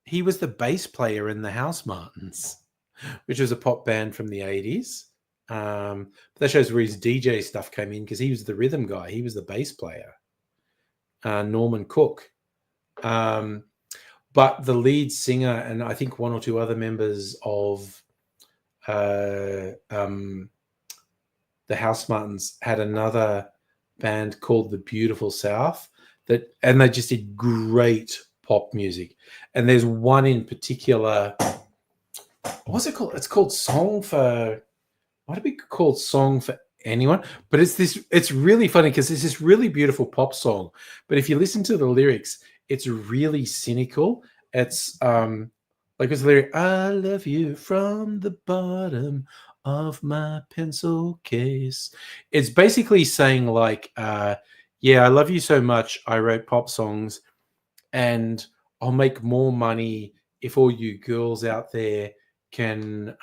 he was the bass player in the House Martins, which was a pop band from the 80s. That shows where his DJ stuff came in because he was the rhythm guy. He was the bass player, Norman Cook. But the lead singer and I think one or two other members of the House Martins had another band called The Beautiful South and they just did great pop music. And there's one in particular. What's it called? It's called Song for. Might it be called Song for Anyone? But it's really funny because it's this really beautiful pop song. But if you listen to the lyrics, it's really cynical. It's like it's the lyric, I love you from the bottom of my pencil case. It's basically saying like, yeah, I love you so much. I wrote pop songs and I'll make more money if all you girls out there can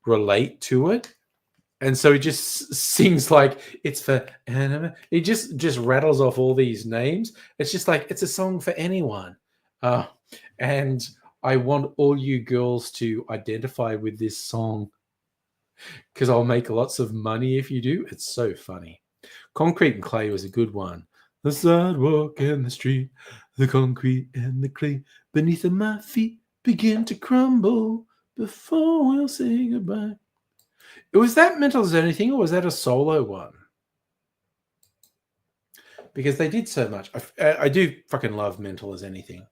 relate to it. And so he just sings like it's for anime. He just rattles off all these names. It's just like it's a song for anyone. And I want all you girls to identify with this song because I'll make lots of money if you do. It's so funny. Concrete and Clay was a good one. The sidewalk and the street, the concrete and the clay beneath my feet begin to crumble before we'll say goodbye. Was that Mental as Anything or was that a solo one? Because they did so much. I do fucking love Mental as Anything.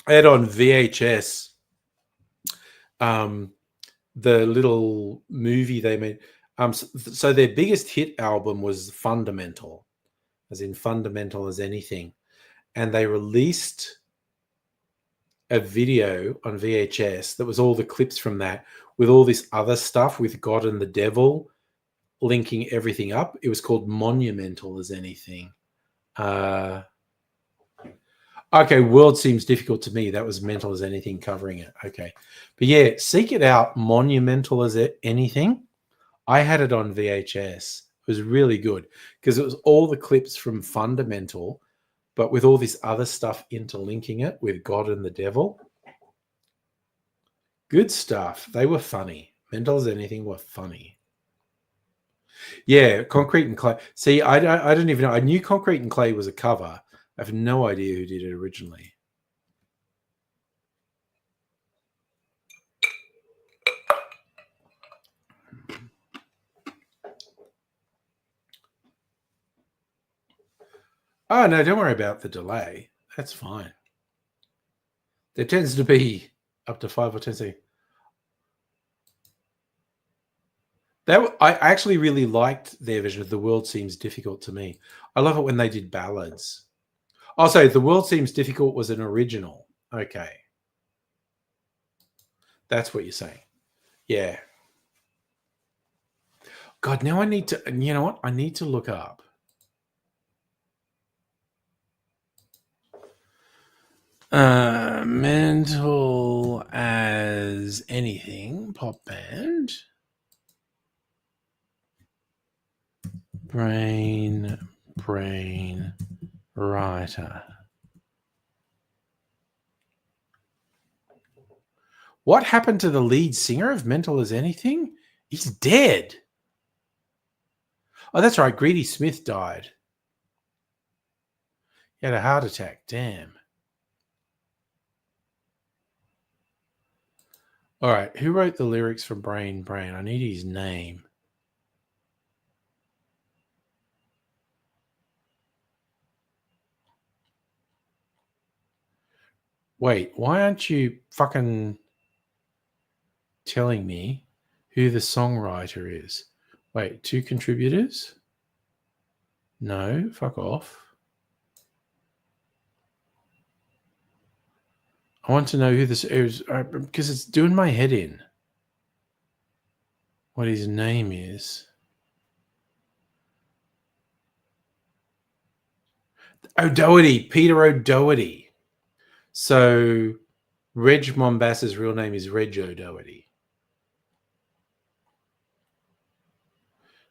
I had on VHS the little movie they made. So their biggest hit album was Fundamental, as in Fundamental as Anything. And they released a video on VHS that was all the clips from that with all this other stuff with God and the Devil linking everything up. It was called Monumental as Anything. Okay, World Seems Difficult to Me. That was Mental as Anything covering it. Okay. But yeah, seek it out. Monumental as Anything. I had it on VHS. It was really good because it was all the clips from Fundamental, but with all this other stuff interlinking it with God and the Devil. Good stuff. They were funny. Mental as Anything were funny. Yeah, Concrete and Clay. See, I don't even know. I knew Concrete and Clay was a cover. I have no idea who did it originally. Oh, no, don't worry about the delay. That's fine. There tends to be up to 5 or 10 seconds. I actually really liked their version of The World Seems Difficult to Me. I love it when they did ballads. Also, The World Seems Difficult was an original. Okay. That's what you're saying. Yeah. God, now I need to, you know what? I need to look up. Mental as Anything, pop band. Brain writer. What happened to the lead singer of Mental as Anything? He's dead. Oh, that's right. Greedy Smith died. He had a heart attack. Damn. All right. Who wrote the lyrics for Brain? I need his name. Wait, why aren't you fucking telling me who the songwriter is? Wait, 2 contributors? No, fuck off. I want to know who this is because it's doing my head in. What his name is. O'Doherty, Peter O'Doherty. So Reg Mombassa's real name is Reg O'Doherty.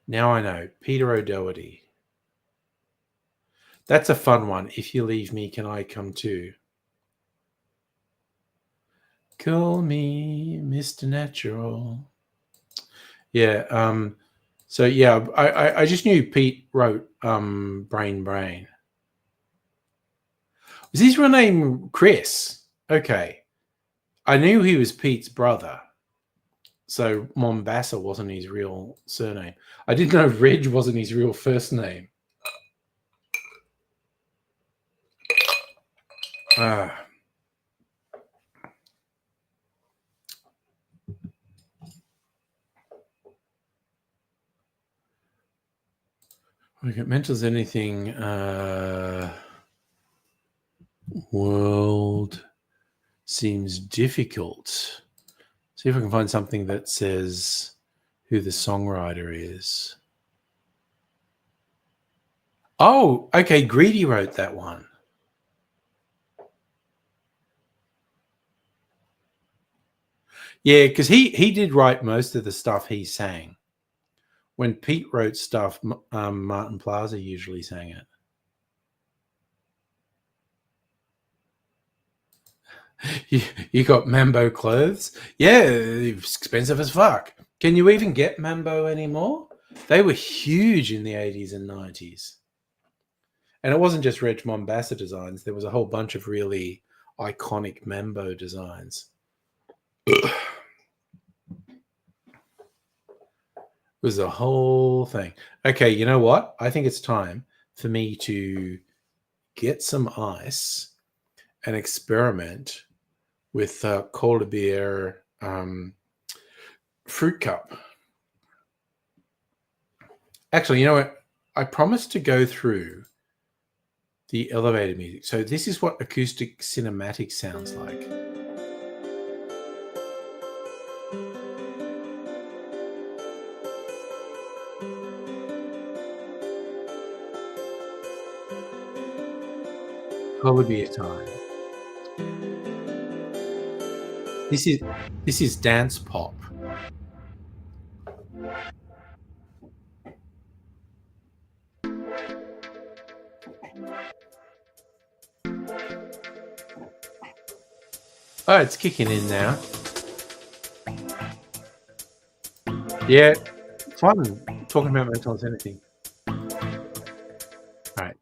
Now I know. Peter O'Doherty. That's a fun one. If you leave me, can I come too? Call me Mr. Natural. Yeah. So yeah, I just knew Pete wrote Brain Brain. Was his real name Chris? Okay. I knew he was Pete's brother. So Mombasa wasn't his real surname. I didn't know Reg wasn't his real first name. We get mentals anything. World seems difficult. See if I can find something that says who the songwriter is. Oh, okay. Greedy wrote that one. Yeah, because he did write most of the stuff he sang. When Pete wrote stuff, Martin Plaza usually sang it. You got Mambo clothes? Yeah, it's expensive as fuck. Can you even get Mambo anymore? They were huge in the 80s and 90s. And it wasn't just Reg Mombasa designs. There was a whole bunch of really iconic Mambo designs. It was a whole thing. Okay, you know what? I think it's time for me to get some ice and experiment with Cola Beer fruit cup. Actually, you know what? I promised to go through the elevator music. So this is what acoustic cinematic sounds like. Cola Beer time. This is dance pop. Oh, it's kicking in now. Yeah, fun talking about mentals anything. All right.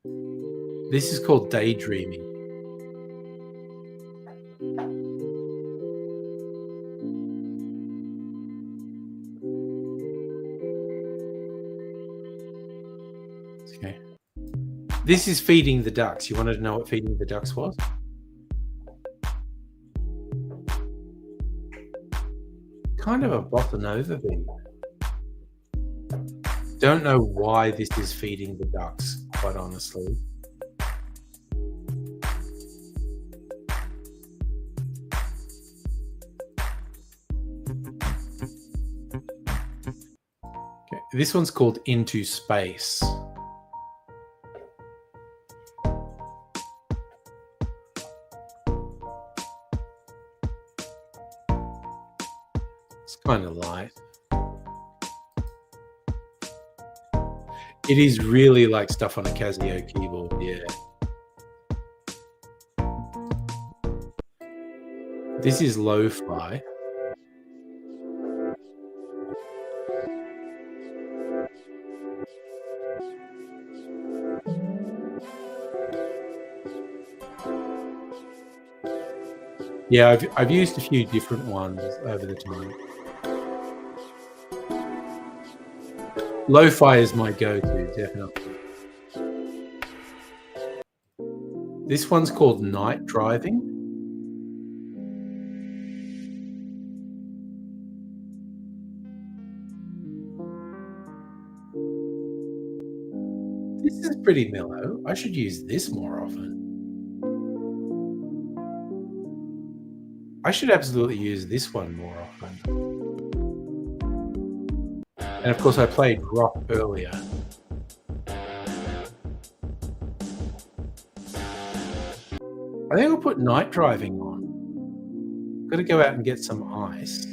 This is called daydreaming. Okay. This is feeding the ducks. You wanted to know what feeding the ducks was? Kind of a bossa nova beat. Don't know why this is feeding the ducks, quite honestly. Okay. This one's called Into Space. It's kind of light. It is really like stuff on a Casio keyboard, yeah. This is lo-fi. Yeah, I've used a few different ones over the time. Lo-fi is my go-to, definitely. This one's called Night Driving. This is pretty mellow. I should use this more often. I should absolutely use this one more often. And of course, I played rock earlier. I think I'll put Night Driving on. Got to go out and get some ice.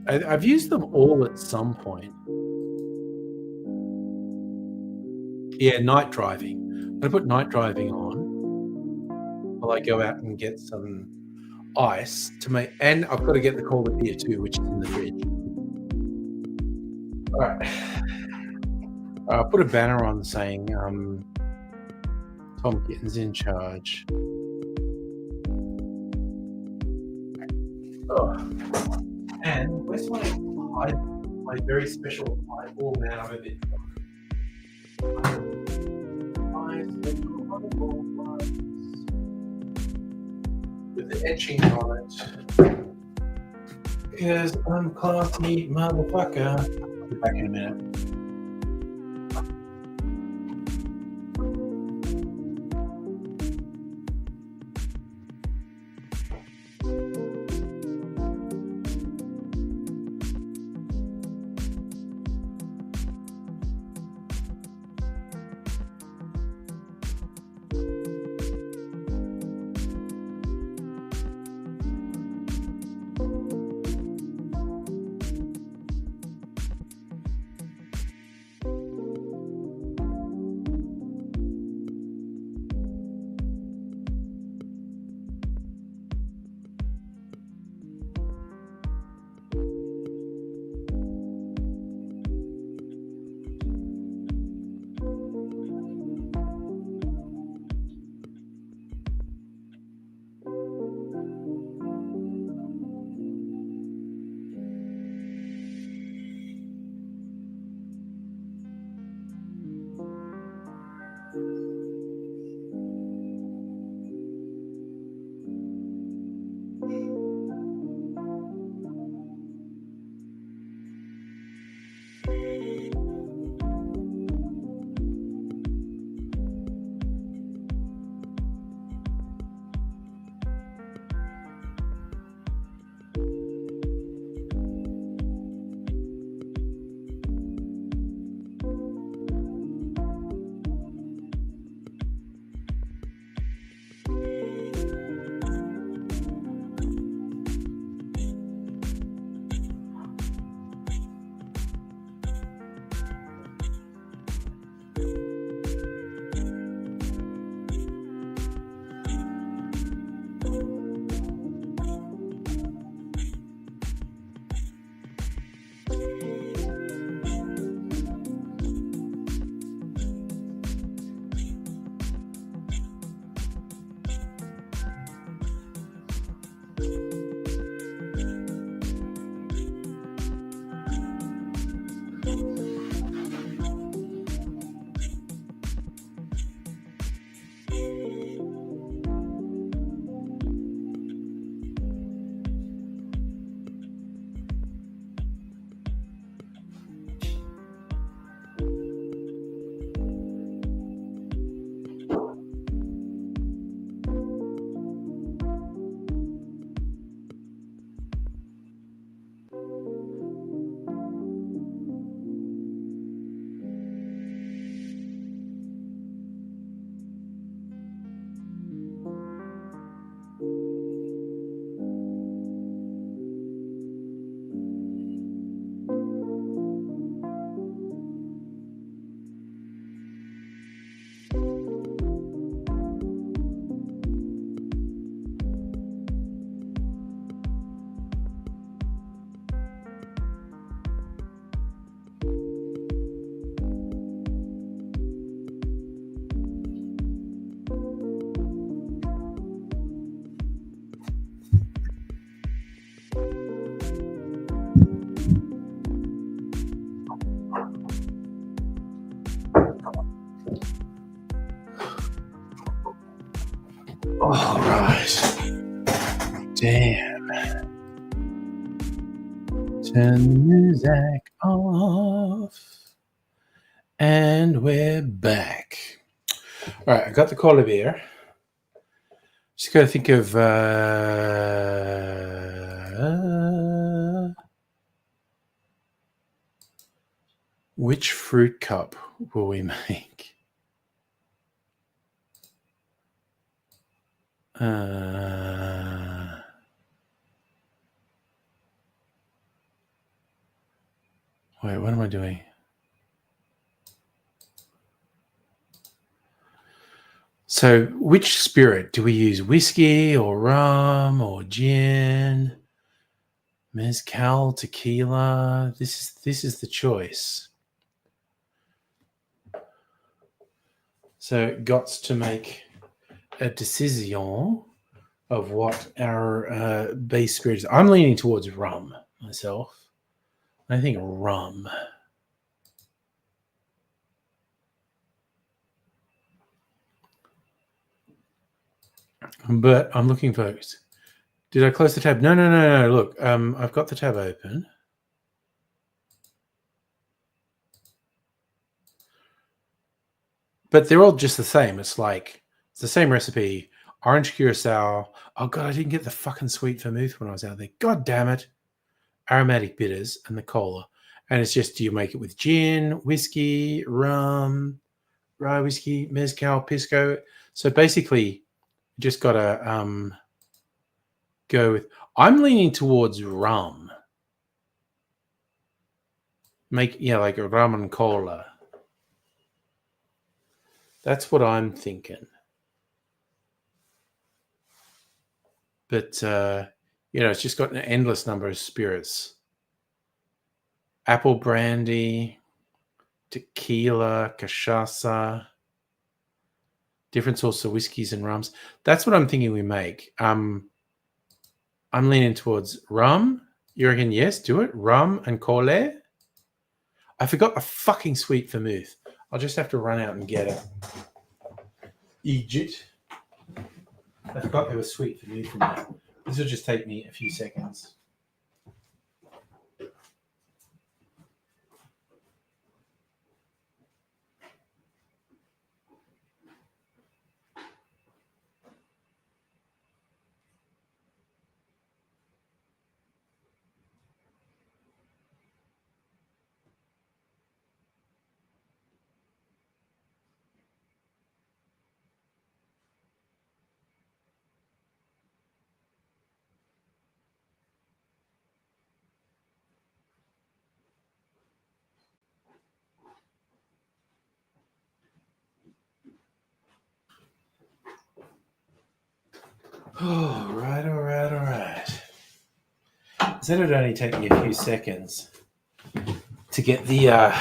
I've used them all at some point. Yeah, night driving. I put night driving on while I go out and get some ice to make, and I've got to get the cola beer too, which is in the fridge. All right. I'll put a banner on saying Tom Kitten's in charge. Oh. And where's my very special highball? Man, I'm a bit my special highball with the etching on it. Because I'm classy motherfucker. I'll be back in a minute. All right. Damn. Turn the music off. And we're back. All right, I got the cola beer. Just got to think of which fruit cup will we make? I, 'cause I Wait, what am I doing? So, which spirit do we use? Whiskey or rum or gin? Mezcal, tequila. This is the choice. So, gots to make a decision of what our base spirit is. I'm leaning towards rum myself. I think rum. But I'm looking, folks. Did I close the tab? No. Look, I've got the tab open. But they're all just the same. It's like, it's the same recipe. Orange curacao. Oh, God, I didn't get the fucking sweet vermouth when I was out there. God damn it. Aromatic bitters and the cola. And it's just, do you make it with gin, whiskey, rum, rye whiskey, mezcal, pisco? So basically, you just got to go with, I'm leaning towards rum. Like a rum and cola. That's what I'm thinking. But, it's just got an endless number of spirits. Apple brandy, tequila, cachaça, different sorts of whiskeys and rums. That's what I'm thinking we make. I'm leaning towards rum. You reckon yes? Do it. Rum and cola. I forgot the fucking sweet vermouth. I'll just have to run out and get it. Egypt. I forgot there was sweet vermouth in there. This will just take me a few seconds. All right. Said it'd only take me a few seconds to get the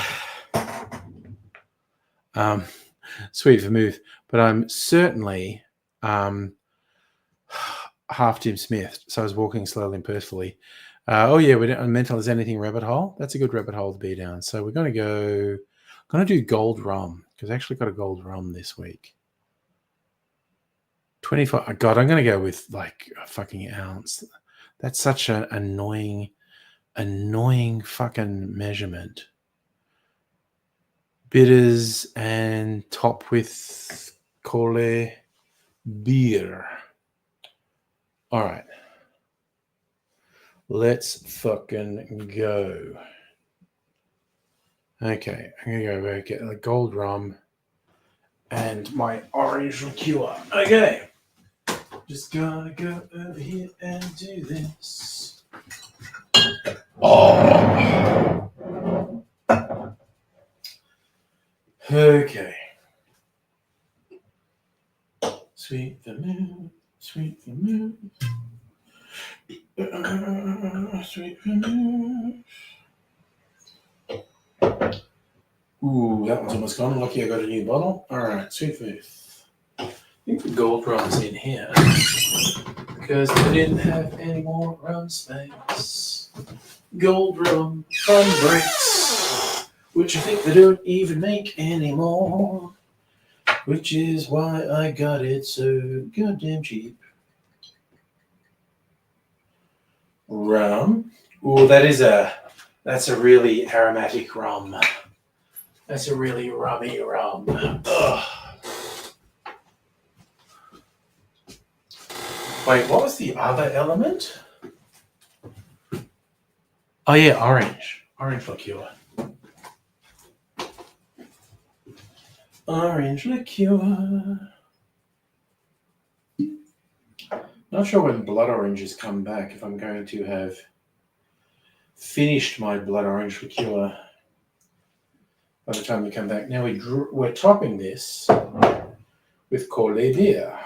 sweet vermouth, but I'm certainly half Jim Smith, so I was walking slowly and purposefully. We don't mental is anything rabbit hole. That's a good rabbit hole to be down. So we're going to do gold rum because I actually got a gold rum this week. 25. God, I'm going to go with like a fucking ounce. That's such an annoying fucking measurement. Bitters and top with Cole beer. All right. Let's fucking go. Okay, I'm going to go back get the gold rum and my orange liqueur. Okay. Just gonna go over here and do this. Oh. Okay. Sweet vermouth. Sweet vermouth. Ooh, that one's almost gone. Lucky I got a new bottle. All right, sweet vermouth. I think the gold rum's in here because they didn't have any more rum space. Gold rum from bricks, which I think they don't even make anymore, which is why I got it so goddamn cheap. Rum. Ooh, that's a really aromatic rum. That's a really rummy rum. Ugh. Wait, what was the other element? Oh yeah, orange. Orange liqueur. Orange liqueur. Not sure when blood oranges come back, if I'm going to have finished my blood orange liqueur by the time we come back. Now we're topping this with Corley beer.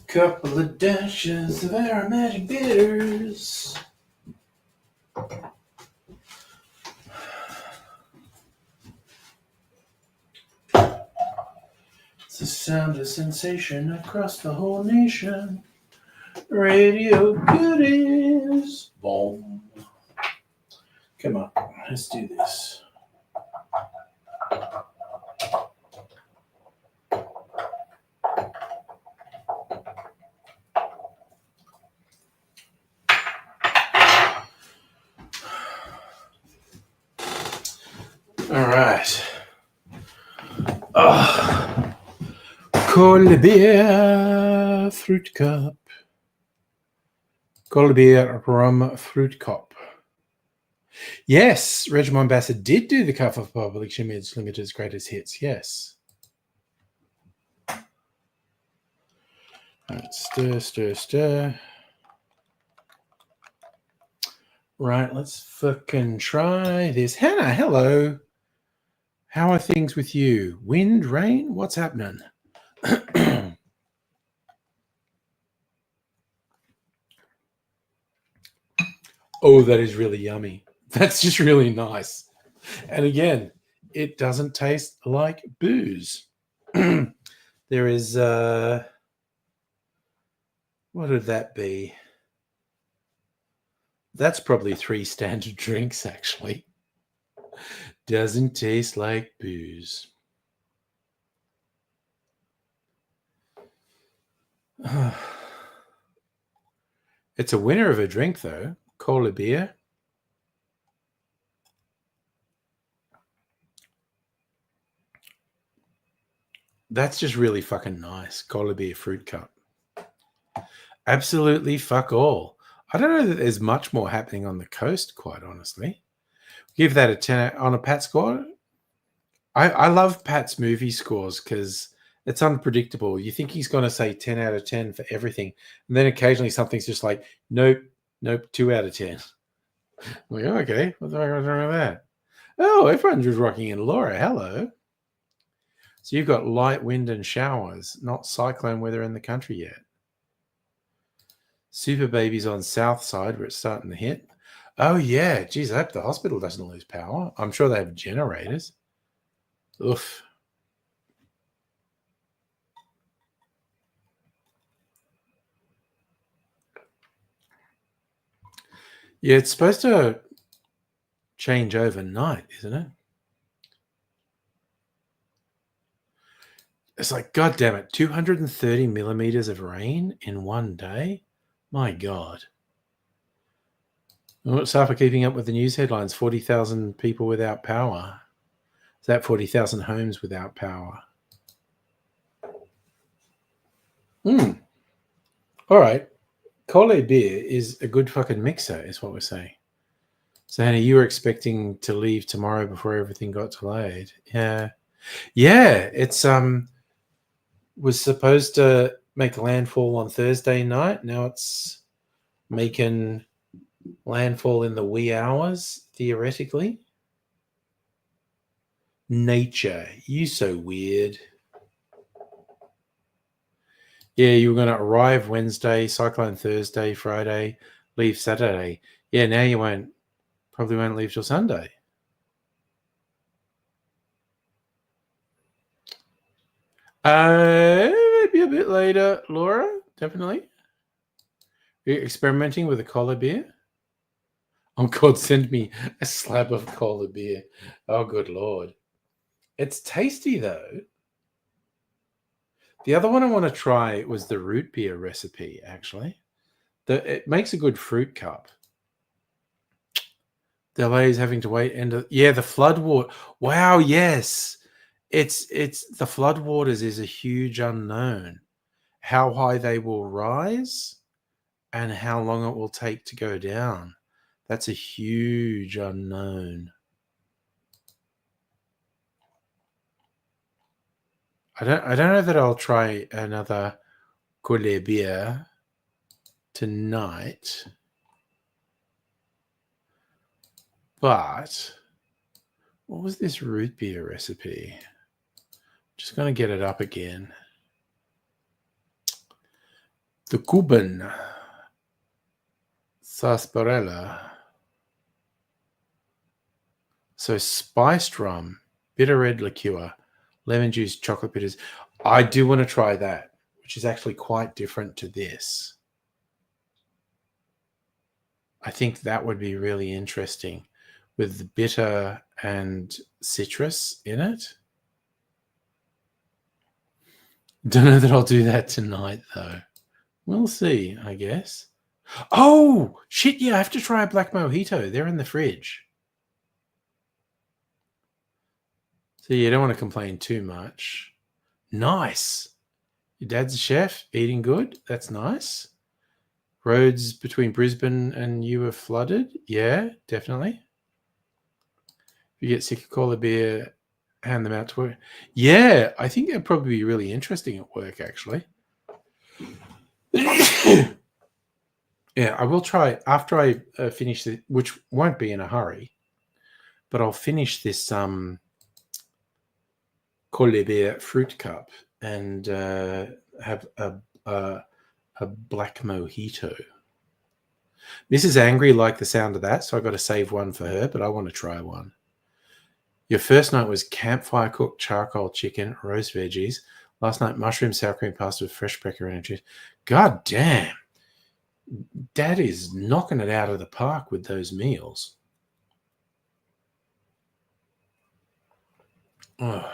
Couple of dashes of aromatic bitters. It's the sound of sensation across the whole nation. Radio goodies. Boom. Come on, let's do this. All right. Cold beer fruit cup. Cold beer rum fruit cup. Yes, Regiment Bassett did do the cover of Public Image Limited's greatest hits. Yes. Right, stir. Right, let's fucking try this. Hannah, hello. How are things with you? Wind, rain? What's happening? Oh, that is really yummy. That's just really nice. And again, it doesn't taste like booze. There is, what would that be? That's probably 3 standard drinks, actually. Doesn't taste like booze. It's a winner of a drink, though. Cola beer. That's just really fucking nice. Cola beer fruit cup. Absolutely fuck all. I don't know that there's much more happening on the coast, quite honestly. Give that a 10 on a Pat score. I love Pat's movie scores because it's unpredictable. You think he's going to say 10 out of 10 for everything. And then occasionally something's just like, nope, 2 out of 10. I'm like, oh, okay, what the fuck was wrong with that? Oh, everyone's just rocking in. Laura, hello. So you've got light wind and showers, not cyclone weather in the country yet. Super babies on south side where it's starting to hit. Oh, yeah. Geez, I hope the hospital doesn't lose power. I'm sure they have generators. Oof. Yeah, it's supposed to change overnight, isn't it? It's like, God damn it, 230 millimeters of rain in one day? My God. Sorry for keeping up with the news headlines. 40,000 people without power. Is that 40,000 homes without power? All right. Cola beer is a good fucking mixer, is what we're saying. So, Hannah, you were expecting to leave tomorrow before everything got delayed. Yeah. Yeah, it's was supposed to make landfall on Thursday night. Now it's making landfall in the wee hours, theoretically. Nature, you so weird. Yeah, you were going to arrive Wednesday, cyclone Thursday, Friday, leave Saturday. Yeah, now you probably won't leave till Sunday. Maybe a bit later, Laura, definitely. You're experimenting with a cola beer? Oh, God, send me a slab of cola beer. Oh, good Lord. It's tasty, though. The other one I want to try was the root beer recipe, actually. It makes a good fruit cup. Delays having to wait. The floodwater. Wow, yes. It's the floodwaters is a huge unknown. How high they will rise and how long it will take to go down. That's a huge unknown. I don't know that I'll try another Collet beer tonight, but what was this root beer recipe? Just going to get it up again. The Cuban sarsaparilla. So spiced rum, bitter red liqueur, lemon juice, chocolate bitters. I do want to try that, which is actually quite different to this. I think that would be really interesting with the bitter and citrus in it. Don't know that I'll do that tonight, though. We'll see, I guess. Oh, shit, yeah, I have to try a black mojito. They're in the fridge. So you don't want to complain too much. Nice. Your dad's a chef, eating good. That's nice. Roads between Brisbane and you are flooded. Yeah, definitely. If you get sick of cola beer, hand them out to work. Yeah, I think that'd probably be really interesting at work, actually. Yeah, I will try after I finish it, which won't be in a hurry, but I'll finish this Collet beer fruit cup and have a black mojito. Mrs. Angry liked the sound of that, so I got to save one for her, but I want to try one. Your first night was campfire cooked charcoal chicken, roast veggies. Last night, mushroom sour cream pasta with fresh pepperoni and cheese. God damn. Dad is knocking it out of the park with those meals. Oh.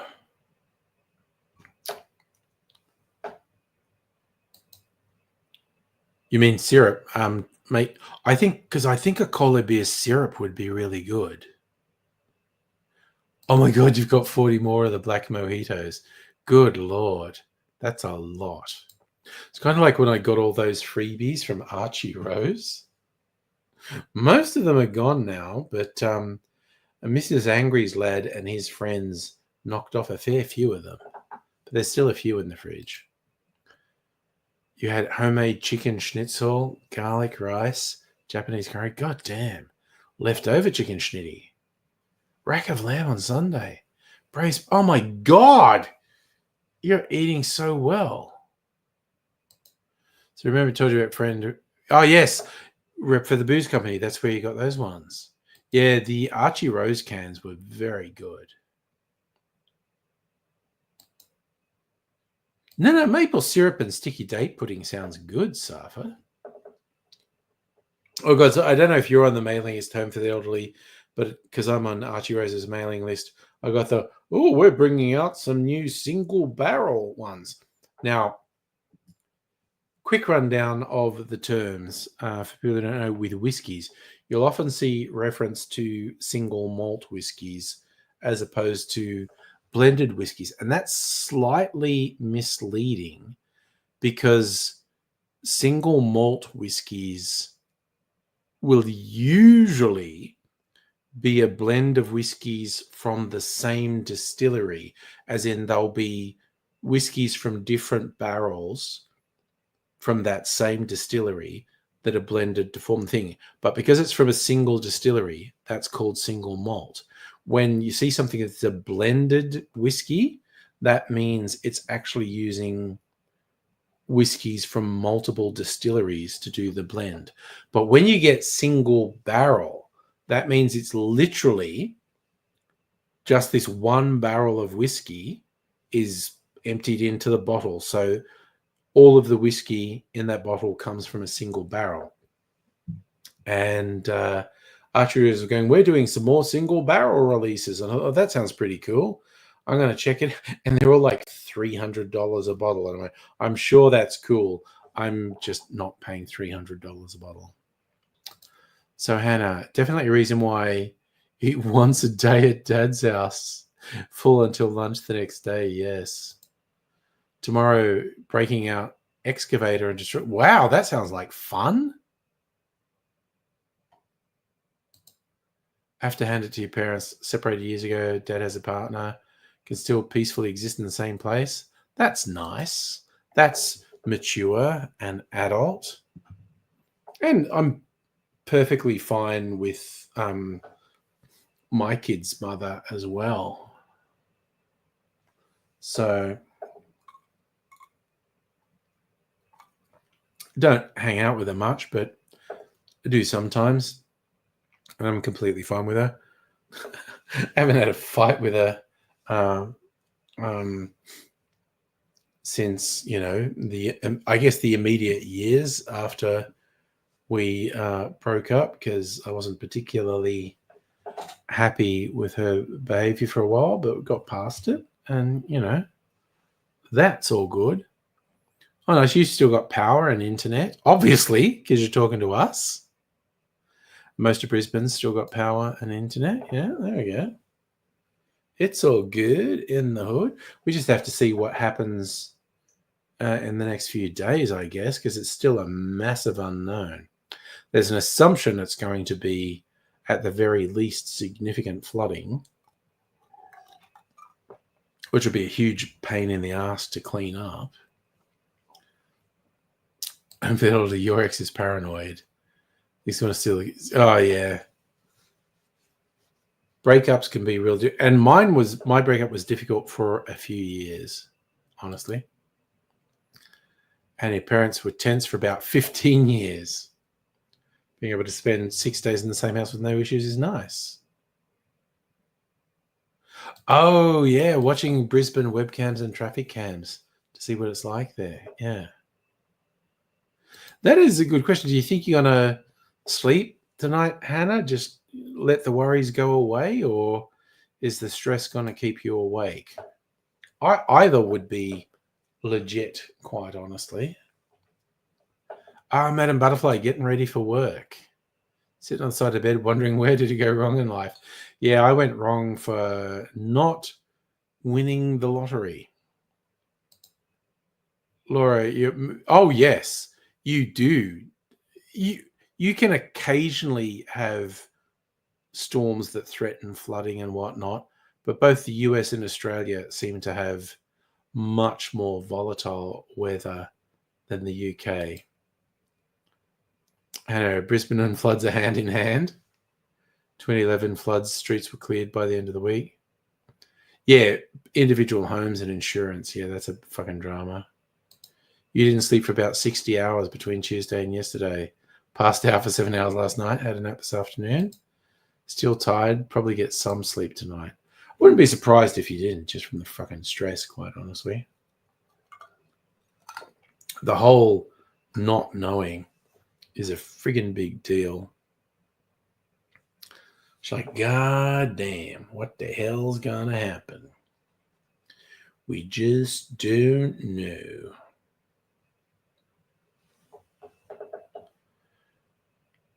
You mean syrup? Mate, I think a cola beer syrup would be really good. Oh my God, you've got 40 more of the black mojitos. Good Lord. That's a lot. It's kind of like when I got all those freebies from Archie Rose. Most of them are gone now, but Mrs. Angry's lad and his friends knocked off a fair few of them. But there's still a few in the fridge. You had homemade chicken schnitzel, garlic rice, Japanese curry. God damn. Leftover chicken schnitty. Rack of lamb on Sunday. Braised. Oh my God. You're eating so well. So remember I told you about friend. Oh, yes. Rep for the booze company. That's where you got those ones. Yeah, the Archie Rose cans were very good. No, maple syrup and sticky date pudding sounds good, Safa. Oh, God, so I don't know if you're on the mailing list, Home for the Elderly, but because I'm on Archie Rose's mailing list, I got we're bringing out some new single barrel ones. Now, quick rundown of the terms for people who don't know with whiskies. You'll often see reference to single malt whiskies as opposed to blended whiskies. And that's slightly misleading because single malt whiskies will usually be a blend of whiskies from the same distillery, as in they'll be whiskies from different barrels from that same distillery that are blended to form the thing. But because it's from a single distillery, that's called single malt. When you see something that's a blended whiskey, that means it's actually using whiskies from multiple distilleries to do the blend. But when you get single barrel, that means it's literally just this one barrel of whiskey is emptied into the bottle. So all of the whiskey in that bottle comes from a single barrel. And Archery is going, we're doing some more single barrel releases. And I thought, that sounds pretty cool. I'm going to check it. And they're all like $300 a bottle. And I'm sure that's cool. I'm just not paying $300 a bottle. So Hannah, definitely a reason why eat once a day at Dad's house, full until lunch the next day. Yes. Tomorrow, breaking out excavator and destroy. Wow, that sounds like fun. Have to hand it to your parents. Separated years ago. Dad has a partner. Can still peacefully exist in the same place. That's nice. That's mature and adult. And I'm perfectly fine with my kid's mother as well. So don't hang out with her much, but I do sometimes. And I'm completely fine with her. I haven't had a fight with her since, I guess the immediate years after we broke up, because I wasn't particularly happy with her behavior for a while, but we got past it. And, that's all good. Oh, no, she's still got power and internet, obviously, because you're talking to us. Most of Brisbane's still got power and internet. Yeah, there we go. It's all good in the hood. We just have to see what happens in the next few days, I guess, because it's still a massive unknown. There's an assumption it's going to be, at the very least, significant flooding, which would be a huge pain in the ass to clean up. And Fiddle your ex is paranoid. He's going to still. Oh, yeah. Breakups can be real. And my breakup was difficult for a few years, honestly. And her parents were tense for about 15 years. Being able to spend 6 days in the same house with no issues is nice. Oh, yeah. Watching Brisbane webcams and traffic cams to see what it's like there. Yeah. That is a good question. Do you think you're going to sleep tonight, Hannah? Just let the worries go away? Or is the stress going to keep you awake? Either would be legit, quite honestly. Madam Butterfly, getting ready for work. Sitting on the side of bed wondering where did you go wrong in life? Yeah, I went wrong for not winning the lottery. Laura, yes, you do. You can occasionally have storms that threaten flooding and whatnot, but both the US and Australia seem to have much more volatile weather than the UK. I know Brisbane and floods are hand in hand. 2011 floods, streets were cleared by the end of the week. Yeah, individual homes and insurance. Yeah, that's a fucking drama. You didn't sleep for about 60 hours between Tuesday and yesterday. Passed out for 7 hours last night. Had a nap this afternoon. Still tired. Probably get some sleep tonight. Wouldn't be surprised if you didn't, just from the fucking stress, quite honestly. The whole not knowing is a friggin' big deal. It's like, God damn, what the hell's gonna happen? We just don't know.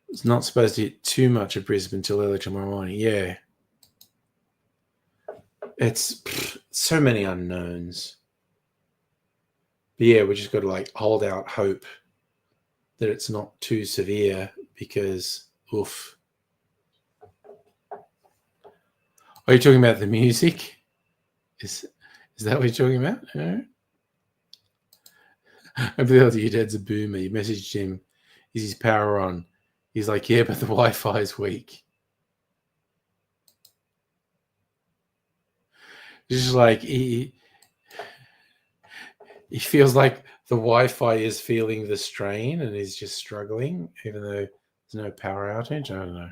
It's not supposed to hit too much of Brisbane until early tomorrow morning. Yeah. It's so many unknowns. But yeah, we just got to hold out hope that it's not too severe, because oof. Are you talking about the music? Is that what you're talking about? No? I believe your dad's a boomer. You messaged him. Is his power on? He's like, yeah, but the Wi-Fi is weak. It's just like he feels like the Wi-Fi is feeling the strain and is just struggling, even though there's no power outage. I don't know.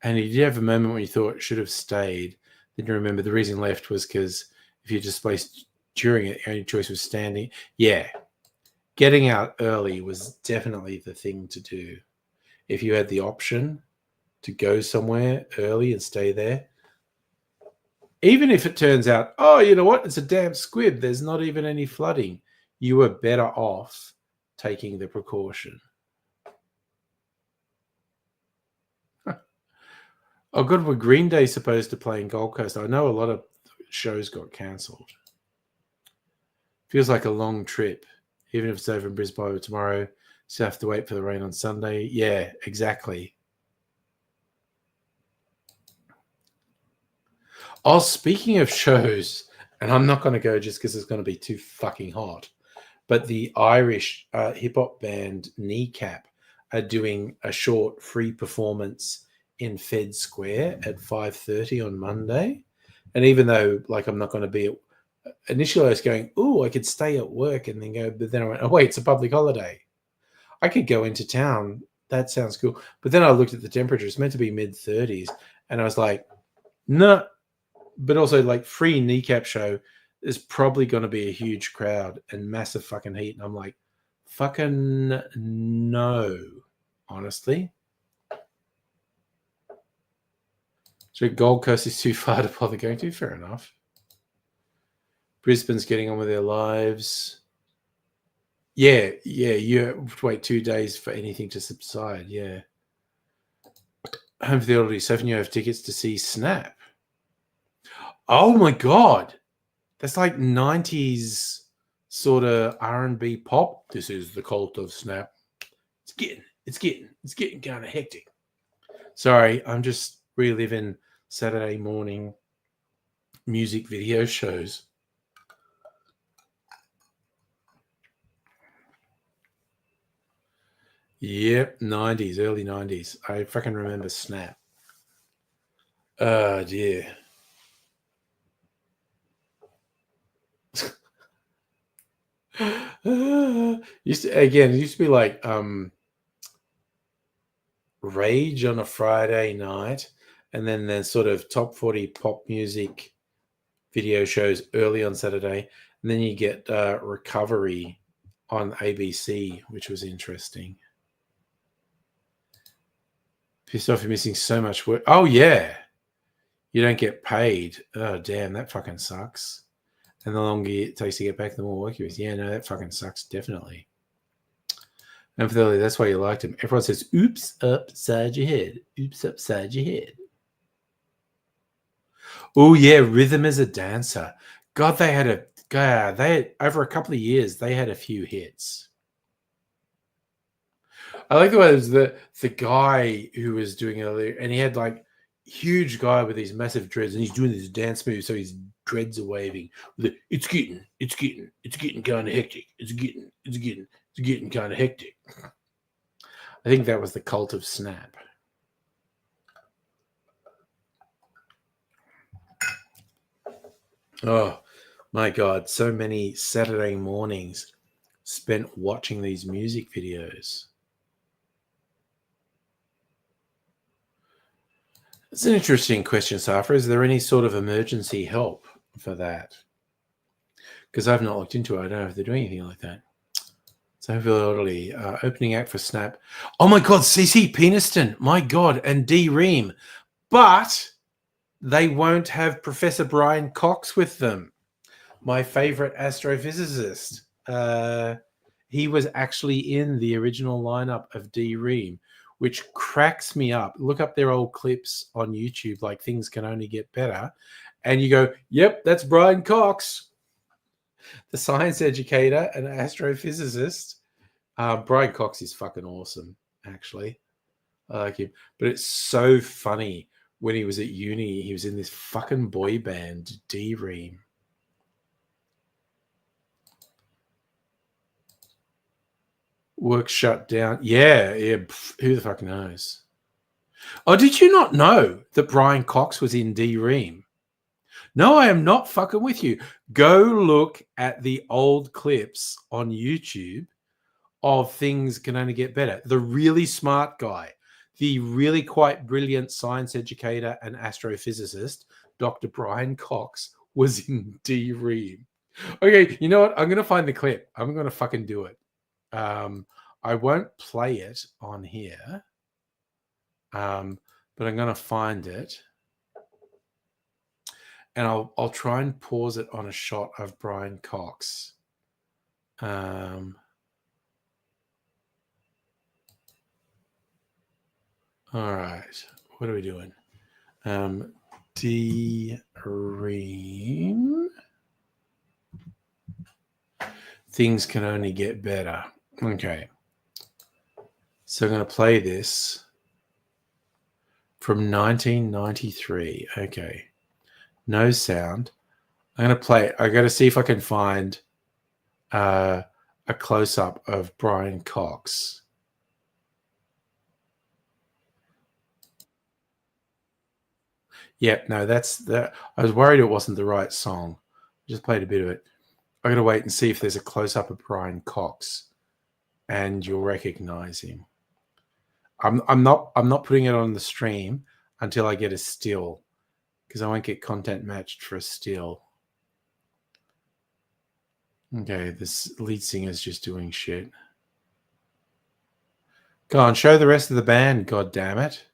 And he did have a moment when you thought it should have stayed. Then you remember the reason left was because if you displaced during it, the only choice was standing. Yeah. Getting out early was definitely the thing to do. If you had the option to go somewhere early and stay there, even if it turns out, oh, you know what? It's a damn squib. There's not even any flooding. You were better off taking the precaution. Oh, God, were Green Day supposed to play in Gold Coast? I know a lot of shows got cancelled. Feels like a long trip. Even if it's over in Brisbane tomorrow, still have to wait for the rain on Sunday. Yeah, exactly. Oh, speaking of shows And I'm not going to go just because it's going to be too fucking hot. But the Irish hip hop band Kneecap are doing a short free performance in Fed Square at 5:30 on Monday. And even though, like, I'm not going to be at, initially I was going, oh, I could stay at work and then go, but then I went, oh, wait, it's a public holiday. I could go into town. That sounds cool. But then I looked at the temperature. It's meant to be mid-30s. And I was like, no. But also, like, free Kneecap show is probably going to be a huge crowd and massive fucking heat. And I'm like, fucking no, honestly. So Gold Coast is too far to bother going to. Fair enough. Brisbane's getting on with their lives. Yeah. You have to wait 2 days for anything to subside. Yeah. Home for the Elderly. Sophie, you have tickets to see Snap. Oh my God. That's like 90s sort of R&B pop. This is the cult of Snap. It's getting kind of hectic. Sorry, I'm just reliving Saturday morning music video shows. Yep, 90s, early 90s. I fucking remember Snap. Oh, dear. It used to be like Rage on a Friday night, and then there's sort of top 40 pop music video shows early on Saturday, and then you get Recovery on ABC, which was interesting. Pissed off you're missing so much work. Oh, yeah. You don't get paid. Oh, damn, that fucking sucks. And the longer it takes to get back, the more work you with. Yeah, no, that fucking sucks, definitely. And for the, that's why you liked him. Everyone says, oops, upside your head. Oops, upside your head. Oh, yeah, Rhythm as a Dancer. God, they had over a couple of years, they had a few hits. I like the way it was the guy who was doing it earlier, and he had like huge guy with these massive dreads, and he's doing this dance move, so his dreads are waving. It's getting kind of hectic. It's getting kind of hectic. I think that was the cult of Snap. Oh my God, so many Saturday mornings spent watching these music videos. It's an interesting question, Safra. Is there any sort of emergency help for that? Because I've not looked into it. I don't know if they're doing anything like that. So elderly, opening act for Snap. Oh my God, CC Peniston. My God, and D Ream. But they won't have Professor Brian Cox with them. My favorite astrophysicist. He was actually in the original lineup of D Ream, which cracks me up. Look up their old clips on YouTube, like Things Can Only Get Better. And you go, yep, that's Brian Cox, the science educator and astrophysicist. Brian Cox is fucking awesome, actually. I like him. But it's so funny when he was at uni, he was in this fucking boy band, D Ream. Work shut down. Yeah. Who the fuck knows? Oh, did you not know that Brian Cox was in D Ream? No, I am not fucking with you. Go look at the old clips on YouTube of Things Can Only Get Better. The really smart guy, the really quite brilliant science educator and astrophysicist, Dr. Brian Cox, was in D Ream. Okay, you know what? I'm going to find the clip. I'm going to fucking do it. I won't play it on here, but I'm going to find it, and I'll try and pause it on a shot of Brian Cox. All right, what are we doing? D Ream. Things Can Only Get Better. Okay. So I'm going to play this from 1993. Okay. No sound. I'm gonna play. I got to see if I can find a close up of Brian Cox. Yep, no, that's that. I was worried it wasn't the right song. I just played a bit of it. I got to wait and see if there's a close up of Brian Cox, and you'll recognize him. I'm not putting it on the stream until I get a still, because I won't get content matched for a still. Okay, this lead singer's just doing shit. Go on, show the rest of the band, god damn it.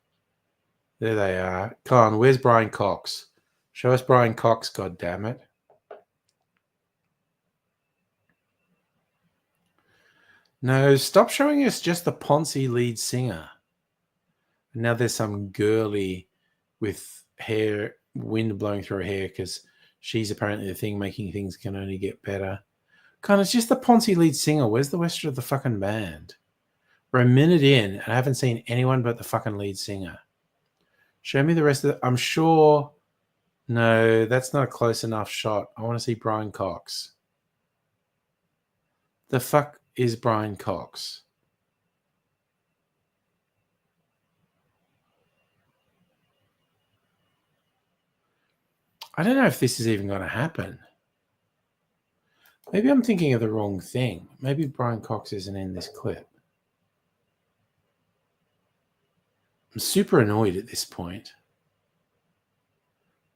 There they are. Come on, where's Brian Cox? Show us Brian Cox, god damn it. No, stop showing us just the Ponzi lead singer. Now there's some girly with hair, wind blowing through her hair because she's apparently the thing making things can only get better. God, it's just the Ponzi lead singer. Where's the rest of the fucking band? We're a minute in and I haven't seen anyone but the fucking lead singer. Show me the rest of the... I'm sure... No, that's not a close enough shot. I want to see Brian Cox. The fuck is Brian Cox? I don't know if this is even going to happen. Maybe I'm thinking of the wrong thing. Maybe Brian Cox isn't in this clip. I'm super annoyed at this point.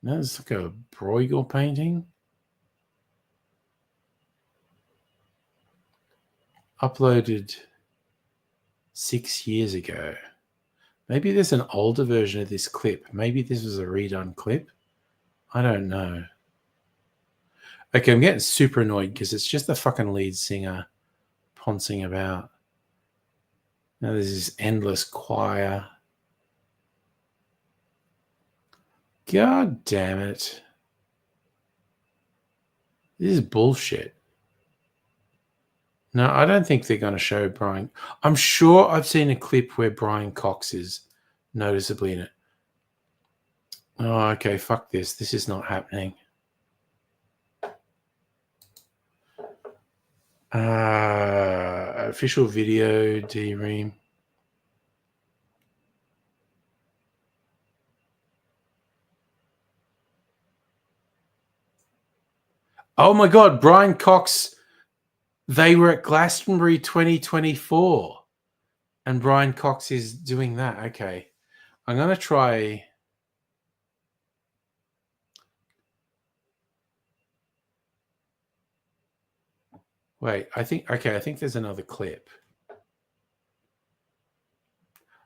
No, it's like a Bruegel painting. Uploaded 6 years ago. Maybe there's an older version of this clip. Maybe this was a redone clip. I don't know. Okay, I'm getting super annoyed because it's just the fucking lead singer poncing about. Now there's this endless choir. God damn it. This is bullshit. No, I don't think they're going to show Brian. I'm sure I've seen a clip where Brian Cox is noticeably in it. Oh, okay, fuck this. This is not happening. Official video, D-Ream. Oh my God, Brian Cox. They were at Glastonbury 2024 and Brian Cox is doing that. Okay. I'm going to try. Wait, I think there's another clip.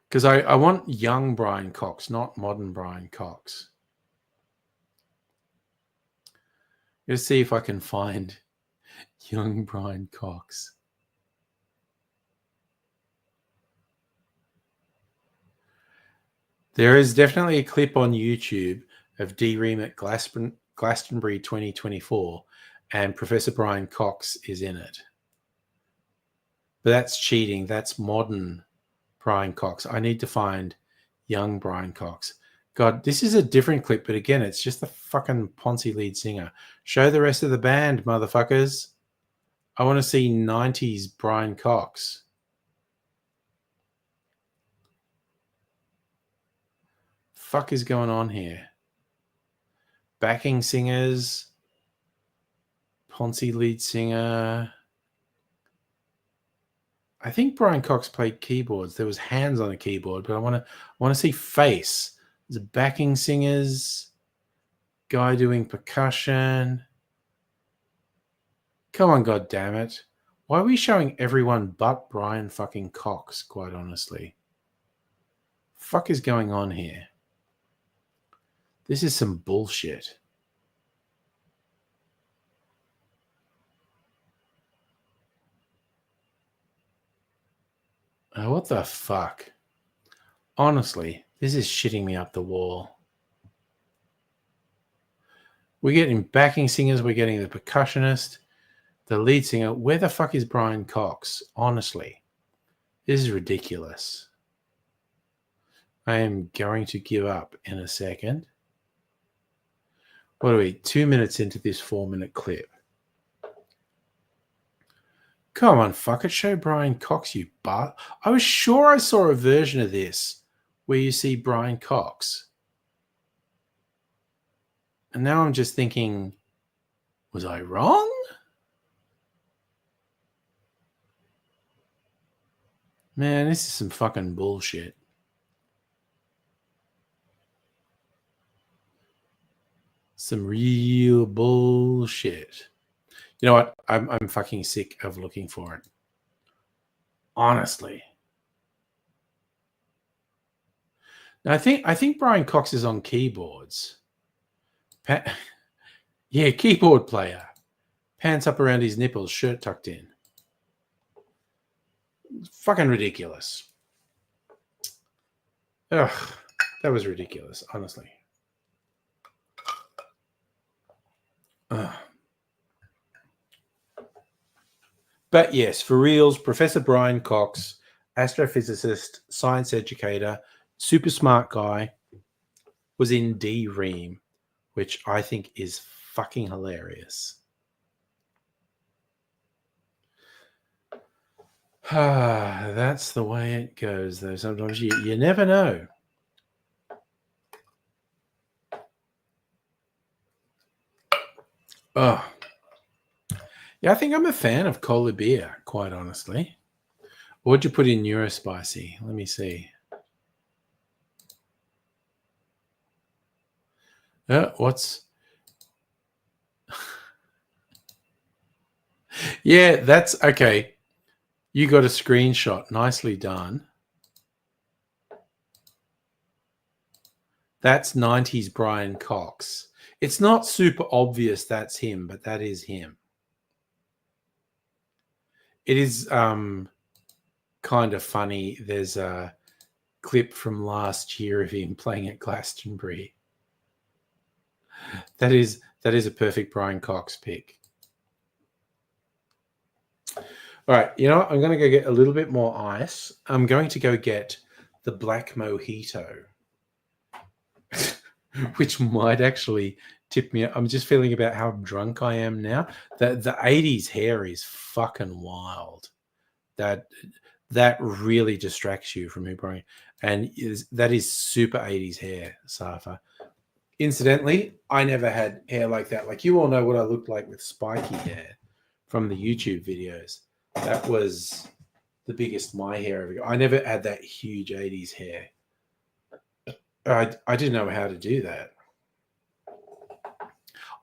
Because I want young Brian Cox, not modern Brian Cox. Let's see if I can find young Brian Cox. There is definitely a clip on YouTube of D-Ream at Glastonbury 2024 and Professor Brian Cox is in it. But that's cheating. That's modern Brian Cox. I need to find young Brian Cox. God, this is a different clip, but again, it's just the fucking Ponzi lead singer. Show the rest of the band, motherfuckers. I want to see 90s Brian Cox. Fuck is going on here? Backing singers, Ponzi lead singer. I think Brian Cox played keyboards. There was hands on a keyboard, but I want to see face. There's backing singers, guy doing percussion. Come on, God damn it! Why are we showing everyone but Brian fucking Cox? Quite honestly, fuck is going on here? This is some bullshit. Oh, what the fuck? Honestly, this is shitting me up the wall. We're getting backing singers. We're getting the percussionist, the lead singer. Where the fuck is Brian Cox? Honestly, this is ridiculous. I am going to give up in a second. What are we? 2 minutes into this 4-minute clip. Come on, fuck it. Show Brian Cox, you butt. I was sure I saw a version of this where you see Brian Cox. And now I'm just thinking, was I wrong? Man, this is some fucking bullshit. Some real bullshit. You know what? I'm fucking sick of looking for it. Honestly. Now, I think Brian Cox is on keyboards. Yeah, keyboard player. Pants up around his nipples, shirt tucked in. Fucking ridiculous. Ugh, that was ridiculous, honestly. Ugh. But yes, for reals, Professor Brian Cox, astrophysicist, science educator, super smart guy, was in D-Ream, which I think is fucking hilarious. That's the way it goes, though. Sometimes you never know. Oh, yeah, I think I'm a fan of cola beer, quite honestly. What'd you put in Neurospicy? Let me see. What's... Yeah, that's okay. You got a screenshot. Nicely done. That's 90s Brian Cox. It's not super obvious that's him, but that is him. It is kind of funny. There's a clip from last year of him playing at Glastonbury. That is a perfect Brian Cox pick. All right, you know what? I'm going to go get a little bit more ice. I'm going to go get the black mojito, which might actually tip me up. I'm just feeling about how drunk I am now. The 80s hair is fucking wild. That really distracts you from Brian. And that is super 80s hair, Safa. Incidentally, I never had hair like that. Like, you all know what I looked like with spiky hair from the YouTube videos. That was the biggest my hair ever got. I never had that huge 80s hair. I didn't know how to do that.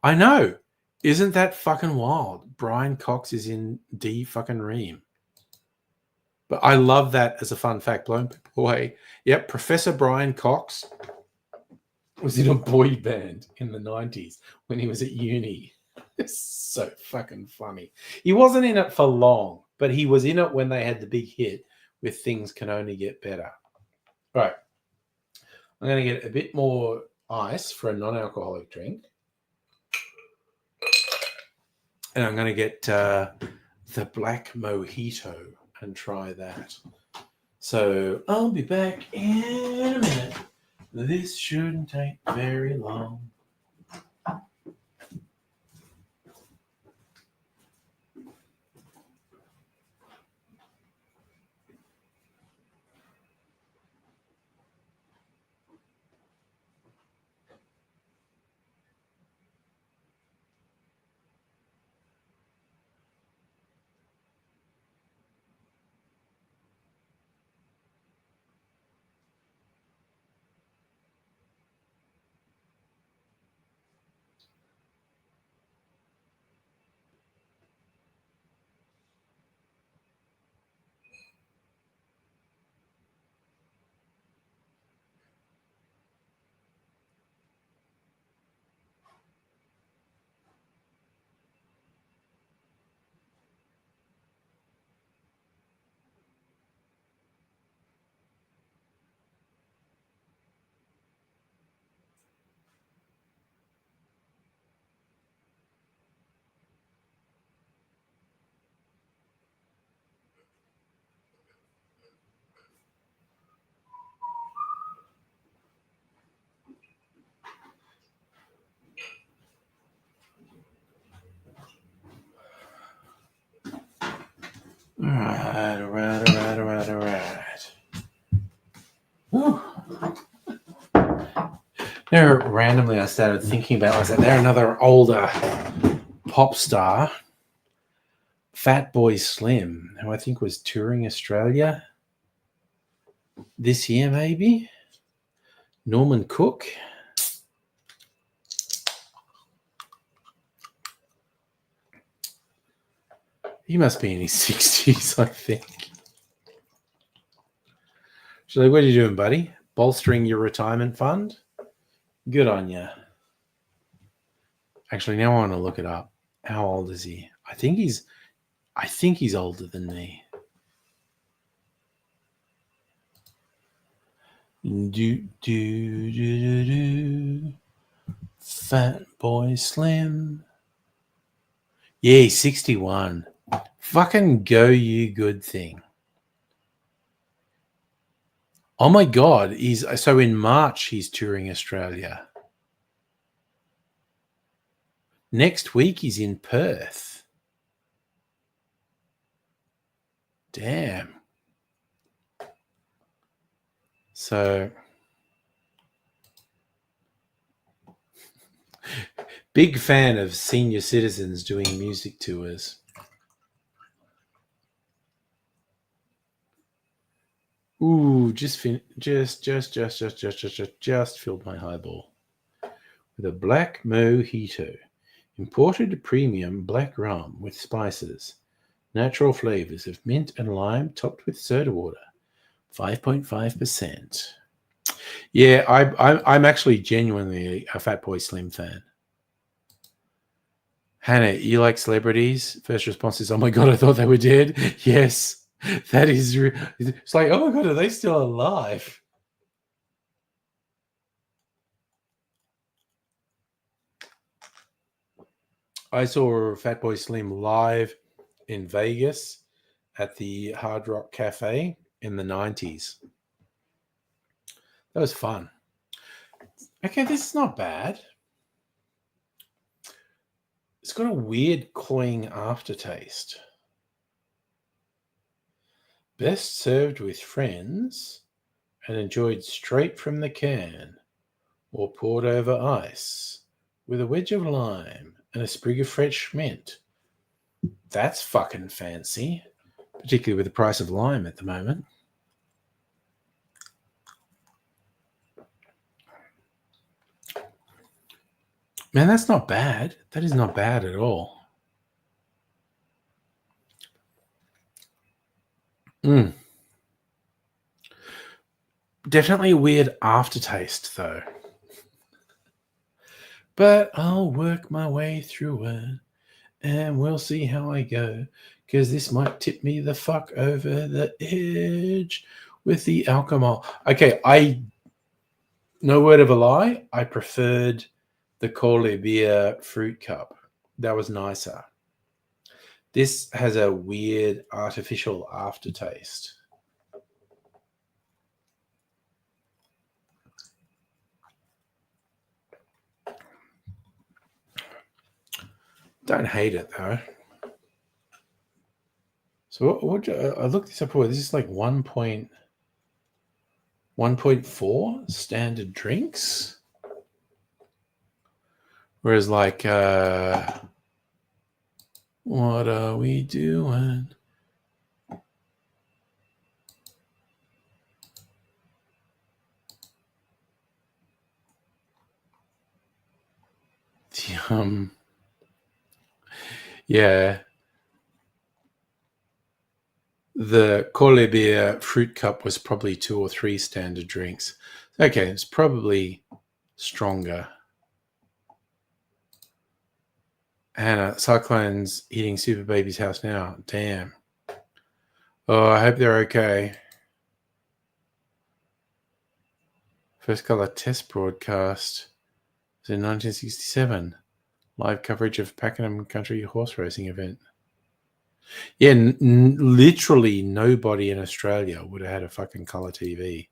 I know. Isn't that fucking wild? Brian Cox is in D fucking Ream. But I love that as a fun fact, blown people away. Yep, Professor Brian Cox was in a boy band in the 90s when he was at uni. It's so fucking funny. He wasn't in it for long, but he was in it when they had the big hit with Things Can Only Get Better. All right. I'm going to get a bit more ice for a non-alcoholic drink. And I'm going to get the black mojito and try that. So I'll be back in a minute. This shouldn't take very long. All right. Whew. There, randomly, I started thinking about, I said, they're another older pop star, Fatboy Slim, who I think was touring Australia this year, maybe. Norman Cook. He must be in his 60s, I think. So, what are you doing, buddy? Bolstering your retirement fund? Good on you. Actually, now I want to look it up. How old is he? I think he's older than me. Fat Boy Slim. Yeah, he's 61. Fucking go, you good thing. Oh my God. So in March, he's touring Australia. Next week, he's in Perth. Damn. So, big fan of senior citizens doing music tours. Ooh, just filled my highball with a black mojito, imported premium black rum with spices, natural flavors of mint and lime, topped with soda water, 5.5%. Yeah, I'm actually genuinely a Fatboy Slim fan. Hannah, you like celebrities? First response is, "Oh my God, I thought they were dead." Yes, that is. It's like, oh my God, are they still alive? I saw Fatboy Slim live in Vegas at the Hard Rock Cafe in the 90s. That was fun. Okay, this is not bad. It's got a weird cloying aftertaste. Best served with friends and enjoyed straight from the can or poured over ice with a wedge of lime and a sprig of fresh mint. That's fucking fancy, particularly with the price of lime at the moment. Man, that's not bad. That is not bad at all. Definitely a weird aftertaste, though. But I'll work my way through it, and we'll see how I go, because this might tip me the fuck over the edge with the alcohol. Okay, no word of a lie, I preferred the Corley beer fruit cup. That was nicer. This has a weird artificial aftertaste. Don't hate it though. So what I looked this up for. This is like 1.4 standard drinks. Whereas like what are we doing? Yeah. The Corley beer fruit cup was probably 2 or 3 standard drinks. Okay, it's probably stronger. Hannah, Cyclone's hitting Super Baby's house now. Damn. Oh, I hope they're okay. First colour test broadcast was in 1967. Live coverage of Pakenham Country horse racing event. Yeah, literally nobody in Australia would have had a fucking colour TV.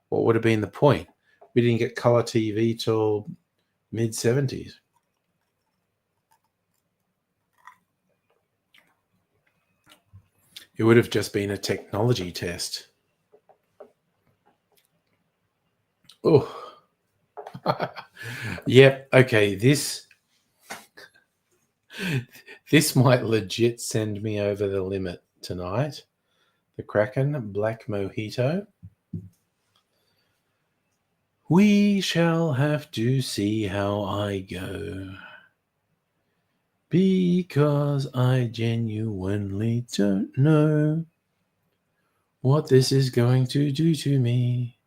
What would have been the point? We didn't get colour TV till mid-70s. It would have just been a technology test. Oh, yep. Okay, this might legit send me over the limit tonight. The Kraken Black Mojito. We shall have to see how I go, because I genuinely don't know what this is going to do to me.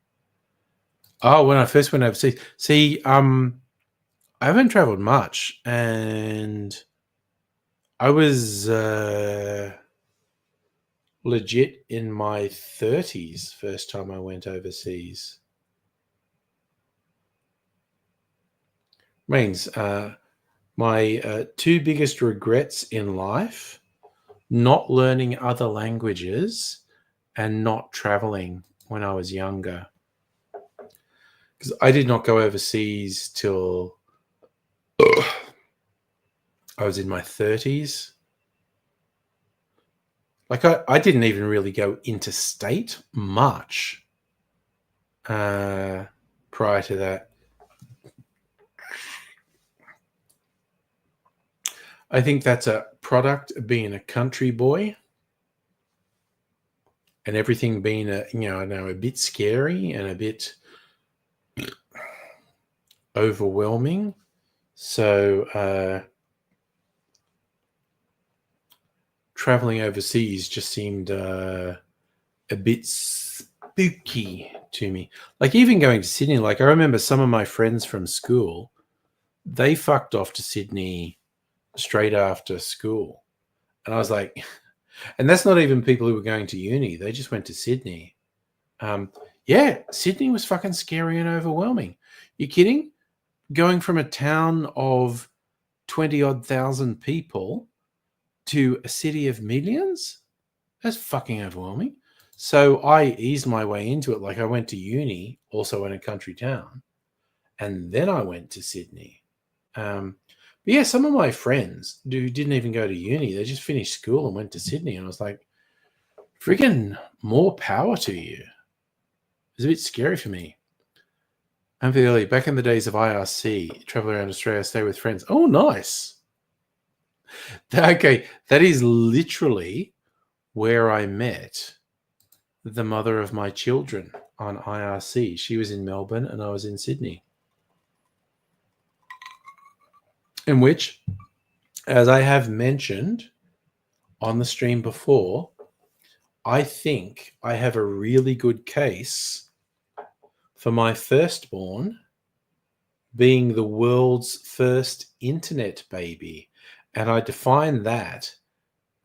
Oh, when I first went overseas. See, I haven't traveled much, and I was legit in my 30s first time I went overseas. Means my two biggest regrets in life: not learning other languages and not traveling when I was younger. Because I did not go overseas till I was in my 30s. Like, I didn't even really go interstate much prior to that. I think that's a product of being a country boy and everything being a bit scary and a bit overwhelming. So traveling overseas just seemed a bit spooky to me. Like, even going to Sydney, like, I remember some of my friends from school, they fucked off to Sydney straight after school. And I was like, and that's not even people who were going to uni. They just went to Sydney. Yeah, Sydney was fucking scary and overwhelming. You kidding? Going from a town of 20 odd thousand people to a city of millions? That's fucking overwhelming. So I eased my way into it. Like, I went to uni, also in a country town, and then I went to Sydney. But yeah, some of my friends who didn't even go to uni, they just finished school and went to Sydney. And I was like, freaking more power to you. It was a bit scary for me. I'm early. Back in the days of IRC, travel around Australia, stay with friends. Oh, nice. Okay, that is literally where I met the mother of my children, on IRC. She was in Melbourne and I was in Sydney. In which, as I have mentioned on the stream before, I think I have a really good case for my firstborn being the world's first internet baby. And I define that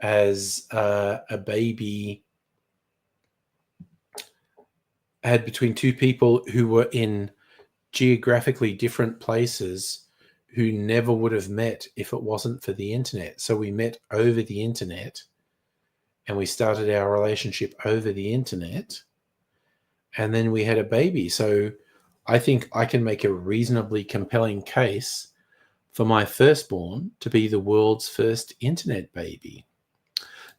as a baby had between two people who were in geographically different places who never would have met if it wasn't for the internet. So we met over the internet and we started our relationship over the internet, and then we had a baby. So I think I can make a reasonably compelling case for my firstborn to be the world's first internet baby.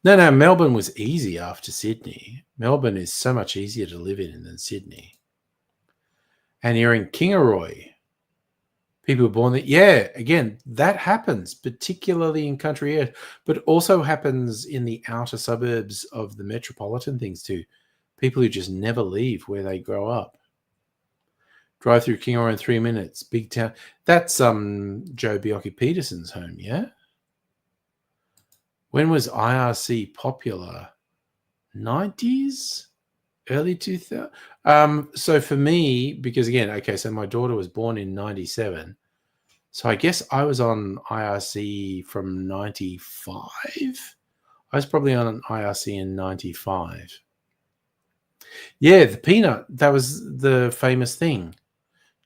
No, Melbourne was easy after Sydney. Melbourne is so much easier to live in than Sydney. And you're in Kingaroy. People were born there. Yeah, again, that happens, particularly in country areas, but also happens in the outer suburbs of the metropolitan things too. People who just never leave where they grow up. Drive through Kingaroy in 3 minutes. Big town. That's Joe Bioki-Peterson's home, yeah? When was IRC popular? 90s? Early 2000s? So for me, because again, okay, so my daughter was born in 97. So I guess I was on IRC from 95. I was probably on an IRC in 95. Yeah, the peanut, that was the famous thing.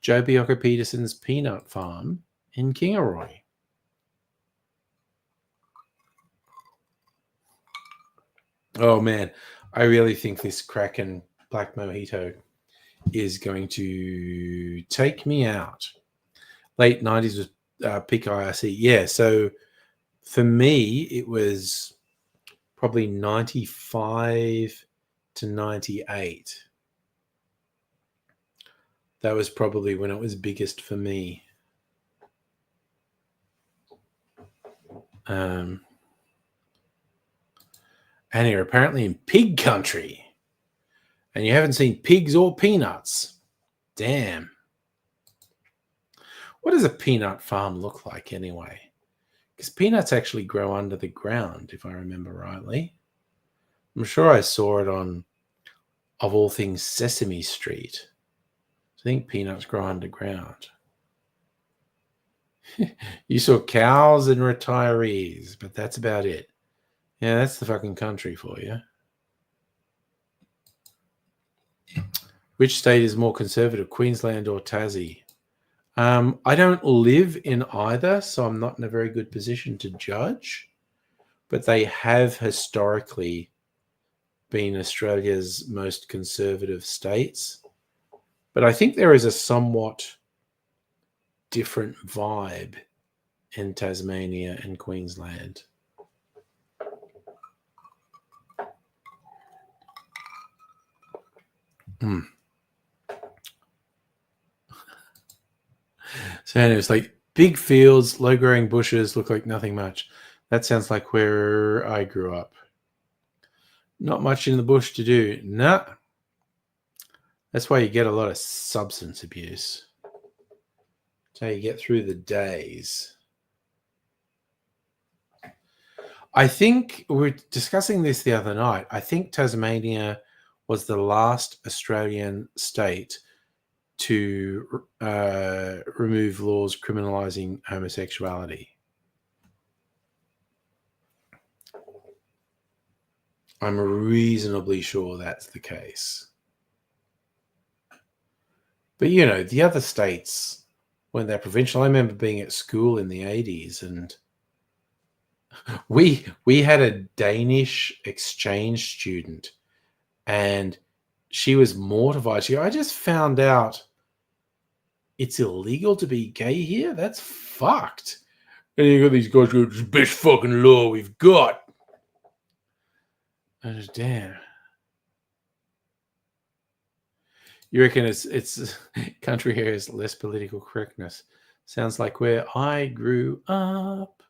Joe Bioki-Peterson's peanut farm in Kingaroy. Oh man, I really think this Kraken Black Mojito is going to take me out. Late 90s was peak IRC. Yeah, so for me, it was probably 95 to 98. That was probably when it was biggest for me. And you're apparently in pig country. And you haven't seen pigs or peanuts. Damn. What does a peanut farm look like anyway? Because peanuts actually grow under the ground, if I remember rightly. I'm sure I saw it on, of all things, Sesame Street. I think peanuts grow underground. You saw cows and retirees, but that's about it. Yeah, that's the fucking country for you. Which state is more conservative, Queensland or Tassie? I don't live in either, so I'm not in a very good position to judge. But they have historically been Australia's most conservative states. But I think there is a somewhat different vibe in Tasmania and Queensland. So anyway, it's like big fields, low-growing bushes, look like nothing much. That sounds like where I grew up. Not much in the bush to do. Nah. That's why you get a lot of substance abuse. That's how you get through the days. I think we were discussing this the other night. I think Tasmania was the last Australian state to remove laws criminalizing homosexuality. I'm reasonably sure that's the case. But, you know, the other states, when they're provincial, I remember being at school in the 80s and we had a Danish exchange student and she was mortified. She goes, I just found out it's illegal to be gay here? That's fucked. And you got these guys going, it's the best fucking law we've got. I just, damn. You reckon it's country here is less political correctness? Sounds like where I grew up.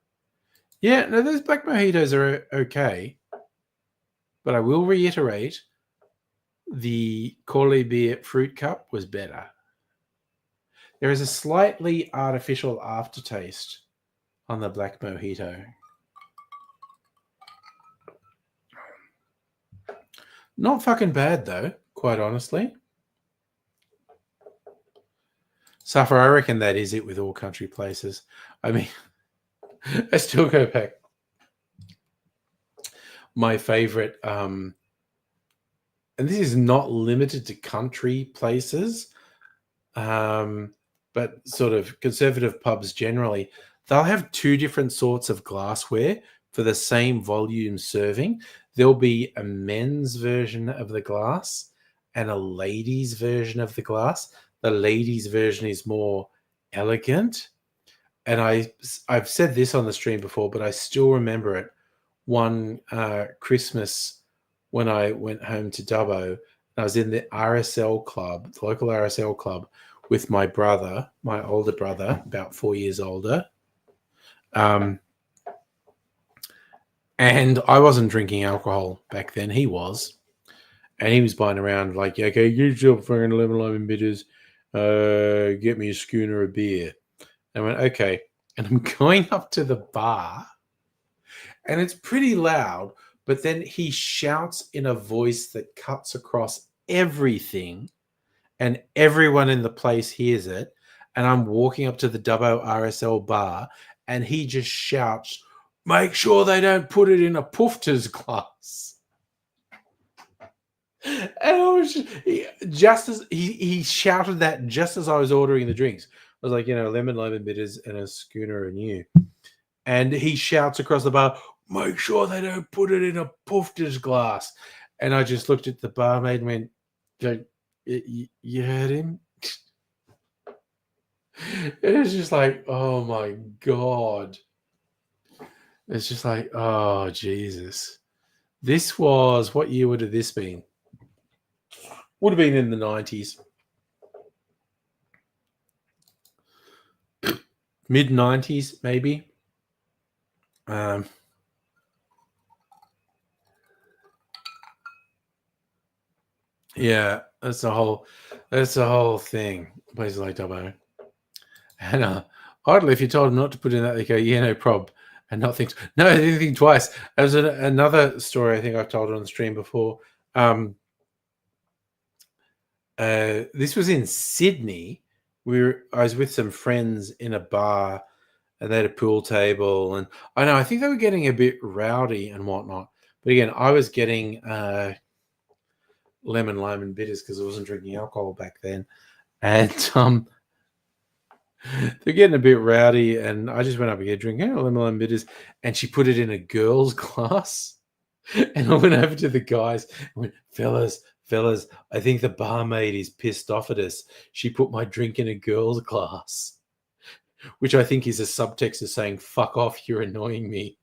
Yeah, no, those black mojitos are okay. But I will reiterate, the Corley beer fruit cup was better. There is a slightly artificial aftertaste on the black mojito. Not fucking bad, though, quite honestly. Suffer, I reckon that is it with all country places. I mean, I still go back. My favorite, and this is not limited to country places, but sort of conservative pubs generally, they'll have two different sorts of glassware for the same volume serving. There'll be a men's version of the glass and a ladies' version of the glass. The ladies' version is more elegant. And I've said this on the stream before, but I still remember it. One Christmas when I went home to Dubbo, I was in the RSL club, the local RSL club, with my brother, my older brother, about 4 years older. And I wasn't drinking alcohol back then. He was. And he was buying around like, okay, get yourself fucking 11 bitters. Get me a schooner of beer. And I went, okay. And I'm going up to the bar. And it's pretty loud. But then he shouts in a voice that cuts across everything. And everyone in the place hears it. And I'm walking up to the Dubbo RSL bar. And he just shouts, make sure they don't put it in a poofters glass. And I was he shouted that just as I was ordering the drinks. I was like, lemon bitters and a schooner and you. And he shouts across the bar, make sure they don't put it in a poofters glass. And I just looked at the barmaid and went, you heard him? It was just like, oh my God. It's just like, oh, Jesus. This was, what year would have this been? Would have been in the 90s. Mid 90s, maybe. Yeah, that's the whole thing. Places like Dubbo. And oddly, if you told them not to put in that, they go, yeah, no prob. And not think, no, they didn't think twice. There was another story I think I've told on the stream before. This was in Sydney. I was with some friends in a bar, and they had a pool table, and I think they were getting a bit rowdy and whatnot. But again, I was getting lemon, lime, and bitters because I wasn't drinking alcohol back then, and they're getting a bit rowdy, and I just went up again drinking lemon, lime, and bitters, and she put it in a girl's glass. And I went over to the guys and went, fellas, I think the barmaid is pissed off at us. She put my drink in a girl's glass, which I think is a subtext of saying, fuck off, you're annoying me.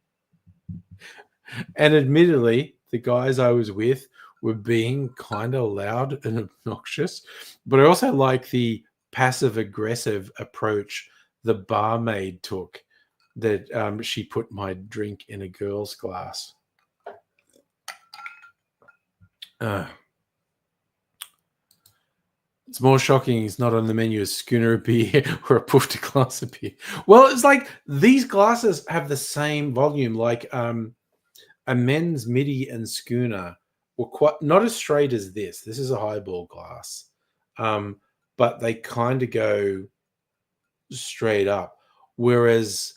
And admittedly, the guys I was with were being kind of loud and obnoxious, but I also like the passive-aggressive approach the barmaid took, that she put my drink in a girl's glass. It's more shocking it's not on the menu a schooner of beer or a puffed glass of beer. Well, it's like these glasses have the same volume, like a men's midi and schooner were quite not as straight as this. This is a highball glass, but they kind of go straight up, whereas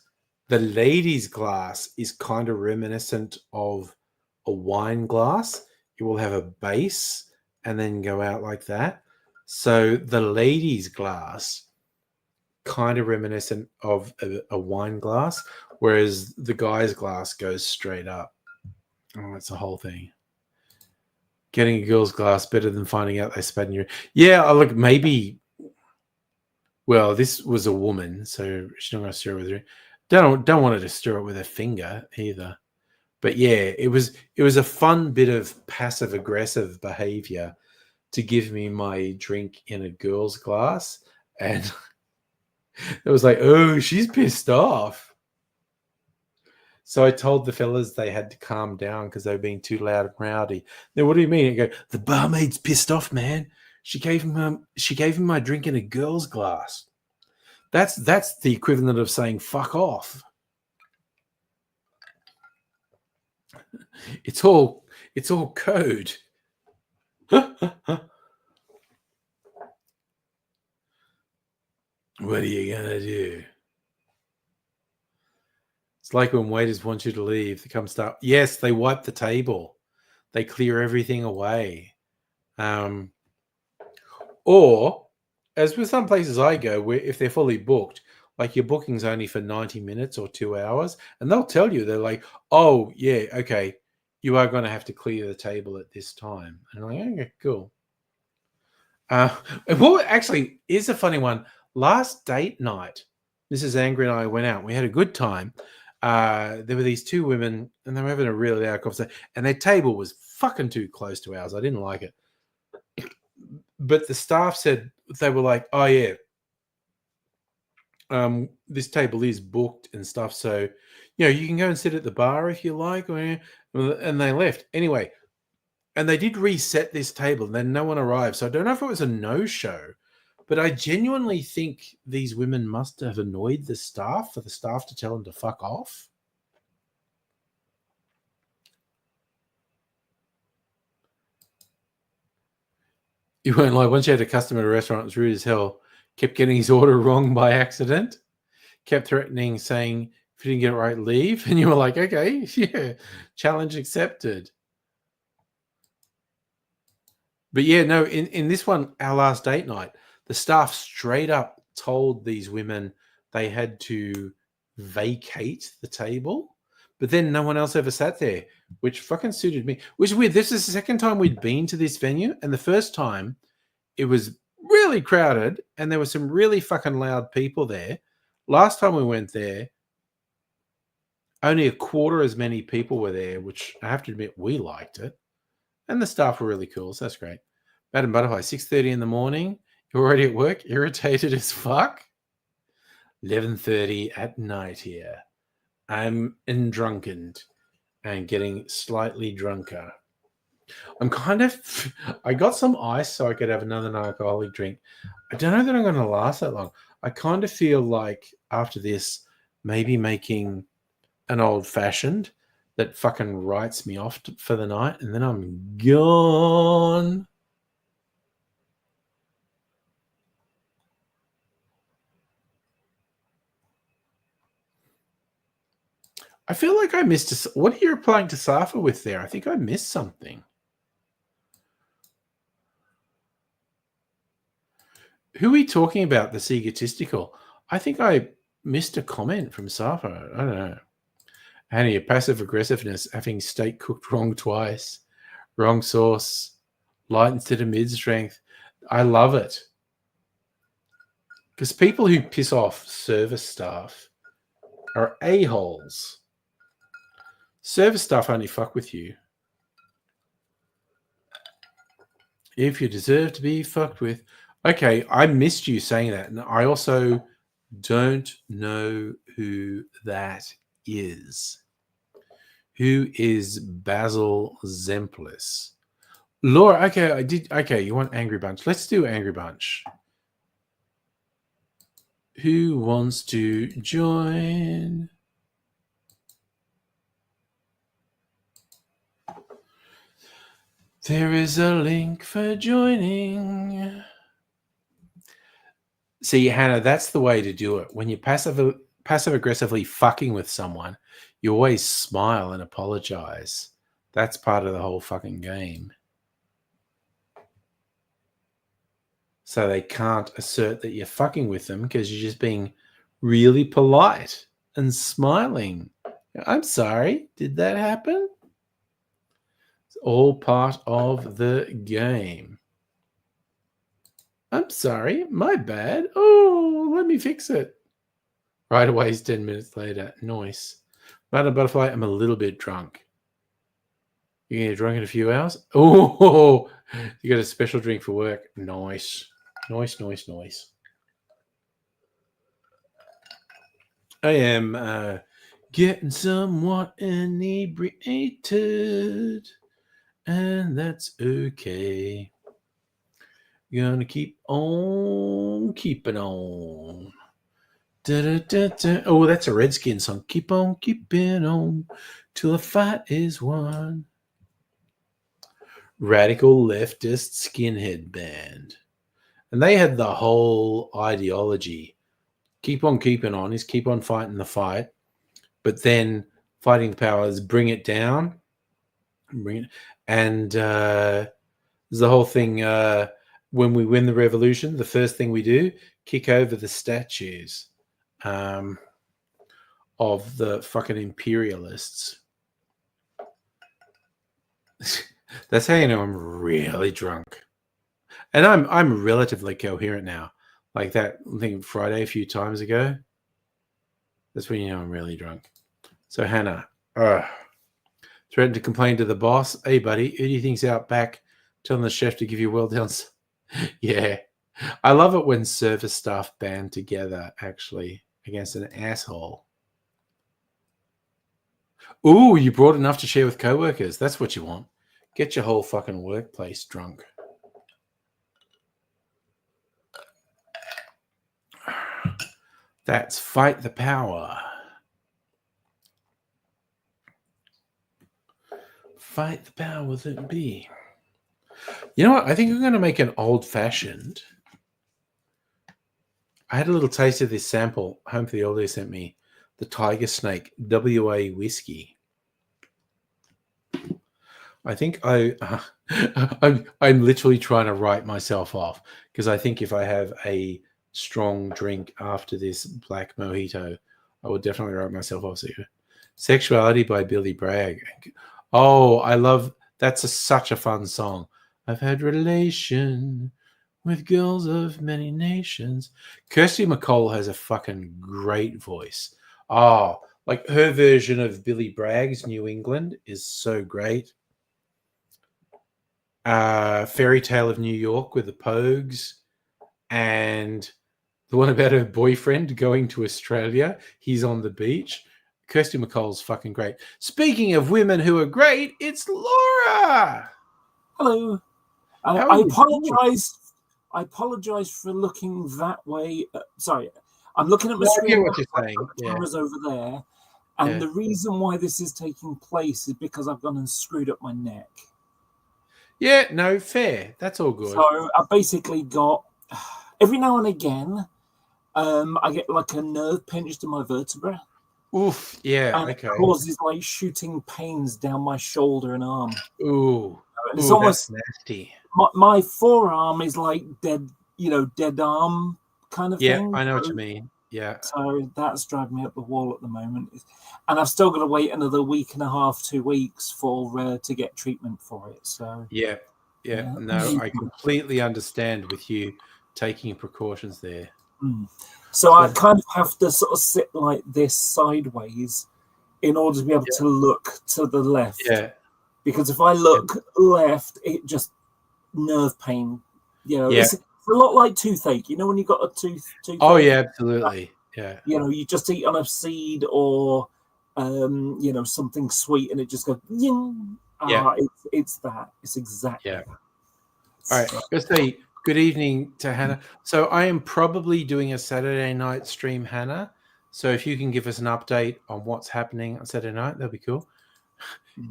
the ladies' glass is kind of reminiscent of a wine glass. It will have a base and then go out like that. So the ladies' glass kind of reminiscent of a wine glass, whereas the guy's glass goes straight up. Oh, that's the whole thing. Getting a girl's glass better than finding out they spat in your... Yeah, look, maybe... Well, this was a woman, so she's not going to stir it with her. Don't want her to stir it with her finger either. But yeah, it was a fun bit of passive-aggressive behavior to give me my drink in a girl's glass. And it was like, oh, she's pissed off. So I told the fellas they had to calm down because they were being too loud and rowdy. Then what do you mean? I go, the barmaid's pissed off, man. She gave him my drink in a girl's glass. That's the equivalent of saying fuck off. It's all code. What are you gonna do? It's like when waiters want you to leave, they come start. Yes, they wipe the table. They clear everything away. Or, as with some places I go, where if they're fully booked, like your booking's only for 90 minutes or 2 hours, and they'll tell you, they're like, oh, yeah, okay, you are going to have to clear the table at this time. And I'm like, okay, cool. What actually is a funny one, last date night, Mrs. Angry and I went out. We had a good time. There were these two women, and they were having a really loud conversation, and their table was fucking too close to ours. I didn't like it. But the staff said, they were like, oh, yeah, this table is booked and stuff. So, you can go and sit at the bar if you like. And they left. Anyway, and they did reset this table, and then no one arrived. So I don't know if it was a no-show, but I genuinely think these women must have annoyed the staff for the staff to tell them to fuck off. You weren't like, once you had a customer at a restaurant, it was rude as hell, kept getting his order wrong by accident, kept threatening, saying, if you didn't get it right, leave. And you were like, okay, yeah, challenge accepted. But yeah, no, in this one, our last date night, the staff straight up told these women they had to vacate the table, but then no one else ever sat there, which fucking suited me. Which is weird. This is the second time we'd been to this venue, and the first time it was really crowded and there were some really fucking loud people there. Last time we went there, Only a quarter as many people were there, which I have to admit we liked it. And the staff were really cool, so that's great. Madam Butterfly, 6:30 in the morning. You're already at work, irritated as fuck. 11:30 at night here. I'm drunkened and getting slightly drunker. I'm kind of. I got some ice so I could have another non-alcoholic drink. I don't know that I'm going to last that long. I kind of feel like after this, maybe making an old-fashioned that fucking writes me off for the night, and then I'm gone. I feel like I missed what are you replying to Safa with there? I think I missed something. Who are we talking about that's egotistical? I think I missed a comment from Safa. I don't know. Hannah, your passive aggressiveness, having steak cooked wrong twice, wrong sauce, light instead of mid strength. I love it. Because people who piss off service staff are a-holes. Service staff only fuck with you if you deserve to be fucked with. Okay, I missed you saying that. And I also don't know who that is. Who is Basil Zemplis? Laura, okay, I did. Okay, you want Angry Bunch. Let's do Angry Bunch. Who wants to join? There is a link for joining. See, Hannah, that's the way to do it. When you're passive-aggressively fucking with someone, you always smile and apologize. That's part of the whole fucking game. So they can't assert that you're fucking with them because you're just being really polite and smiling. I'm sorry, did that happen? It's all part of the game. I'm sorry, my bad. Oh, let me fix it. Right away is 10 minutes later. Nice. Madam Butterfly, I'm a little bit drunk. You're going to get drunk in a few hours? Oh, you got a special drink for work. Nice. Nice. I am getting somewhat inebriated, and that's okay. Gonna keep on keeping on. Da-da-da-da. Oh, that's a Redskin song. Keep on keeping on till the fight is won. Radical leftist skinhead band. And they had the whole ideology. Keep on keeping on is keep on fighting the fight, but then fighting the powers, bring it down. And there's the whole thing, when we win the revolution, the first thing we do, kick over the statues of the fucking imperialists. That's how you know I'm really drunk. And I'm relatively coherent now. Like that thing Friday a few times ago. That's when you know I'm really drunk. So Hannah, threatened to complain to the boss. Hey buddy, who do you think's out back telling the chef to give you well done? Yeah. I love it when service staff band together actually against an asshole. Ooh, you brought enough to share with coworkers. That's what you want. Get your whole fucking workplace drunk. That's fight the power. Fight the power that be. You know what? I think I'm going to make an old-fashioned. I had a little taste of this sample. Home for the Oldies sent me the Tiger Snake WA whiskey. I think I'm literally trying to write myself off because I think if I have a strong drink after this black mojito, I will definitely write myself off. Sexuality by Billy Bragg. Oh, I love that's such a fun song. I've had relation with girls of many nations. Kirsty MacColl has a fucking great voice. Oh, Like her version of Billy Bragg's New England is so great. Fairy Tale of New York with the Pogues, and the one about her boyfriend going to Australia. He's on the beach. Kirsty MacColl's fucking great. Speaking of women who are great, it's Laura. Hello. How I are you apologize. I apologize for looking that way. Sorry, I'm looking at my No, I screen. get what you're saying. The Yeah. camera's over there, and Yeah. the reason why this is taking place is because I've gone and screwed up my neck. Yeah, no, fair. That's all good. So I basically got every now and again, I get like a nerve pinched in my vertebra, Oof. Yeah. and Okay. it causes like shooting pains down my shoulder and arm. Ooh. It's Ooh, almost that's nasty. my forearm is like dead, dead arm kind of Yeah, thing. I know what you mean. Yeah. So that's driving me up the wall at the moment, and I've still got to wait another week and a half, 2 weeks for to get treatment for it. So Yeah. Yeah. No, I completely understand with you taking precautions there. So I kind of have to sort of sit like this sideways in order to be able to look to the left. Yeah. Because if I look left, it just nerve pain. It's a lot like toothache. You know when you got a toothache? Oh yeah, absolutely. Yeah. You just eat on a seed or something sweet, and it just goes. Ying. Yeah. It's that. It's exactly. Yeah. That. All right. Let's say good evening to Hannah. So I am probably doing a Saturday night stream, Hannah. So if you can give us an update on what's happening on Saturday night, that'd be cool.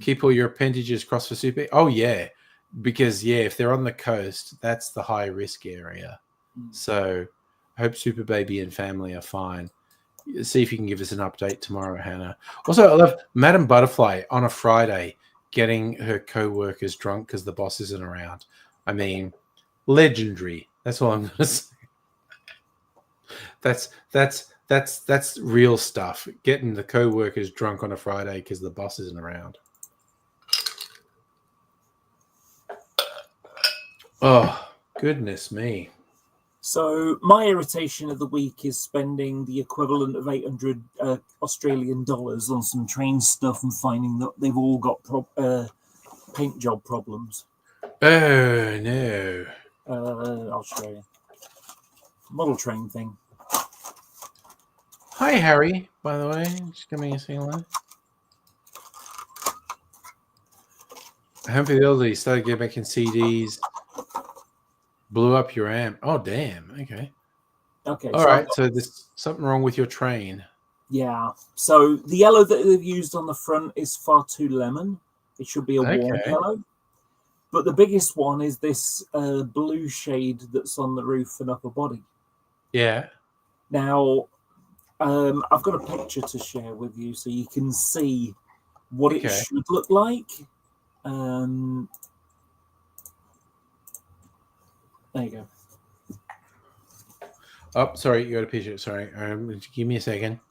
Keep all your appendages crossed for super. Oh yeah, because if they're on the coast, that's the high risk area. So I hope Super Baby and family are fine. See if you can give us an update tomorrow, Hannah. Also, I love Madam Butterfly on a Friday getting her co-workers drunk because the boss isn't around. I mean, legendary. That's all I'm going to say. That's real stuff. Getting the co-workers drunk on a Friday because the boss isn't around. Oh, goodness me. So my irritation of the week is spending the equivalent of 800 Australian dollars on some train stuff and finding that they've all got paint job problems. Oh, no. I'll show you. Model train thing. Hi, Harry, by the way. Just give me a second. Home for the Elderly started getting back in CDs. Blew up your amp. Oh, damn. Okay. Okay. All right. So there's something wrong with your train. Yeah. So the yellow that they've used on the front is far too lemon. It should be a warm yellow. But the biggest one is this blue shade that's on the roof and upper body. Yeah. Now, I've got a picture to share with you so you can see what it should look like. There you go. Oh, sorry, you got a picture. Sorry, give me a second.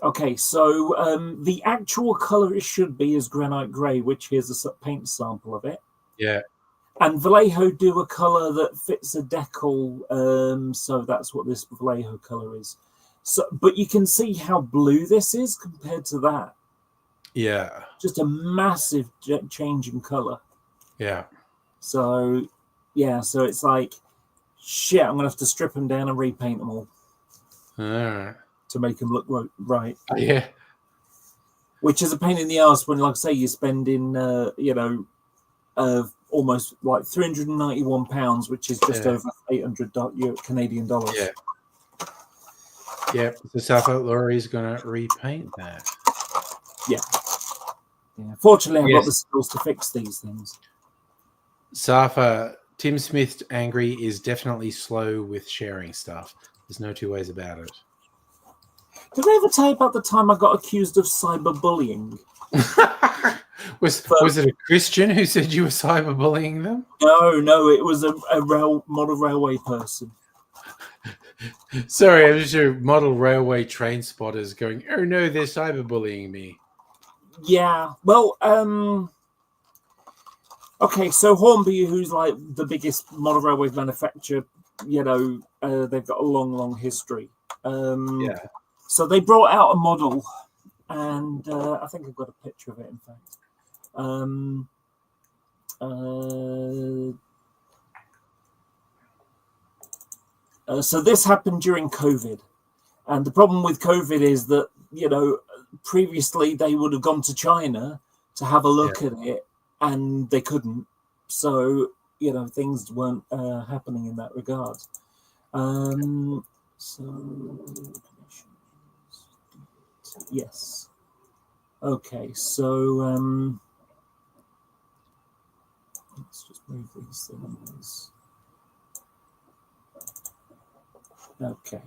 Okay, so the actual color it should be is granite gray, which here's a paint sample of it. Yeah. And Vallejo do a color that fits a decal, so that's what this Vallejo color is. So, but you can see how blue this is compared to that. Yeah. Just a massive change in color. Yeah. So, yeah, so it's like, shit, I'm going to have to strip them down and repaint them all. All right. To make them look right. Yeah. Which is a pain in the ass when, like I say, you're spending, almost like £391, which is just over $800 Canadian dollars. Yeah. Yeah. So South Laurie's going to repaint that. Yeah. Fortunately, I've got the skills to fix these things. Safa, Tim Smith angry is definitely slow with sharing stuff. There's no two ways about it. Did I ever tell you about the time I got accused of cyberbullying? Was it a Christian who said you were cyberbullying them? No, it was a model railway person. Sorry, I'm just your model railway train spotters going, oh no, they're cyberbullying me. Yeah, well, okay, so Hornby, who's like the biggest model railway manufacturer, they've got a long history. Yeah. So they brought out a model, and I think I've got a picture of it, in fact. So this happened during COVID. And the problem with COVID is that, previously they would have gone to China to have a look at it, and they couldn't. So, things weren't happening in that regard. Yes. Okay, so let's just move these things. Okay.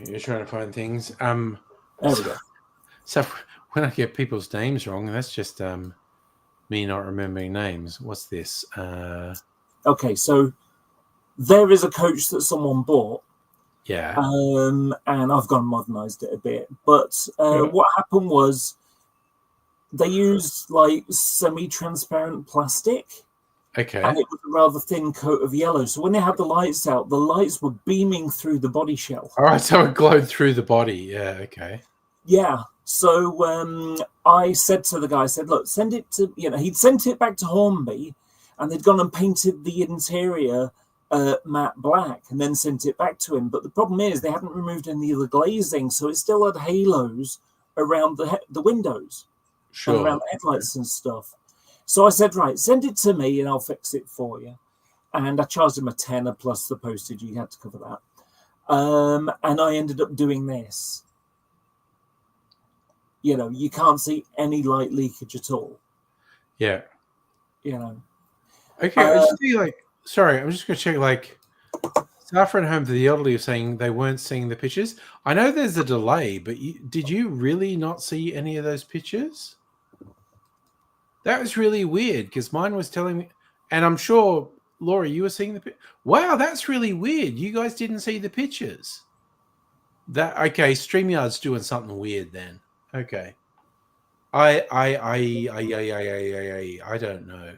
You're trying to find things. There we go. So when I get people's names wrong, that's just me not remembering names. What's this? Okay, so there is a coach that someone bought. Yeah. And I've gone and modernized it a bit. But what happened was they used like semi-transparent plastic. Okay. And it was a rather thin coat of yellow. So when they had the lights out, the lights were beaming through the body shell. All right, so it glowed through the body. Yeah, okay. Yeah. So I said to the guy, I said, look, send it to, he'd sent it back to Hornby, and they'd gone and painted the interior matte black and then sent it back to him. But the problem is they hadn't removed any of the glazing, so it still had halos around the windows. Sure. And around the headlights and stuff. So I said, right, send it to me and I'll fix it for you. And I charged him a tenner plus the postage. You had to cover that. And I ended up doing this. You can't see any light leakage at all. Yeah. Okay, I just feel sorry, I'm just going to check, Staff at home for the elderly are saying they weren't seeing the pictures. I know there's a delay, but did you really not see any of those pictures? That was really weird because mine was telling me, and I'm sure, Laura, you were seeing the picture. Wow, that's really weird. You guys didn't see the pictures. Okay, StreamYard's doing something weird then. Okay. I don't know.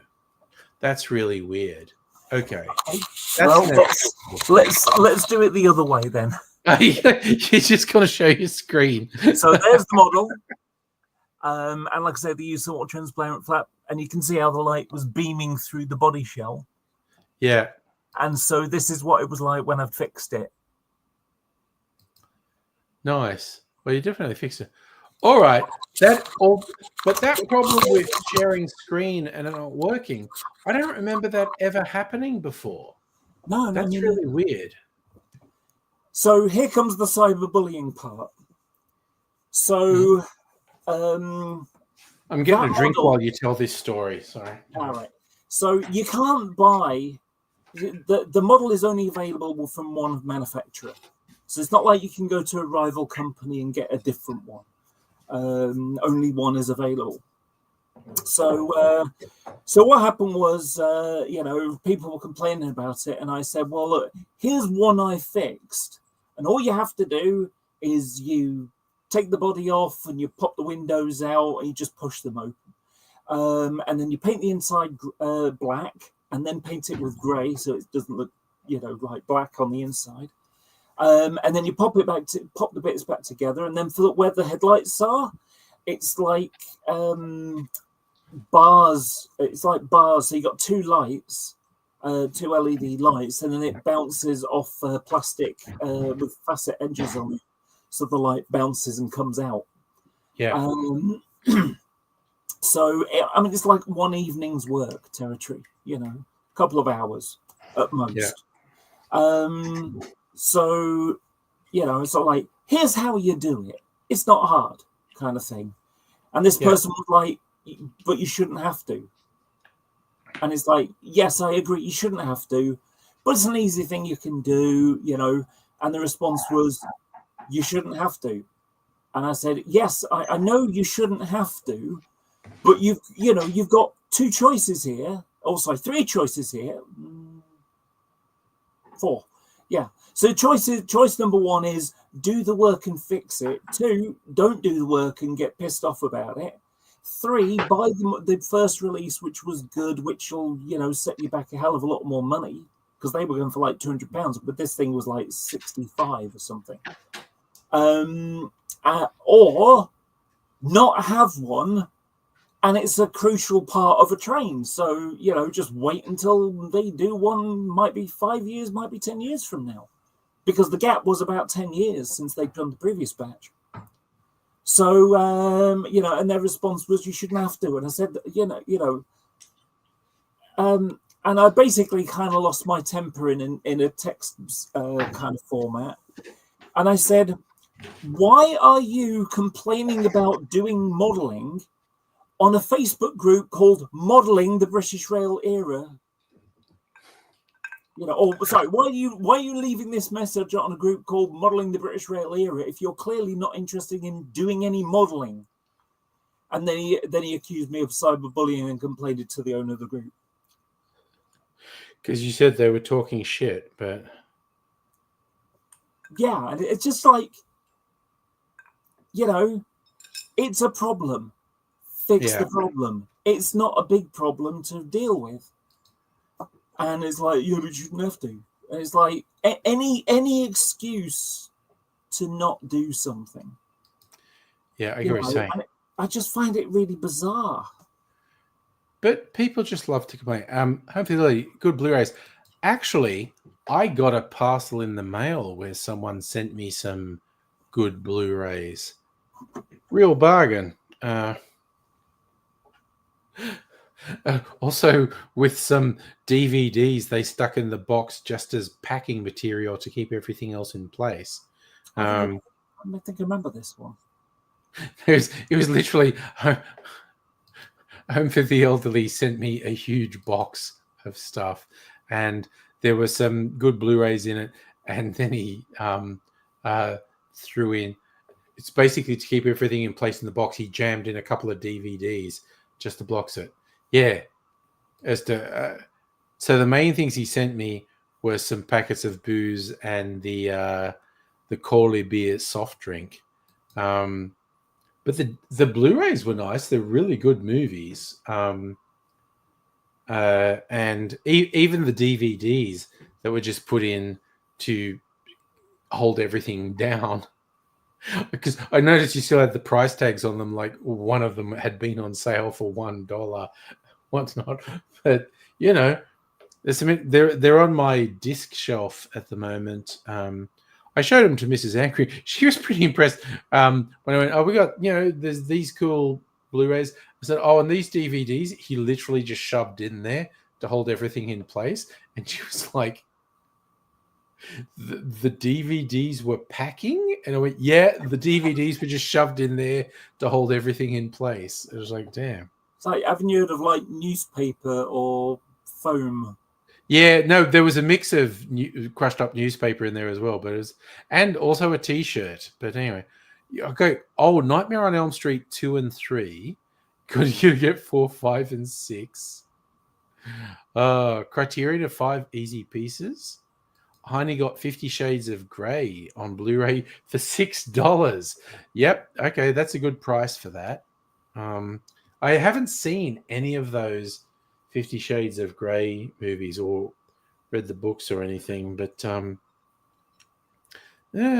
That's really weird. Okay. Let's do it the other way then. You're just going to show your screen. So there's the model. And like I said, they used somewhat transparent flap, and you can see how the light was beaming through the body shell. Yeah. And so this is what it was like when I fixed it. Nice. Well, you definitely fixed it. All right. But that problem with sharing screen and it not working, I don't remember that ever happening before. No, that's really weird. So here comes the cyberbullying part. So I'm getting a drink while you tell this story. Sorry. All right. So you can't buy the model is only available from one manufacturer. So it's not like you can go to a rival company and get a different one. Only one is available. So what happened was, people were complaining about it, and I said, well, look, here's one I fixed, and all you have to do is you take the body off and you pop the windows out and you just push them open. And then you paint the inside black and then paint it with grey so it doesn't look, like black on the inside. And then you pop the bits back together, and then for where the headlights are, it's like bars. It's like bars. So you got two lights, two LED lights, and then it bounces off plastic with facet edges on it. So the light bounces and comes out. Yeah. So, it's like one evening's work territory, a couple of hours at most. Yeah. So, it's sort of like, here's how you do it. It's not hard kind of thing. And this person was like, but you shouldn't have to. And it's like, yes, I agree, you shouldn't have to, but it's an easy thing you can do, And the response was, you shouldn't have to. And I said, yes, I know you shouldn't have to, but you've got two choices here. Also, 3 choices here. 4. Yeah. So choice number 1 is do the work and fix it. 2, don't do the work and get pissed off about it. 3, buy the first release, which was good, which will, set you back a hell of a lot more money, because they were going for like £200, but this thing was like 65 or something. Or not have one, and it's a crucial part of a train. So, just wait until they do one, might be 5 years, might be 10 years from now, because the gap was about 10 years since they'd done the previous batch. So, and their response was, you shouldn't have to. And I said, and I basically kind of lost my temper in a text kind of format. And I said, why are you complaining about doing modelling on a Facebook group called Modelling the British Rail Era? Sorry, why are you leaving this message on a group called Modelling the British Rail Era if you're clearly not interested in doing any modelling? And then he accused me of cyberbullying and complained it to the owner of the group. Because you said they were talking shit, but yeah, it's just like, it's a problem. Fix the problem. It's not a big problem to deal with. And it's like, but you shouldn't have to. And it's like any excuse to not do something. Yeah, I get what you're saying. I just find it really bizarre. But people just love to complain. Hopefully, good Blu-rays. Actually, I got a parcel in the mail where someone sent me some good Blu-rays. Real bargain. Also, with some DVDs they stuck in the box just as packing material to keep everything else in place. I think I remember this one. It was literally Home for the Elderly sent me a huge box of stuff, and there were some good Blu-rays in it, and then he threw in, it's basically to keep everything in place in the box, he jammed in a couple of DVDs just to blocks it. Yeah. So the main things he sent me were some packets of booze and the Corley beer soft drink. But the Blu-rays were nice. They're really good movies. And even the DVDs that were just put in to hold everything down. Because I noticed you still had the price tags on them. Like one of them had been on sale for $1, once not. But there's some. They're on my disc shelf at the moment. I showed them to Mrs. Angry. She was pretty impressed when I went, oh, we got, there's these cool Blu-rays. I said, oh, and these DVDs, he literally just shoved in there to hold everything in place. And she was like, the DVDs were packing? And I went, yeah, the DVDs were just shoved in there to hold everything in place. It was like, damn. It's like, haven't you heard of like newspaper or foam? Yeah, no, there was a mix of crushed up newspaper in there as well, and also a T-shirt. But anyway, okay. Oh, Nightmare on Elm Street 2 and 3. Could you get 4, 5, and 6? Criterion of 5 easy pieces. Heine got 50 Shades of Grey on Blu-ray for $6. Yep, okay, that's a good price for that. I haven't seen any of those 50 Shades of Grey movies or read the books or anything, but yeah,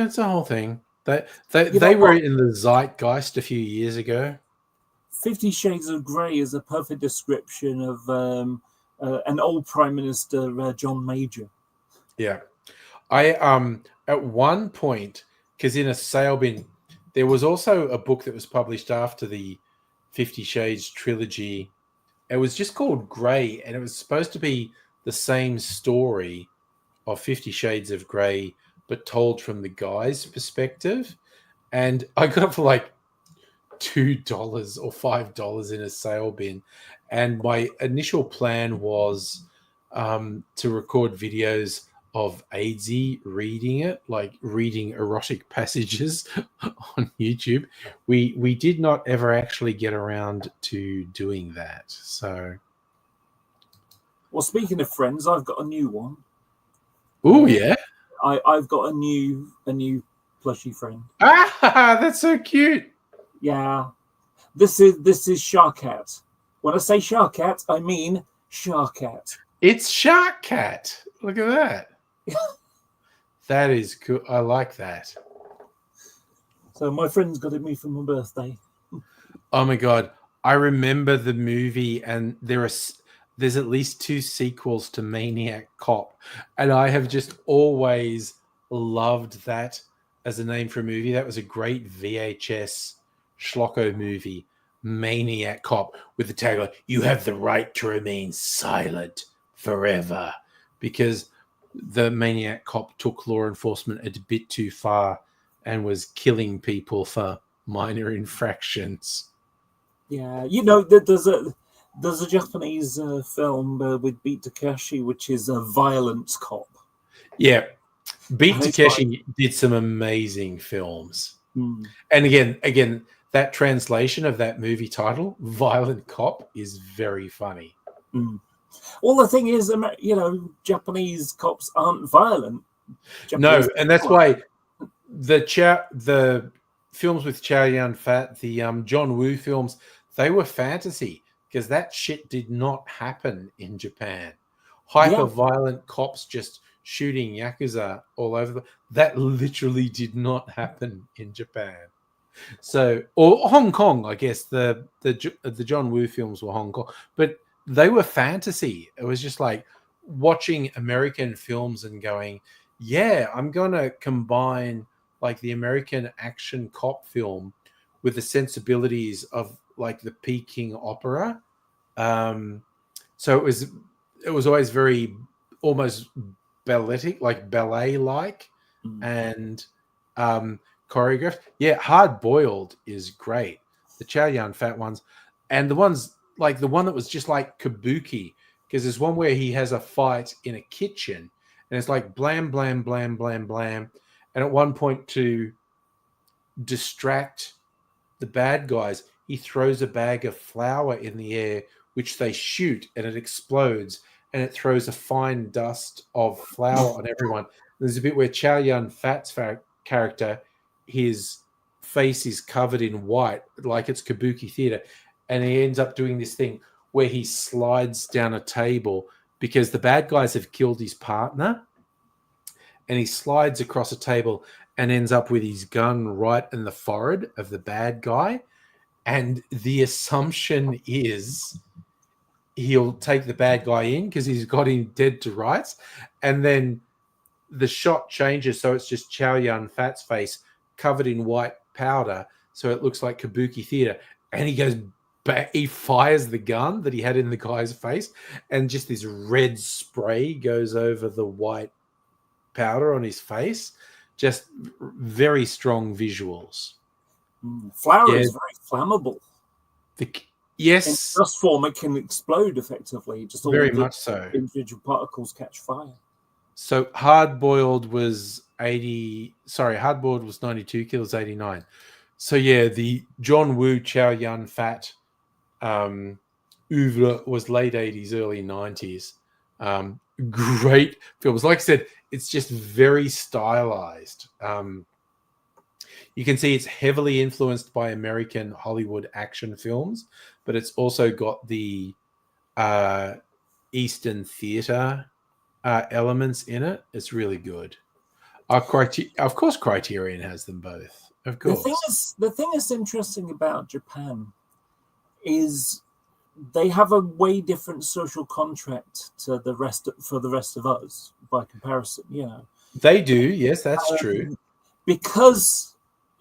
it's a whole thing. They were in the zeitgeist a few years ago. 50 Shades of Grey is a perfect description of an old Prime Minister, John Major. Yeah. I at one point, because in a sale bin, there was also a book that was published after the 50 Shades trilogy. It was just called Grey, and it was supposed to be the same story of 50 Shades of Grey, but told from the guy's perspective. And I got it for like $2 or $5 in a sale bin. And my initial plan was to record videos of Aidsy reading it, like reading erotic passages on YouTube. We did not ever actually get around to doing that. So, well, speaking of friends, I've got a new one. Oh yeah, I've got a new plushy friend. Ah, that's so cute. Yeah, This is Sharkat. When I say Sharkat, I mean Sharkat. It's Shark Cat. Look at that. That is cool. I like that. So my friends got it me for my birthday. Oh my god, I remember the movie, and there's at least 2 sequels to Maniac Cop, and I have just always loved that as a name for a movie. That was a great VHS schlocko movie, Maniac Cop, with the tagline, "You have the right to remain silent forever," because the Maniac Cop took law enforcement a bit too far and was killing people for minor infractions. Yeah, there's a Japanese film with Beat Takeshi, which is a violent cop. Yeah, Beat And it's Takeshi did some amazing films. Hmm. And again, that translation of that movie title, Violent Cop, is very funny. Well, the thing is, Japanese cops aren't violent. No, Japanese and that's cops why the films with Chow Yun-fat, the John Woo films, they were fantasy because that shit did not happen in Japan. Hyper-violent cops just shooting Yakuza all over that literally did not happen in Japan. So, or Hong Kong, I guess the John Woo films were Hong Kong, but they were fantasy. It was just like watching American films and going, yeah, I'm going to combine like the American action cop film with the sensibilities of like the Peking opera. So it was always very almost balletic, like ballet like, and choreographed. Yeah, Hard Boiled is great. The Chow Yun-fat ones, and the ones like the one that was just like kabuki, because there's one where he has a fight in a kitchen, and it's like blam blam blam blam blam, and at one point to distract the bad guys, he throws a bag of flour in the air, which they shoot, and it explodes, and it throws a fine dust of flour on everyone. There's a bit where Chow Yun-fat's character, his face is covered in white, like it's kabuki theater, and he ends up doing this thing where he slides down a table because the bad guys have killed his partner, and he slides across a table and ends up with his gun right in the forehead of the bad guy. And the assumption is he'll take the bad guy in because he's got him dead to rights. And then the shot changes, so it's just Chow Yun-fat's face covered in white powder, so it looks like kabuki theater. And he goes back, he fires the gun that he had in the guy's face, and just this red spray goes over the white powder on his face. Just very strong visuals. Flour is very flammable. Yes. In dust form, it can explode effectively. Just all very the much so. Individual particles catch fire. So Hard Boiled was 80. Sorry, Hard Boiled was 92. Kills 89. So yeah, the John Woo Chow Yun-fat oeuvre was late 80s, early 90s. Great films. Like I said, it's just very stylized. You can see it's heavily influenced by American Hollywood action films, but it's also got the Eastern theater elements in it. It's really good. Of course, Criterion has them both. Of course. The thing that's interesting about Japan is they have a way different social contract to the rest of us by comparison. They do. Yes, that's true. Because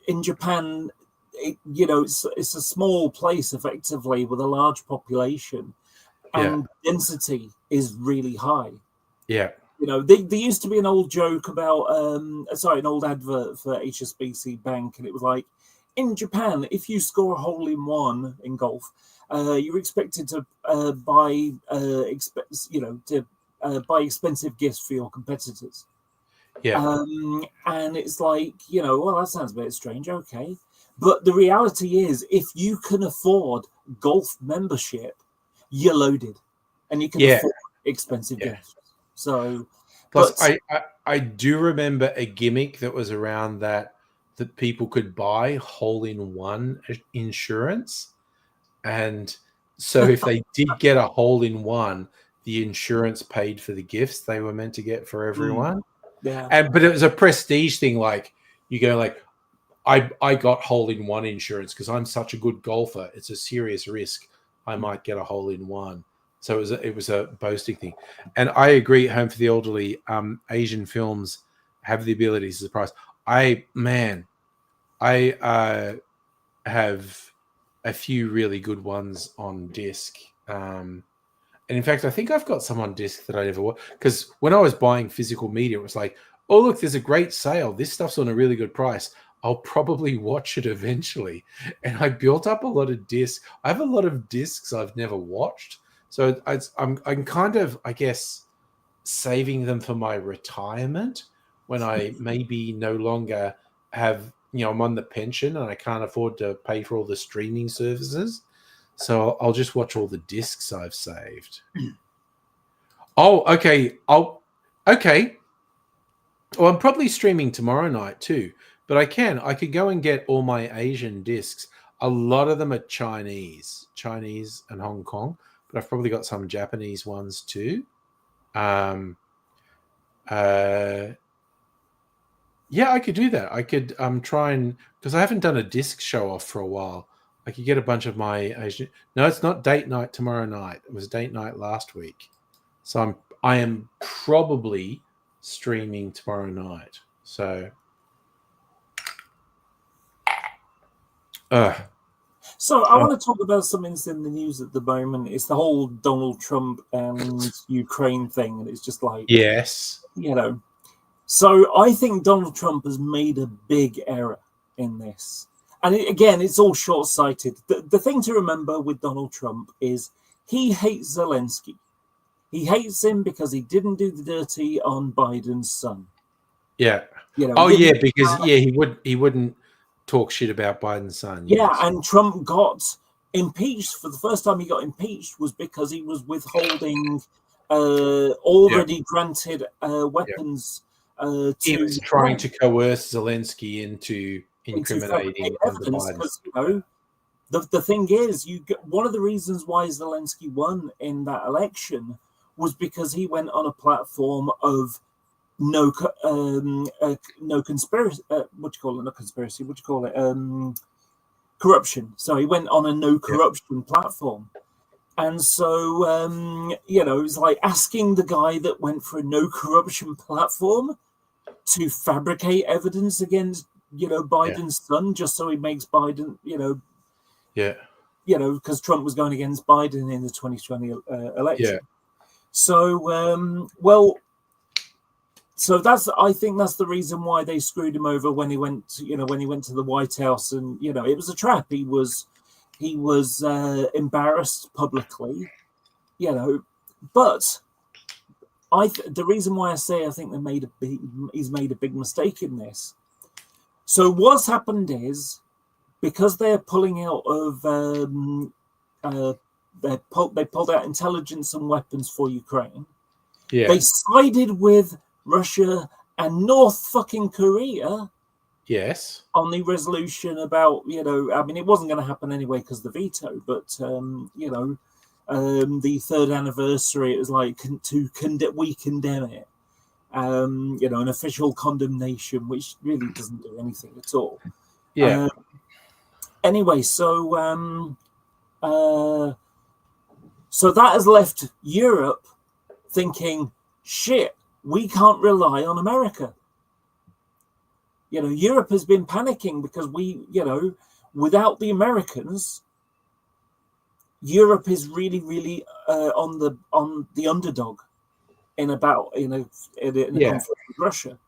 in Japan, it's a small place effectively with a large population, and density is really high. Yeah. There used to be an old joke about, an old advert for HSBC Bank, and it was like, in Japan, if you score a hole in one in golf, you're expected to buy expensive gifts for your competitors. Yeah. And it's like, well, that sounds a bit strange. Okay. But the reality is, if you can afford golf membership, you're loaded, and you can afford expensive gifts. So, plus, I do remember a gimmick that was around that people could buy hole-in-one insurance, And so if they did get a hole in one, the insurance paid for the gifts they were meant to get for everyone. Yeah. But it was a prestige thing. Like you go like, I got hole in one insurance because I'm such a good golfer. It's a serious risk. I might get a hole in one. So it was a boasting thing. And I agree, Home for the Elderly, Asian films have the ability to surprise. I have a few really good ones on disc. And in fact, I think I've got some on disc that I never watched. Because when I was buying physical media, it was like, oh, look, there's a great sale. This stuff's on a really good price. I'll probably watch it eventually. And I built up a lot of discs. I have a lot of discs I've never watched. So I'm kind of, I guess, saving them for my retirement when I maybe no longer have, I'm on the pension and I can't afford to pay for all the streaming services. So I'll just watch all the discs I've saved. Oh, okay. Okay. Well, I'm probably streaming tomorrow night too, but I could go and get all my Asian discs. A lot of them are Chinese and Hong Kong, but I've probably got some Japanese ones too. Yeah, I could do that. I could try and, because I haven't done a disc show off for a while. I could get a bunch of my Asian. No, it's not date night tomorrow night. It was date night last week. So I am probably streaming tomorrow night. So So I want to talk about something that's in the news at the moment. It's the whole Donald Trump and Ukraine thing, and it's just like, yes, So I think Donald Trump has made a big error in this. And again, it's all short-sighted. The thing to remember with Donald Trump is he hates Zelensky. He hates him because he didn't do the dirty on Biden's son. Yeah. Because he wouldn't talk shit about Biden's son. Yeah, yes. And Trump got impeached. For the first time he got impeached was because he was withholding already granted weapons. He was trying to coerce Zelensky into incriminating evidence. Because the thing is, one of the reasons why Zelensky won in that election was because he went on a platform of no conspiracy. Corruption. So he went on a no corruption platform. And so, it's like asking the guy that went for a no corruption platform to fabricate evidence against, Biden's son, just so he makes Biden, because Trump was going against Biden in the 2020 election. Yeah. So, I think that's the reason why they screwed him over when he went to the White House, and it was a trap. He was embarrassed publicly, but the reason why I say I think he's made a big mistake in this. So what's happened is, because they're pulling out of they pulled out intelligence and weapons for Ukraine. Yeah. They sided with Russia and North fucking Korea. Yes. On the resolution about, it wasn't going to happen anyway because of the veto, but, the third anniversary, it was like, we condemn it. An official condemnation, which really doesn't do anything at all. Yeah. Anyway, so that has left Europe thinking, shit, we can't rely on America. Europe has been panicking because without the Americans, Europe is really, really on the underdog in a conflict with Russia.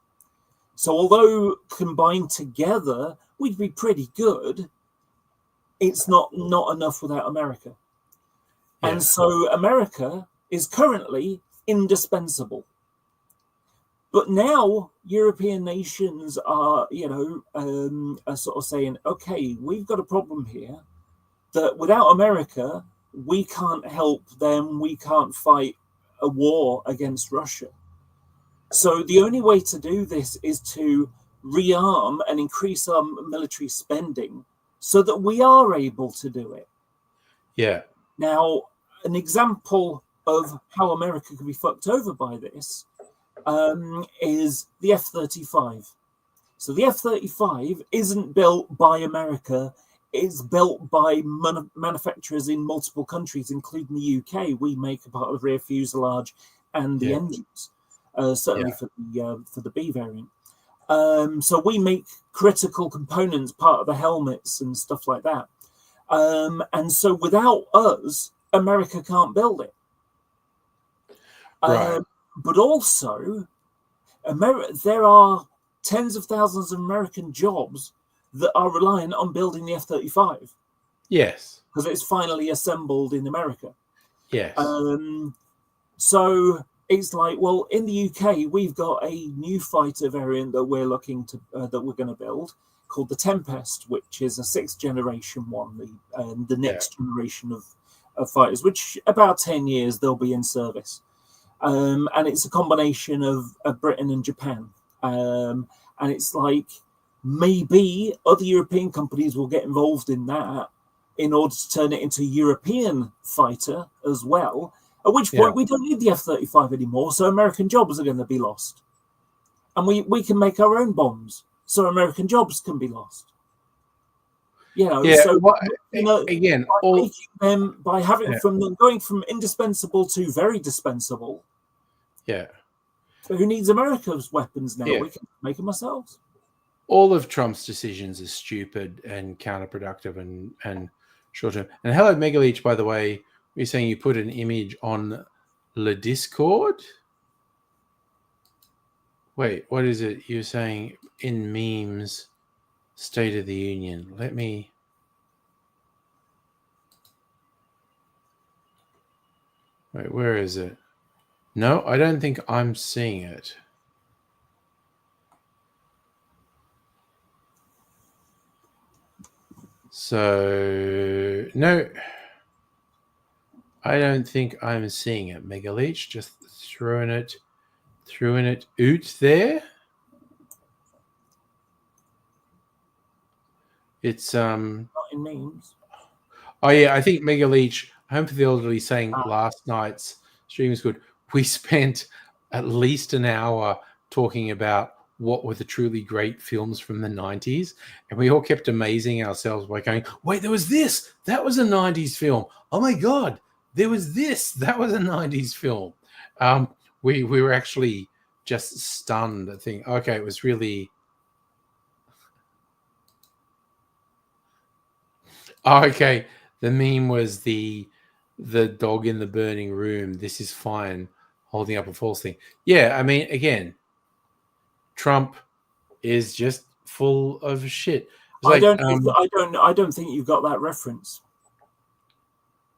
So although combined together we'd be pretty good, it's not enough without America. Yeah. And so America is currently indispensable. But now European nations are, are sort of saying, okay, we've got a problem here that without America, we can't help them. We can't fight a war against Russia. So the only way to do this is to rearm and increase our military spending so that we are able to do it. Yeah. Now, an example of how America could be fucked over by this is the F-35. So the F-35 isn't built by America. It's built by manufacturers in multiple countries, including the UK. We make a part of the rear fuselage and the engines, certainly for the B variant. So we make critical components, part of the helmets and stuff like that. And so without us, America can't build it. Right. But also, there are tens of thousands of American jobs that are reliant on building the F-35. Yes. Because it's finally assembled in America. Yes. So it's like, well, in the UK, we've got a new fighter variant that we're looking to that we're going to build called the Tempest, which is a 6th generation one, the next generation of fighters, which about 10 years they'll be in service. And it's a combination of Britain and Japan. And it's like maybe other European companies will get involved in that in order to turn it into a European fighter as well, at which point we don't need the F-35 anymore, so American jobs are going to be lost. And we can make our own bombs, so American jobs can be lost. So again, by having from them going from indispensable to very dispensable. Yeah. So who needs America's weapons now? We can make them ourselves. All of Trump's decisions are stupid and counterproductive and short term. And hello, Megaleech, by the way. You're saying you put an image on the Discord? Wait, what is it? You're saying in memes, State of the Union. Let me... Wait, where is it? No, I don't think I'm seeing it. So, no, I don't think I'm seeing it, Megaleech. Just throwing it out there. It's not in memes. Oh yeah, I think Megaleech, Home for the Elderly, saying last night's stream was good. We spent at least an hour talking about what were the truly great films from the 90s, and we all kept amazing ourselves by going, wait, there was this, that was a 90s film. Oh my god, there was this, that was a 90s film. We were actually just stunned. I think, okay, it was really... Oh, okay, the meme was the dog in the burning room, this is fine, holding up a false thing. Yeah, I mean, again, Trump is just full of shit. I don't think you've got that reference.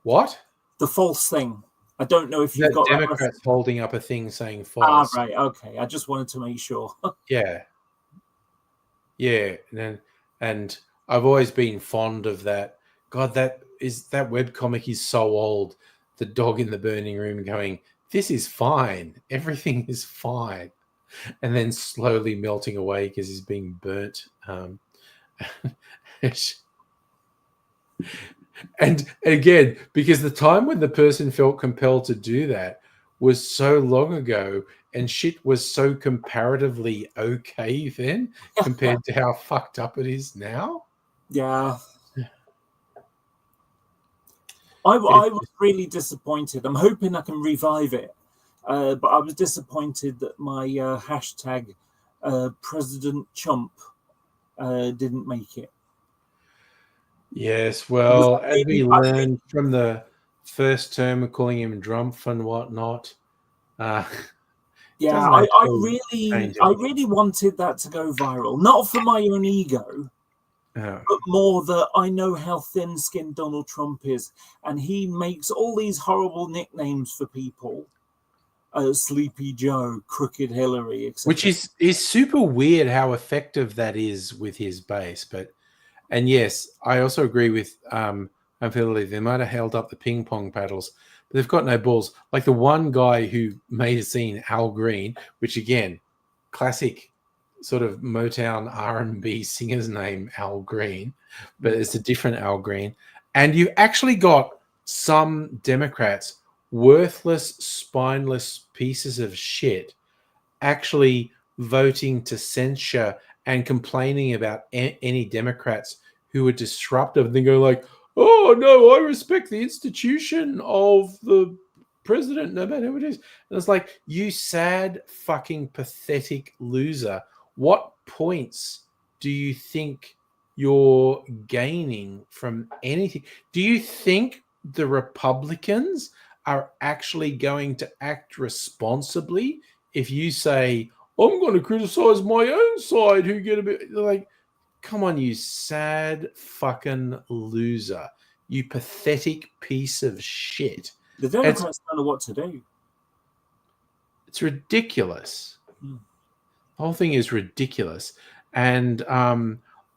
What? The false thing. I don't know if you've got Democrats that reference. Holding up a thing saying false. Right, okay. I just wanted to make sure. Yeah. And I've always been fond of that. God, that webcomic is so old. The dog in the burning room going, this is fine. Everything is fine. And then slowly melting away because he's being burnt. And again, because the time when the person felt compelled to do that was so long ago, and shit was so comparatively okay then compared to how fucked up it is now. Yeah. I was really disappointed. I'm hoping I can revive it. But I was disappointed that my hashtag President Chump didn't make it. Yes, well, as we learned from the first term of calling him Drumpf and whatnot. I really wanted that to go viral, not for my own ego, but more that I know how thin-skinned Donald Trump is, and he makes all these horrible nicknames for people. Sleepy Joe, Crooked Hillary, etc. Which is super weird how effective that is with his base. And yes, I also agree with Philly. They might have held up the ping pong paddles, but they've got no balls. Like the one guy who made a scene, Al Green, which again, classic sort of Motown R&B singer's name, Al Green, but it's a different Al Green. And you actually got some Democrats, worthless, spineless pieces of shit, actually voting to censure and complaining about any Democrats who are disruptive. They go like, "Oh no, I respect the institution of the president, no matter who it is." And it's like, you sad, fucking pathetic loser. What points do you think you're gaining from anything? Do you think the Republicans are actually going to act responsibly if you say, "I'm going to criticize my own side," who get a bit like, come on, you sad fucking loser, you pathetic piece of shit. The Democrats don't know what to do. It's ridiculous. Hmm. The whole thing is ridiculous. And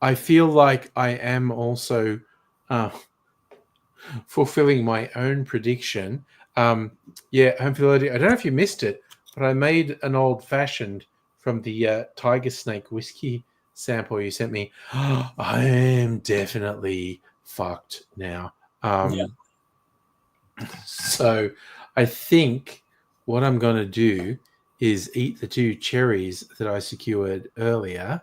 I feel like I am also fulfilling my own prediction. Home field. I don't know if you missed it, but I made an old fashioned from the Tiger Snake whiskey sample you sent me. I am definitely fucked now. So I think what I'm going to do is eat the 2 cherries that I secured earlier.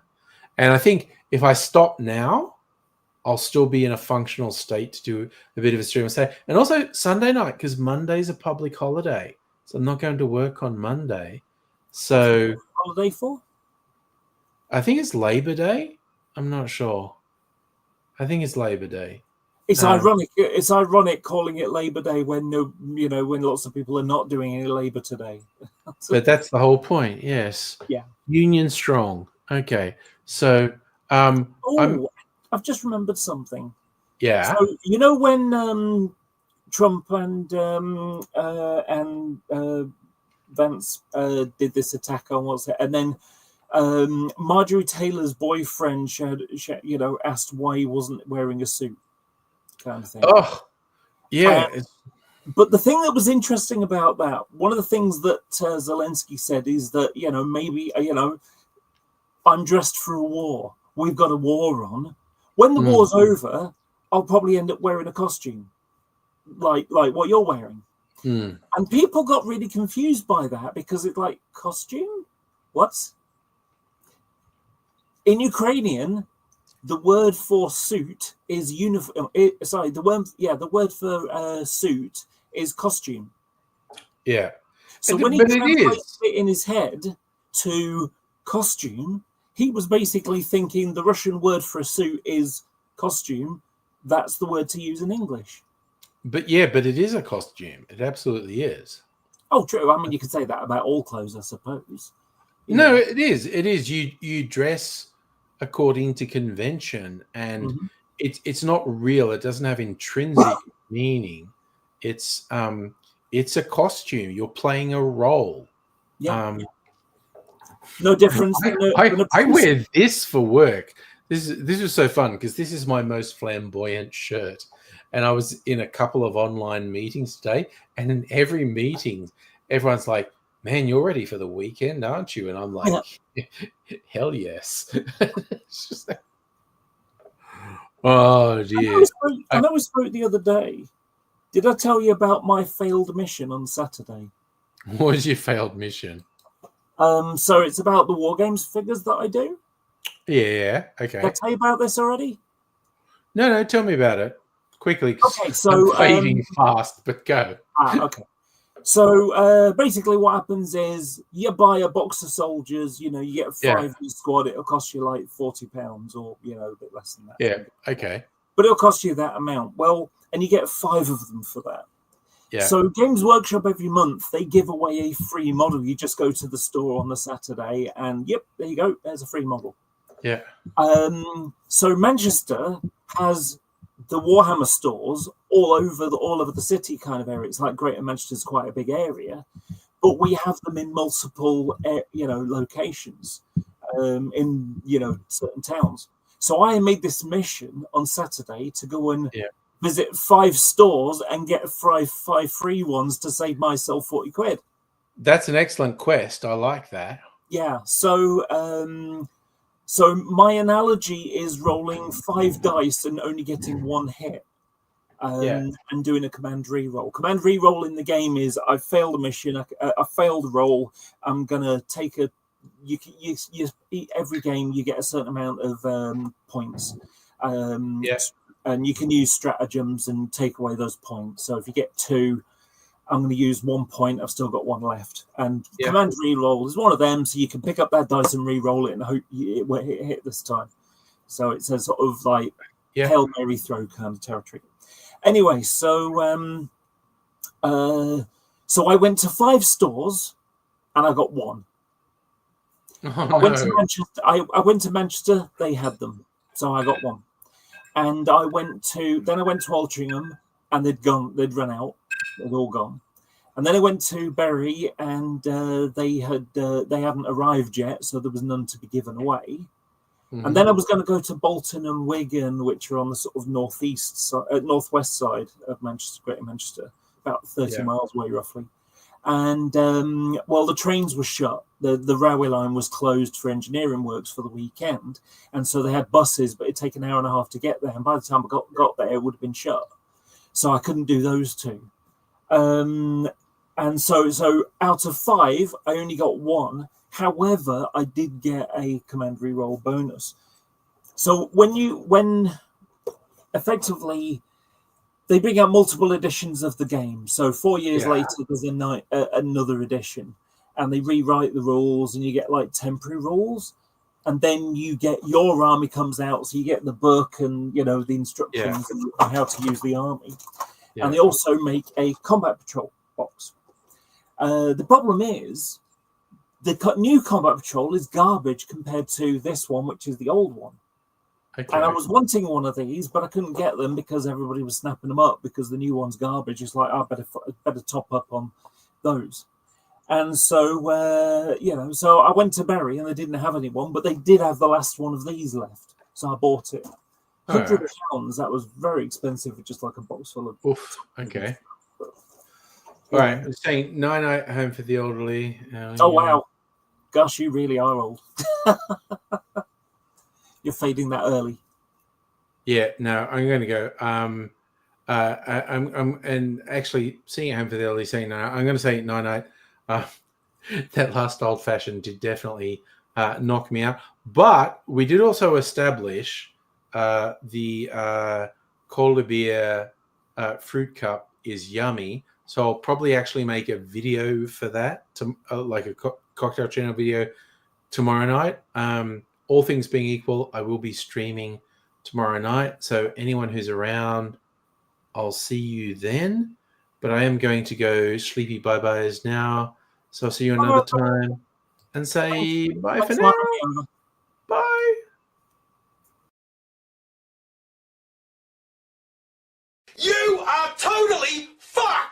And I think if I stop now, I'll still be in a functional state to do a bit of a stream on Saturday. And also Sunday night, because Monday's a public holiday. So I'm not going to work on Monday. So holiday for? I think it's Labor Day. I'm not sure. I think it's Labor Day. It's ironic. It's ironic calling it Labor Day when when lots of people are not doing any labor today. But that's the whole point. Yes. Yeah. Union strong. Okay. So I've just remembered something. Yeah. So when Trump and Vance did this attack on and then Marjorie Taylor's boyfriend asked why he wasn't wearing a suit, kind of thing. Oh, yeah. But the thing that was interesting about that, one of the things that Zelensky said is that maybe I'm dressed for a war. We've got a war on. When the war's over, I'll probably end up wearing a costume, like what you're wearing. And people got really confused by that because it's like, costume? What? In Ukrainian, the word for suit is uniform. The word for suit is costume. Yeah. So when he translates it in his head to costume, he was basically thinking the Russian word for a suit is costume. That's the word to use in English. But it is a costume. It absolutely is. Oh, true. I mean, you could say that about all clothes, I suppose. No, it is. It is. You dress according to convention, and it's not real. It doesn't have intrinsic meaning. It's a costume. You're playing a role. Yeah. No difference. I wear this for work. This was so fun because this is my most flamboyant shirt. And I was in a couple of online meetings today, and in every meeting, everyone's like, "Man, you're ready for the weekend, aren't you?" And I'm like, "Hell yes." Oh dear. I know we spoke the other day. Did I tell you about my failed mission on Saturday? What is your failed mission? So it's about the War Games figures that I do. Yeah. Okay. Did I tell you about this already? No. Tell me about it quickly. Okay. So I'm fading fast, but go. Okay. So basically, what happens is you buy a box of soldiers. You get 5 in the squad. It'll cost you like £40, or a bit less than that. Yeah. Okay. But it'll cost you that amount. Well, and you get 5 of them for that. Yeah. So Games Workshop every month, they give away a free model. You just go to the store on the Saturday and there you go. There's a free model. Yeah. So Manchester has the Warhammer stores all over the city kind of area. It's like Greater Manchester's quite a big area, but we have them in multiple, locations in, certain towns. So I made this mission on Saturday to go and visit 5 stores and get 5 free ones to save myself 40 quid. That's an excellent quest. I like that. Yeah. So my analogy is rolling 5 dice and only getting 1 hit. and doing a command re-roll. Command re-roll in the game is I failed a mission, I failed a roll. I'm gonna take a. You every game you get a certain amount of points, and you can use stratagems and take away those points. So if you get 2, I'm going to use 1 point. I've still got 1 left. And command re-roll is one of them, so you can pick up that dice and re-roll it and hope it hit this time. So it's a sort of like Hail Mary throw kind of territory. Anyway, so I went to 5 stores and I got 1. I went to Manchester. I went to Manchester. They had them, so I got 1. And I went to Altrincham, and they'd run out. They'd all gone. And then I went to Bury, and they hadn't arrived yet, so there was none to be given away. Mm-hmm. And then I was going to go to Bolton and Wigan, which are on the sort of northwest side of Manchester, Greater Manchester, about 30 miles away roughly. And the trains were shut. The railway line was closed for engineering works for the weekend, and so they had buses, but it'd take an hour and a half to get there. And by the time I got there, it would have been shut. So I couldn't do those 2. And so out of 5, I only got 1. However, I did get a command re-roll bonus. So when effectively they bring out multiple editions of the game. So 4 years later, there's another edition, and they rewrite the rules, and you get like temporary rules, and then you get your army comes out, so you get the book and the instructions on how to use the army, and they also make a combat patrol box. The problem is the new combat patrol is garbage compared to this one, which is the old one. Okay. And I was wanting one of these, but I couldn't get them because everybody was snapping them up because the new one's garbage. It's like, I better top up on those. And so, so I went to Bury and they didn't have anyone, but they did have the last one of these left. So I bought it. £100, that was very expensive, just like a box full of... Oof, okay. All right, I'm saying 9 home for the elderly. Wow. Gosh, you really are old. You're fading that early. Yeah, no, I'm going to go. I'm and actually seeing home for the elderly, saying 9. I'm going to say 9. That last old fashioned did definitely knock me out. But we did also establish the Calder beer fruit cup is yummy. So I'll probably actually make a video for that, like a cocktail channel video tomorrow night. All things being equal, I will be streaming tomorrow night. So anyone who's around, I'll see you then. But I am going to go sleepy bye-byes now. So I'll see you another time and say bye for now. Bye. You are totally fucked!